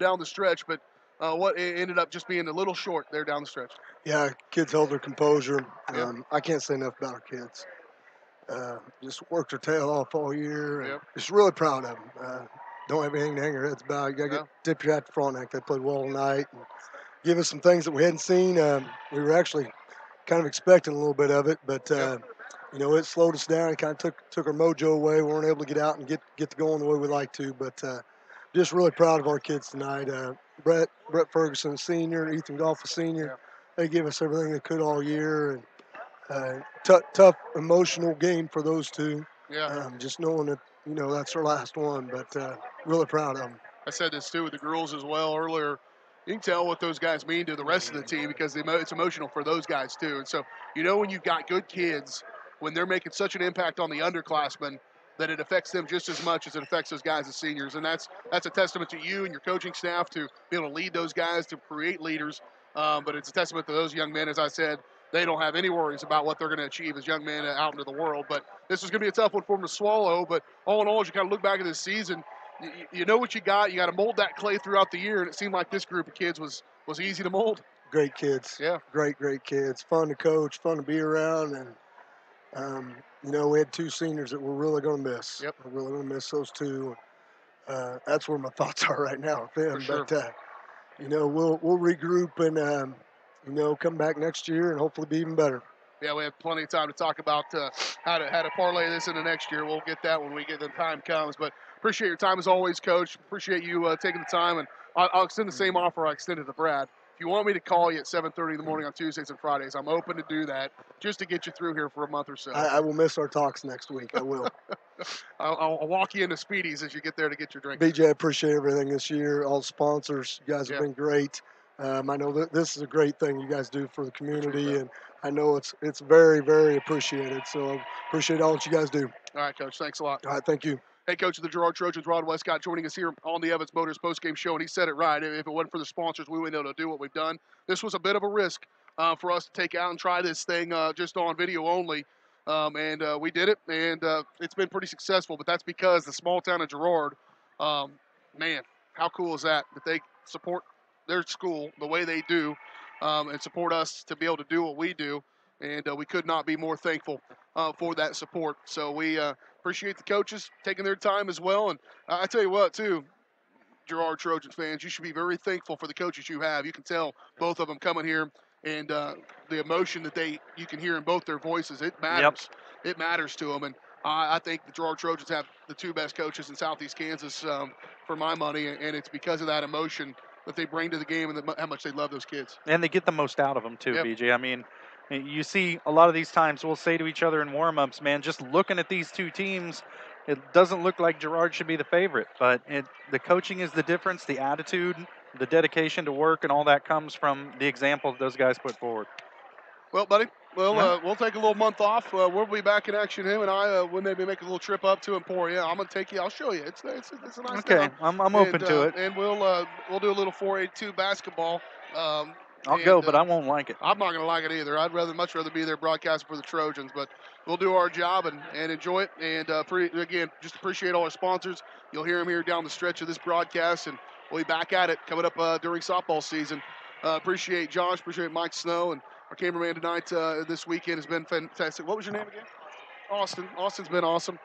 down the stretch. But what ended up just being a little short there down the stretch.
Yeah, kids held their composure. I can't say enough about our kids. Just worked their tail off all year. Just really proud of them. Don't have anything to hang our heads about. You got to tip your hat to Frontenac. They played well tonight and give us some things that we hadn't seen. We were actually kind of expecting a little bit of it, but you know, it slowed us down. It kind of took our mojo away. We weren't able to get out and get to going the way we like to. But just really proud of our kids tonight. Brett Ferguson, senior, Ethan Goff, senior. They gave us everything they could all year. And tough emotional game for those two. Just knowing that, you know, that's our last one, but really proud of them.
I said this too with the girls as well earlier. You can tell what those guys mean to the rest of the team because it's emotional for those guys too. And so, you know, when you've got good kids, when they're making such an impact on the underclassmen, that it affects them just as much as it affects those guys as seniors. And that's a testament to you and your coaching staff to be able to lead those guys, to create leaders. But it's a testament to those young men, as I said. They don't have any worries about what they're going to achieve as young men out into the world. But this is going to be a tough one for them to swallow. But all in all, as you kind of look back at this season, you know what you got. You got to mold that clay throughout the year. And it seemed like this group of kids was easy to mold.
Great kids.
Yeah.
Great kids. Fun to coach, fun to be around. And, you know, we had two seniors that we're really going to miss. We're really going to miss those two. That's where my thoughts are right now with them.
For sure.
But, you know, we'll regroup and, you know, come back next year and hopefully be even better.
Yeah, we have plenty of time to talk about how to parlay this into next year. We'll get that when the time comes. But appreciate your time as always, Coach. Appreciate you taking the time. And I'll extend the same offer I extended to Brad. If you want me to call you at 7:30 in the morning on Tuesdays and Fridays, I'm open to do that just to get you through here for a month or so.
I will miss our talks next week. I will.
I'll walk you into Speedy's as you get there to get your drink.
BJ, I appreciate everything this year. All the sponsors, you guys have been great. I know that this is a great thing you guys do for the community, and I know it's very, very appreciated. So I appreciate all that you guys do.
All right, Coach. Thanks a lot.
All right, thank you.
Head coach of the Girard Trojans, Rod Westcott, joining us here on the Evans Motors postgame show, and he said it right. If it wasn't for the sponsors, we wouldn't be able to do what we've done. This was a bit of a risk for us to take out and try this thing just on video only, and we did it, and it's been pretty successful. But that's because the small town of Girard, man, how cool is that they support their school the way they do and support us to be able to do what we do, and we could not be more thankful for that support. So we appreciate the coaches taking their time as well. And I tell you what, too, Girard Trojans fans, you should be very thankful for the coaches you have. You can tell both of them coming here, and the emotion that you can hear in both their voices, it matters. It matters to them. And I think the Girard Trojans have the two best coaches in Southeast Kansas for my money, and it's because of that emotion that they bring to the game and how much they love those kids.
And they get the most out of them, too, BJ. I mean, you see a lot of these times we'll say to each other in warm-ups, man, just looking at these two teams, it doesn't look like Girard should be the favorite. But the coaching is the difference, the attitude, the dedication to work, and all that comes from the example that those guys put forward.
Well, buddy, we'll take a little month off. We'll be back in action. Him and I will maybe make a little trip up to Emporia. I'm going to take you. I'll show you. It's a nice
Okay,
town.
I'm open to it.
And we'll do a little 4A2 basketball.
I'll go, but I won't like it.
I'm not going to like it either. I'd much rather be there broadcasting for the Trojans, but we'll do our job and enjoy it. And again, just appreciate all our sponsors. You'll hear them here down the stretch of this broadcast, and we'll be back at it coming up during softball season. Appreciate Josh, appreciate Mike Snow, and our cameraman tonight this weekend has been fantastic. What was your name again? Austin. Austin's been awesome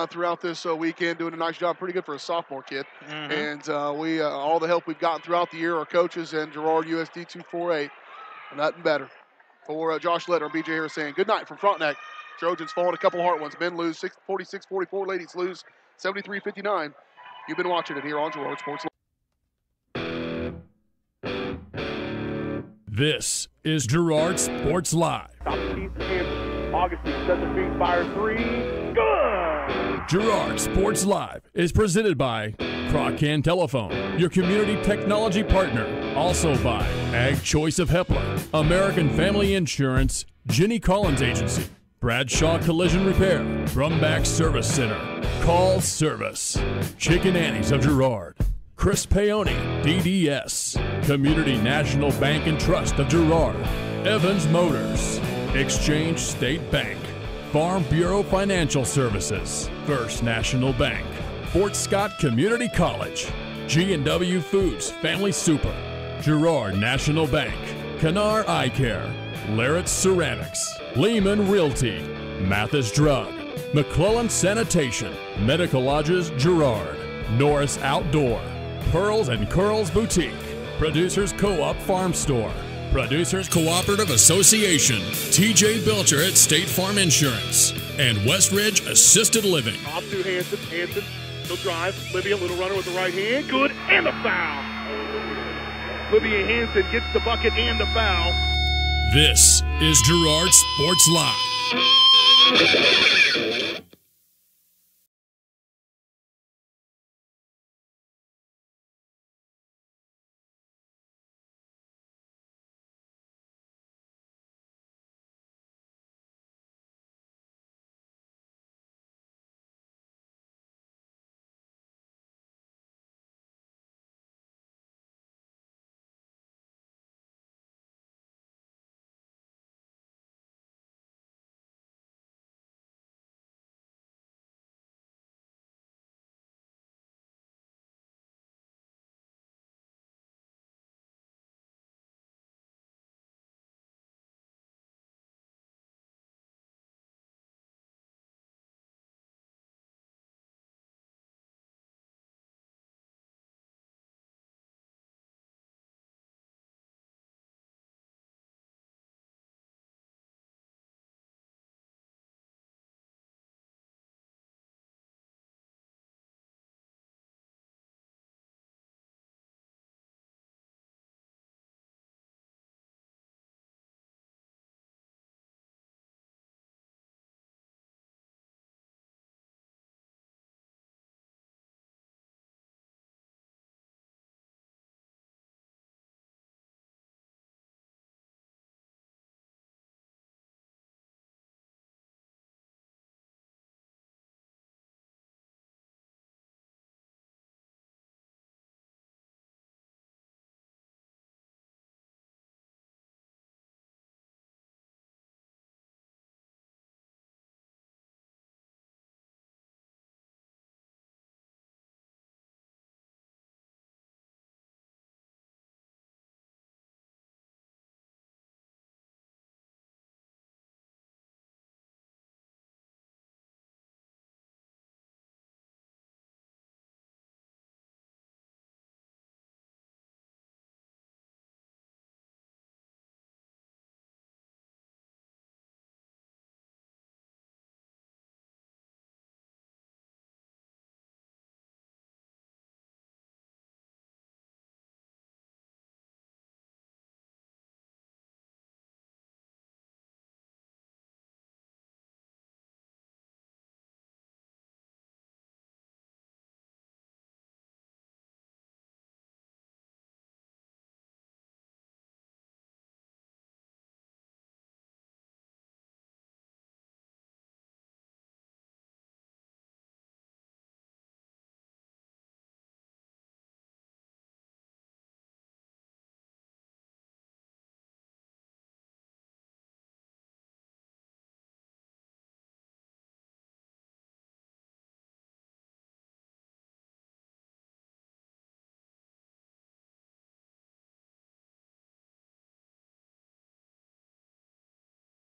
throughout this weekend, doing a nice job. Pretty good for a sophomore kid. And we all the help we've gotten throughout the year, our coaches and Girard USD 248, nothing better. For Josh Letter, BJ Harris saying good night from Frontenac. Trojans falling a couple of hard ones. Men lose 46-44. Ladies lose 73-59. You've been watching it here on Girard Sports.
This is Girard Sports Live.
Augustine sets a feet, fire three. Good!
Girard Sports Live is presented by Crocan Telephone, your community technology partner. Also by Ag Choice of Hepler, American Family Insurance, Jenny Collins Agency, Bradshaw Collision Repair, Brumback Service Center, Call Service, Chicken Annie's of Girard, Chris Paoni, DDS, Community National Bank and Trust of Girard, Evans Motors, Exchange State Bank, Farm Bureau Financial Services, First National Bank, Fort Scott Community College, G&W Foods Family Super, Girard National Bank, Canar Eye Care, Larrett Ceramics, Lehman Realty, Mathis Drug, McClellan Sanitation, Medical Lodges Girard, Norris Outdoor, Pearls and Curls Boutique, Producers Co-op Farm Store, Producers Cooperative Association, TJ Belcher at State Farm Insurance, and Westridge Assisted Living.
Off to Hanson. Hanson, he'll drive. Libya, little runner with the right hand. Good, and the foul. Libya Hanson gets the bucket and the foul.
This is Girard Sports Live.